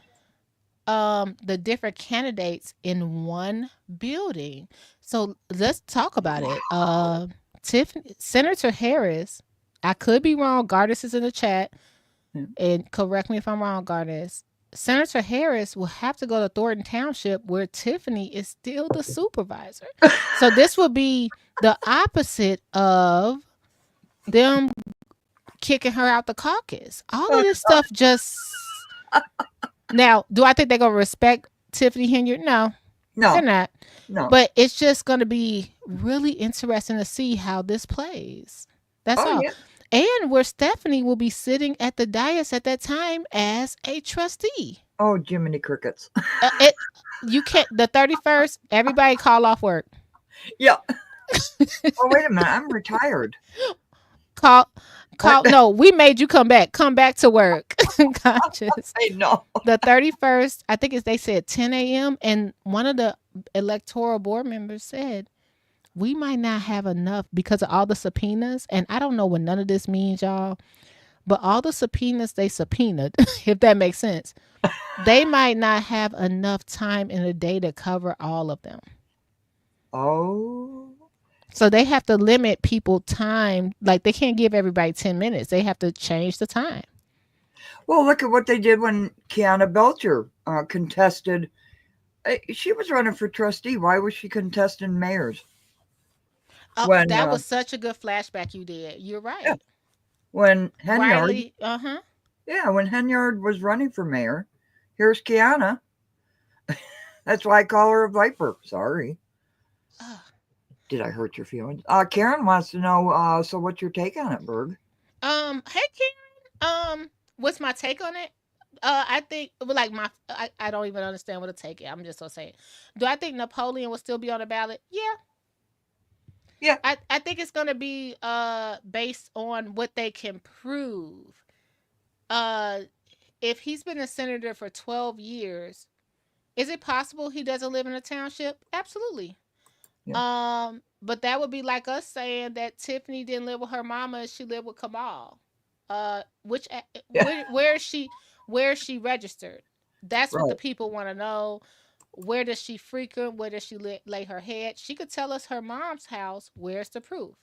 the different candidates in one building. So let's talk about it. Senator Harris, I could be wrong. Gardis is in the chat, and correct me if I'm wrong, Gardis. Senator Harris will have to go to Thornton Township where Tiffany is still the supervisor. So this will be the opposite of them kicking her out the caucus. All of this stuff just... Now, do I think they're going to respect Tiffany Henyard? No, they're not. No. But it's just going to be really interesting to see how this plays. That's all. Yeah. And where Stephanie will be sitting at the dais at that time as a trustee. Oh, Jiminy Crickets. You can't. The 31st, everybody call off work. Yeah. Oh, wait a minute. I'm retired. No, we made you come back. Come back to work. Conscious. I know. The 31st, I think they said 10 a.m. And one of the electoral board members said, we might not have enough because of all the subpoenas. And I don't know what none of this means, y'all. But all the subpoenas they subpoenaed, if that makes sense, they might not have enough time in a day to cover all of them. Oh. So they have to limit people time. Like, they can't give everybody 10 minutes. They have to change the time. Well, look at what they did when Kiana Belcher contested. She was running for trustee. Why was she contesting mayors? Oh, that was such a good flashback you did. You're right. Yeah. When Henyard, Riley, yeah, when Henyard was running for mayor, here's Kiana. That's why I call her a viper. Sorry. Did I hurt your feelings? Karen wants to know. So, what's your take on it, Berg? Hey, Karen. What's my take on it? I think like I don't even understand what a take is. I'm just gonna say it. Do I think Napoleon will still be on the ballot? Yeah. Yeah. I think it's gonna be based on what they can prove. Uh if he's been a senator for 12 years, is it possible he doesn't live in a township? Absolutely. Yeah. But that would be like us saying that Tiffany didn't live with her mama and she lived with Kamal. Which Yeah. where is she registered? That's what the Right. people want to know. Where does she frequent? Where does she lay her head? She could tell us her mom's house. Where's the proof?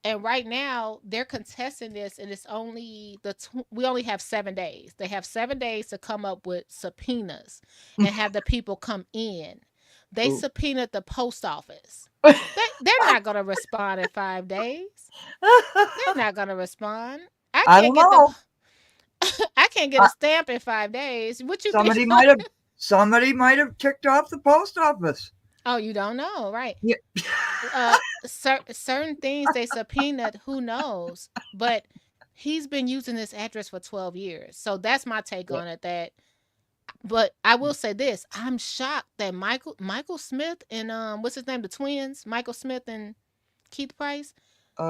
And right now they're contesting this, and it's only we only have 7 days. They have 7 days to come up with subpoenas and have the people come in. They Ooh. subpoenaed the post office. They're not gonna respond in 5 days. They're not gonna respond. I I can't don't get know. I can't get Uh, a stamp in 5 days. What you think? somebody might have ticked off the post office. Oh, you don't know, right? Yeah. Certain things they subpoenaed, who knows? But he's been using this address for 12 years. So that's my take Yeah. on it. But I will say this: I'm shocked that Michael Smith and what's his name, the twins, Michael Smith and Keith Price,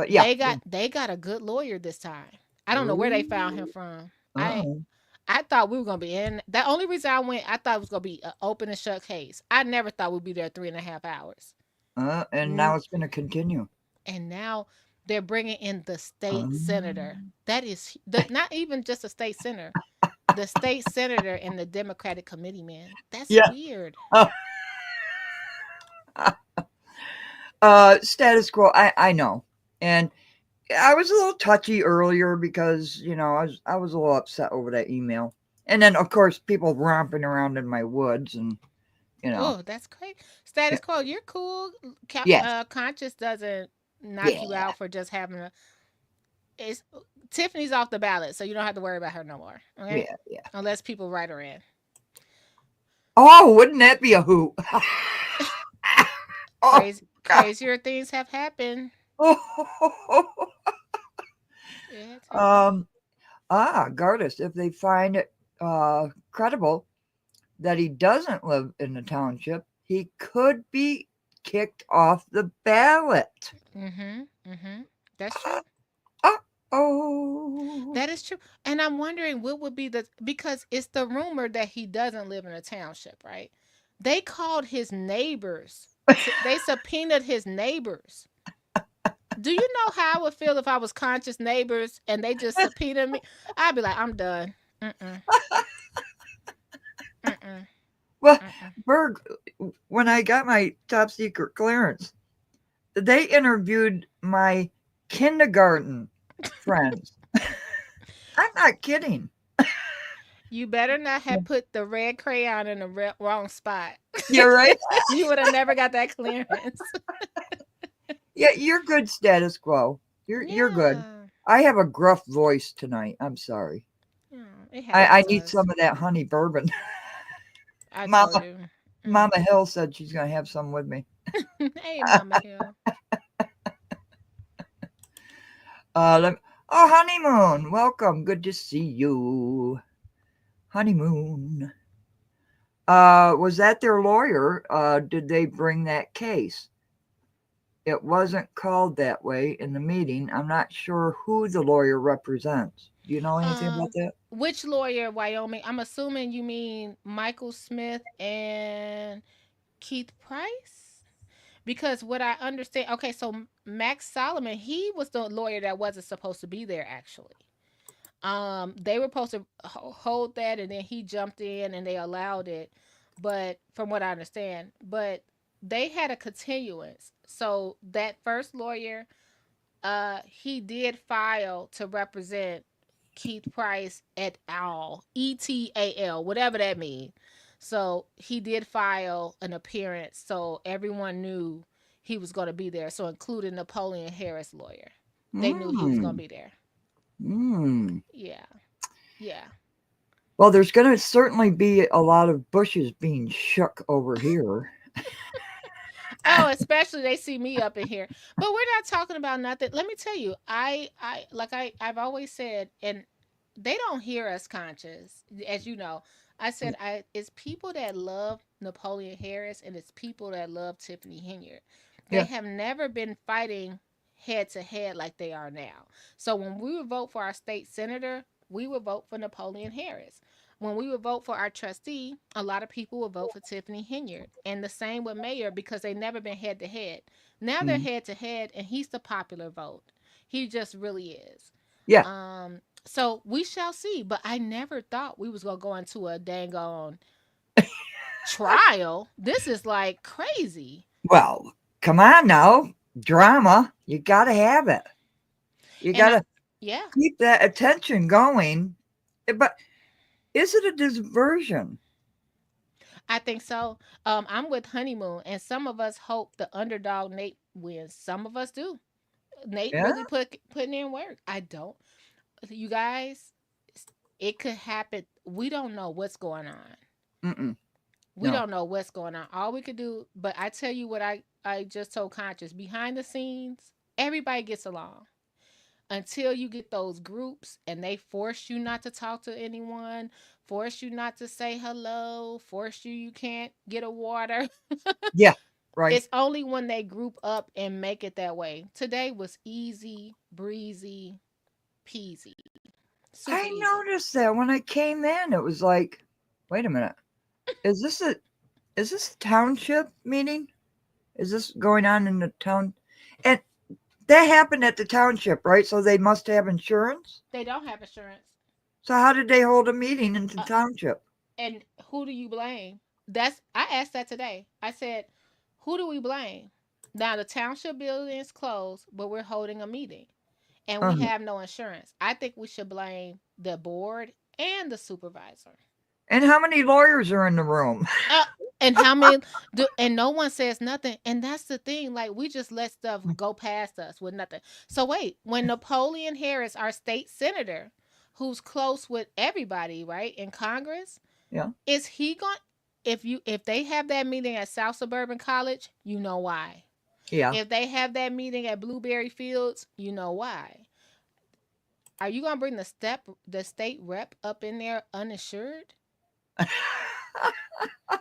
Yeah. they got a good lawyer this time. I don't know where they found him Ooh. from. Uh-oh. I thought we were gonna be in. The only reason I went, I thought it was gonna be an open and shut case. I never thought we'd be there 3.5 hours. And now it's going to continue. And now they're bringing in the state senator. Um, That is not even just a state senator, the state senator and the Democratic committee man. That's yeah. weird. Status quo. I know, and I was a little touchy earlier because I was a little upset over that email, and then of course people romping around in my woods, and Oh, that's great. Status yeah, quo, you're cool. yes, Conscious doesn't knock you yeah, out for just having a. It's Tiffany's off the ballot, so you don't have to worry about her no more. Okay, yeah. unless people write her in. Oh, wouldn't that be a hoot? Oh, God. Crazier things have happened. Yeah, Gardis, if they find it credible that he doesn't live in the township, he could be kicked off the ballot. That's true. Oh, That is true. And I'm wondering what would be because it's the rumor that he doesn't live in a township, right? They called his neighbors. They subpoenaed his neighbors. Do you know how I would feel if I was Conscious neighbors and they just subpoenaed me? I'd be like, I'm done. Mm-mm. Mm-mm. well, Mm-mm. Berg, when I got my top secret clearance, they interviewed my kindergarten friends. I'm not kidding. You better not have put the red crayon in the wrong spot. You're right. You would have never got that clearance. Yeah, you're good, status quo. You're good. Yeah. I have a gruff voice tonight. I'm sorry. It I happens to need us. some of that honey bourbon. I Mama told you. Mama Hill said she's gonna have some with me. Hey, Mama Hill. Oh, honeymoon, welcome. Good to see you, honeymoon. Was that their lawyer? Did they bring that case? It wasn't called that way in the meeting. I'm not sure who the lawyer represents. Do you know anything about that? Which lawyer, Wyoming? I'm assuming you mean Michael Smith and Keith Price? Because what I understand, okay, so Max Solomon, he was the lawyer that wasn't supposed to be there actually. They were supposed to hold that, and then he jumped in and they allowed it. But from what I understand, but they had a continuance. So that first lawyer, he did file to represent Keith Price et al. ETAL, whatever that means. So he did file an appearance, so everyone knew he was going to be there. So including Napoleon Harris' lawyer, they knew he was going to be there. Yeah, yeah. Well, there's going to certainly be a lot of bushes being shook over here. Oh, especially they see me up in here. But we're not talking about nothing. Let me tell you, I've always said, and they don't hear us conscious. As you know, I said it's people that love Napoleon Harris and it's people that love Tiffany Henyard. They Yeah. have never been fighting head to head like they are now. So when we would vote for our state senator, we would vote for Napoleon Harris. When we would vote for our trustee, a lot of people would vote for Tiffany Henyard. And the same with mayor because they never been head to head. Now they're Mm. head to head and he's the popular vote. He just really is. Yeah. So we shall see. But I never thought we was gonna go into a dang on trial. This is like crazy. Well, come on now. Drama. You got to have it. You And got I, to yeah, keep that attention going. But is it a diversion? I think so. I'm with Honeymoon, and some of us hope the underdog Nate wins. Some of us do. Nate Yeah. really putting in work. I don't. You guys, it could happen. We don't know what's going on. Mm-mm. We No. don't know what's going on. All we could do, but I tell you what I just told Conscious. Behind the scenes, everybody gets along until you get those groups and they force you not to talk to anyone, force you not to say hello, force you can't get a water. Yeah. Right. It's only when they group up and make it that way. Today was easy, breezy, peasy, super I easy. noticed that when I came in, it was like, wait a minute. Is this a township meeting? Is this going on in the town? And that happened at the township, right? So they must have insurance. They don't have insurance. So how did they hold a meeting in the Uh, township? and who do you blame? That's I asked that today. I said, who do we blame? Now the township building is closed, but we're holding a meeting and we Uh, have no insurance. I think we should blame the board and the supervisor. and how many lawyers are in the room? Uh, and how many do and no one says nothing. And that's the thing. Like we just let stuff go past us with nothing. So wait, when Napoleon Harris, our state senator, who's close with everybody, right, in Congress, Yeah. is he going if they have that meeting at South Suburban College, you know why. Yeah. If they have that meeting at Blueberry Fields, you know why. Are you gonna bring the state rep up in there uninsured?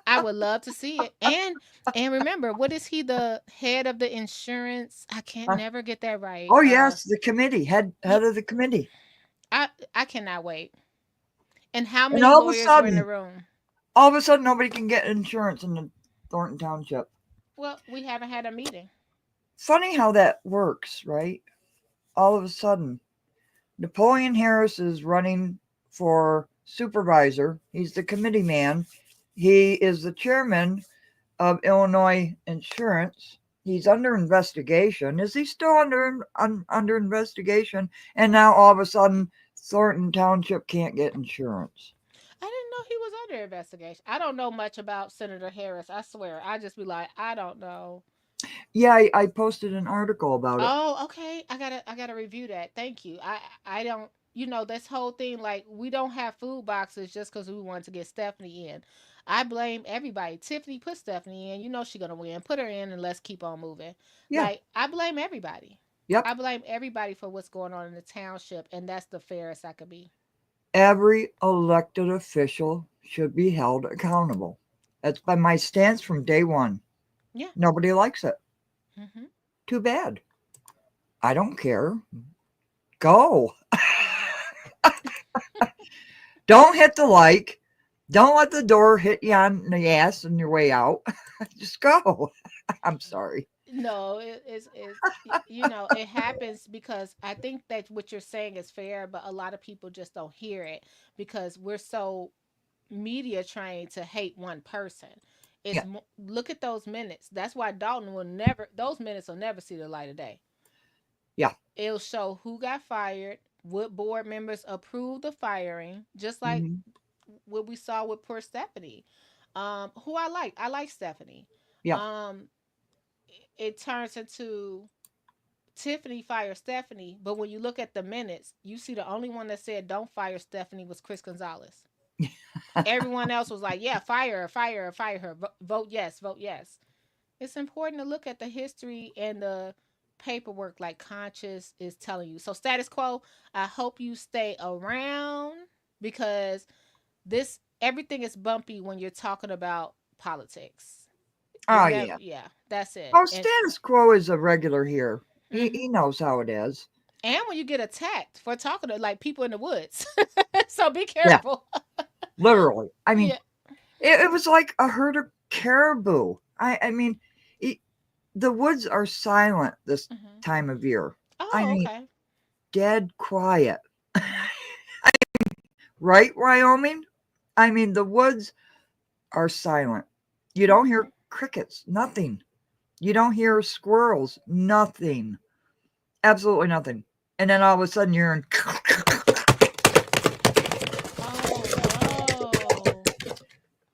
I would love to see it. And remember, what is he the head of the insurance? I can't Uh, never get that right. oh yes, the committee Yeah, head of the committee. I cannot wait. And how And many lawyers were in the room? all of a sudden, nobody can get insurance in the Thornton Township. Well, we haven't had a meeting. Funny how that works, right? All of a sudden, Napoleon Harris is running for supervisor. He's the committee man. He is the chairman of Illinois Insurance. He's under investigation. Is he still under investigation? And now all of a sudden, Thornton Township can't get insurance. I didn't know he was under investigation. I don't know much about Senator Harris. I swear. I just be like, I don't know. Yeah, I posted an article about it. Oh, okay. I gotta review that. Thank you. I don't this whole thing like we don't have food boxes just because we want to get Stephanie in. I blame everybody. Tiffany put Stephanie in. You know she gonna win. Put her in and let's keep on moving. Yeah. Like I blame everybody. Yep. I blame everybody for what's going on in the township, and that's the fairest I could be. Every elected official should be held accountable. That's been my stance from day one. Yeah. Nobody likes it. Hmm. Too bad. I don't care. Go. Don't hit the like. Don't let the door hit you on the ass on your way out. Just go. I'm sorry. No, it happens because I think that what you're saying is fair, but a lot of people just don't hear it because we're so media trained to hate one person. Yeah. Look at those minutes. That's why Dalton will never. Those minutes will never see the light of day. Yeah. It'll show who got fired, what board members approved the firing, just like Hmm. what we saw with poor Stephanie. Who I like. I like Stephanie. Yeah. Um, it turns into Tiffany fired Stephanie, but when you look at the minutes, you see the only one that said don't fire Stephanie was Chris Gonzalez. Everyone else was like, yeah, fire her, fire her, fire her. Vote yes, vote yes. It's important to look at the history and paperwork like Conscious is telling you. So status quo, I hope you stay around because this everything is bumpy when you're talking about politics. Oh, yeah. Yeah, that's it. Oh, status quo is a regular here. He Mhm. knows how it is. And when you get attacked for talking to like people in the woods. So be Yeah, careful. literally. I mean, Yeah. it was like a herd of caribou. I mean, it, the woods are silent this Mhm. time of year. I Oh, mean, okay. dead quiet. Mhm. Right, Wyoming? I mean, the woods are silent. You don't hear crickets, nothing. You don't hear squirrels, nothing. Absolutely nothing. And then all of a sudden you're in. Oh no.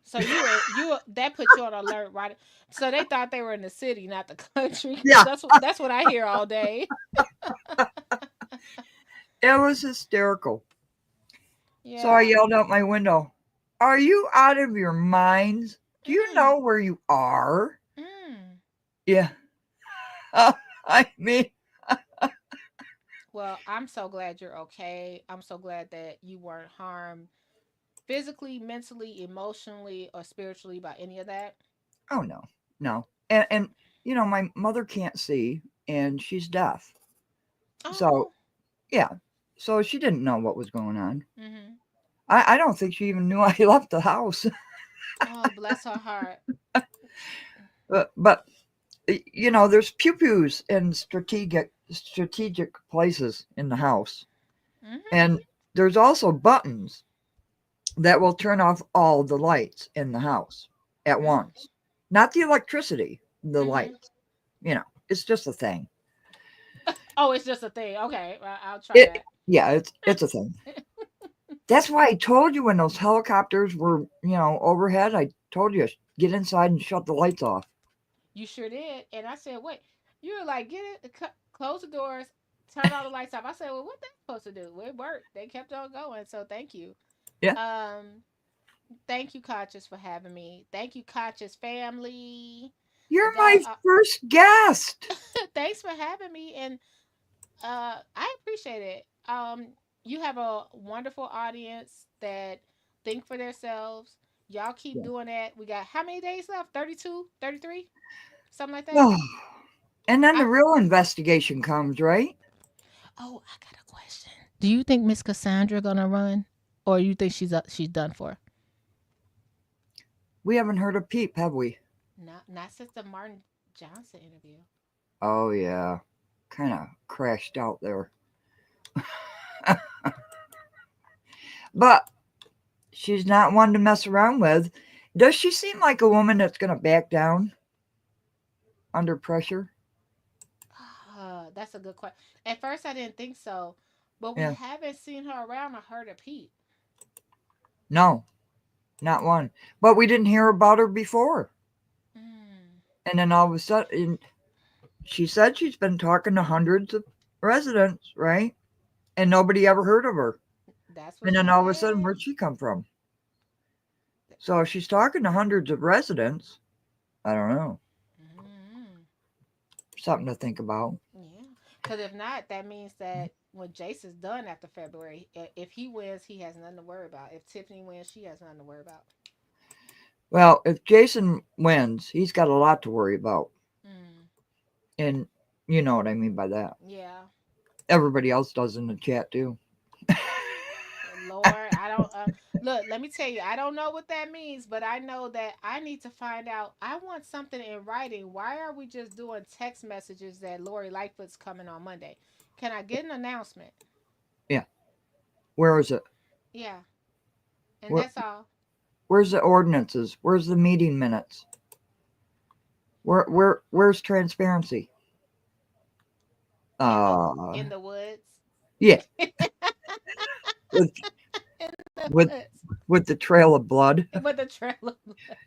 So you that put you on alert, right? So they thought they were in the city, not the country, because Yeah, that's what I hear all day. it was hysterical. So I Yeah. yelled out my window, "Are you out of your minds? Do you Mm, know where you are?" mm. Yeah. I mean, Well, I'm so glad you're okay. I'm so glad that you weren't harmed physically, mentally, emotionally, or spiritually by any of that. oh no, no. And my mother can't see and she's deaf. So Oh. yeah. So she didn't know what was going on. Mhm. I don't think she even knew I left the house. Oh, bless her heart. But there's pew pews in strategic places in the house, Mhm. and there's also buttons that will turn off all the lights in the house at Mm. once. Not the electricity, the Mhm. lights. It's just a thing. Oh, it's just a thing. Okay, I'll try It that. Yeah, it's a thing. That's why I told you when those helicopters were, overhead, I told you get inside and shut the lights off. You sure did. And I said, wait, you were like, get it, close the doors, turn all the lights off. I said, well, what they supposed to do? Well, it worked. They kept on going. So thank you. Yeah. Um, Thank you, Conscious, for having me. Thank you, Conscious family. You're my That first guest. thanks for having me, and I appreciate it. You have a wonderful audience that think for themselves. Y'all keep Yeah. doing that. We got how many days left? 32, 33, something like that. Oh, and then I the real investigation comes, right? Oh, I got a question. Do you think Miss Cassandra gonna run, or you think she's done for? We haven't heard a peep, have we? Not since the Martin Johnson interview. Oh yeah, kind of crashed out there. But she's not one to mess around with. Does she seem like a woman that's going to back down under pressure? That's a good question. At first, I didn't think so, but we Yeah. haven't seen her around or heard a peep. No, not one. But we didn't hear about her before. Mm, And then all of a sudden, she said she's been talking to hundreds of residents, right? And nobody ever heard of her. that's what And then she all of a sudden, said. where'd she come from? So if she's talking to hundreds of residents, I don't know. Mm, Something to think about. yeah, because if not, that means that when Jason's done after February, if he wins, he has nothing to worry about. If Tiffany wins, she has nothing to worry about. Well, if Jason wins, he's got a lot to worry about. Mm, And you know what I mean by that. yeah. Everybody else does in the chat too. Lord, I don't look, let me tell you, I don't know what that means, but I know that I need to find out. I want something in writing. Why are we just doing text messages that Lori Lightfoot's coming on Monday? Can I get an announcement? Yeah. Where is it? Yeah. And Where, that's all. where's the ordinances? Where's the meeting minutes? Where's transparency? In the Uh in the woods. yeah, with In the with woods. with the trail of blood. With the trail of blood.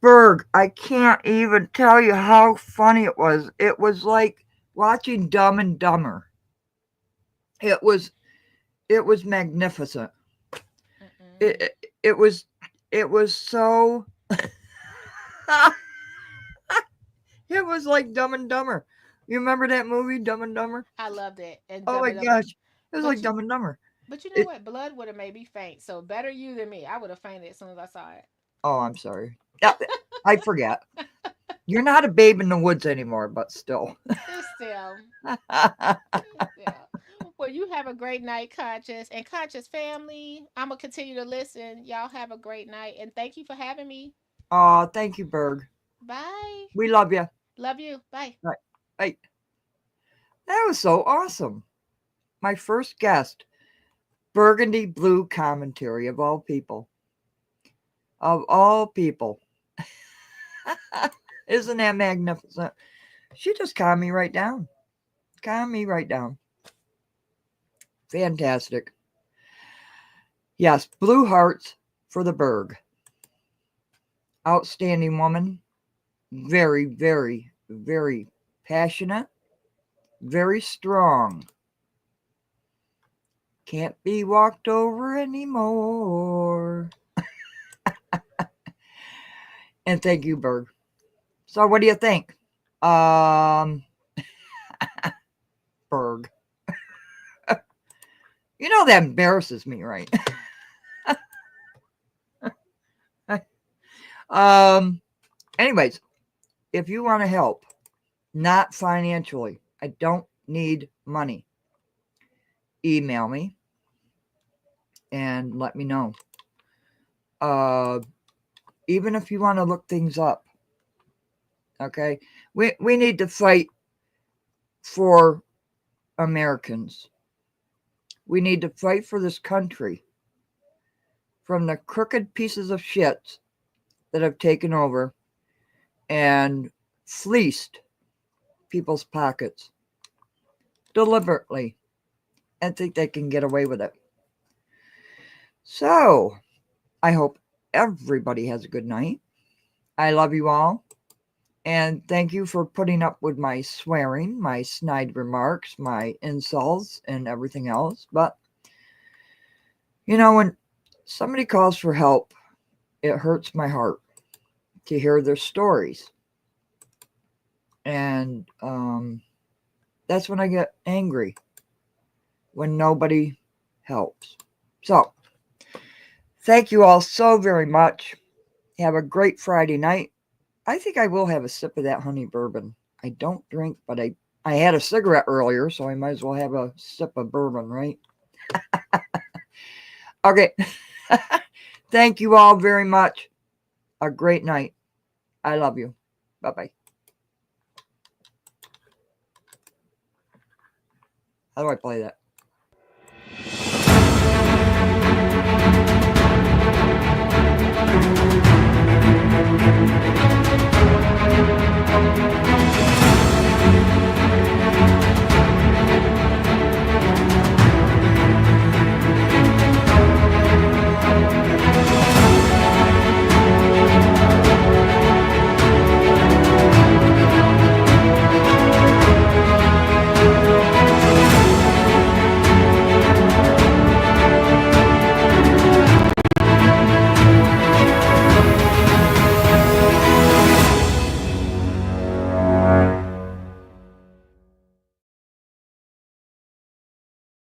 Berg, I can't even tell you how funny it was. It was like watching Dumb and Dumber. It was it was magnificent. Mm-mm. It was so it was like Dumb and Dumber. You remember that movie, Dumb and Dumber? I loved it. And Oh Dumb my It Up. gosh. It was But like you, Dumb and Dumber. but you know It, what? Blood would have made me faint. So better you than me. I would have fainted as soon as I saw it. oh, I'm sorry. Yeah, I forget. You're not a babe in the woods anymore, but still. It's still, yeah. Well, you have a great night, Conscious. And Conscious family, I'm going to continue to listen. Y'all have a great night. And thank you for having me. Oh, thank you, Berg. Bye. We love you. Love you. Bye. Right. Bye. That was so awesome. My first guest, Burgundy Blue Commentary, of all people. Of all people. Isn't that magnificent? She just calmed me right down. Calmed me right down. Fantastic. Yes, blue hearts for the Berg. Outstanding woman. Very, very, very passionate. Very strong. Can't be walked over anymore. And thank you, Berg. So what do you think? Berg. You know that embarrasses me, right? Anyways, if you want to help, not financially, I don't need money. Email me and let me know. Even if you want to look things up. Okay? We need to fight for Americans. We need to fight for this country from the crooked pieces of shit that have taken over and fleeced people's pockets deliberately and think they can get away with it. So, I hope everybody has a good night. I love you all. And thank you for putting up with my swearing, my snide remarks, my insults, and everything else. But, you know, when somebody calls for help, it hurts my heart to hear their stories. And that's when I get angry, when nobody helps. So, thank you all so very much. Have a great Friday night. I think I will have a sip of that honey bourbon. I don't drink, but I had a cigarette earlier, so I might as well have a sip of bourbon, right? Okay. Thank you all very much. A great night. I love you. Bye-bye. How do I play that?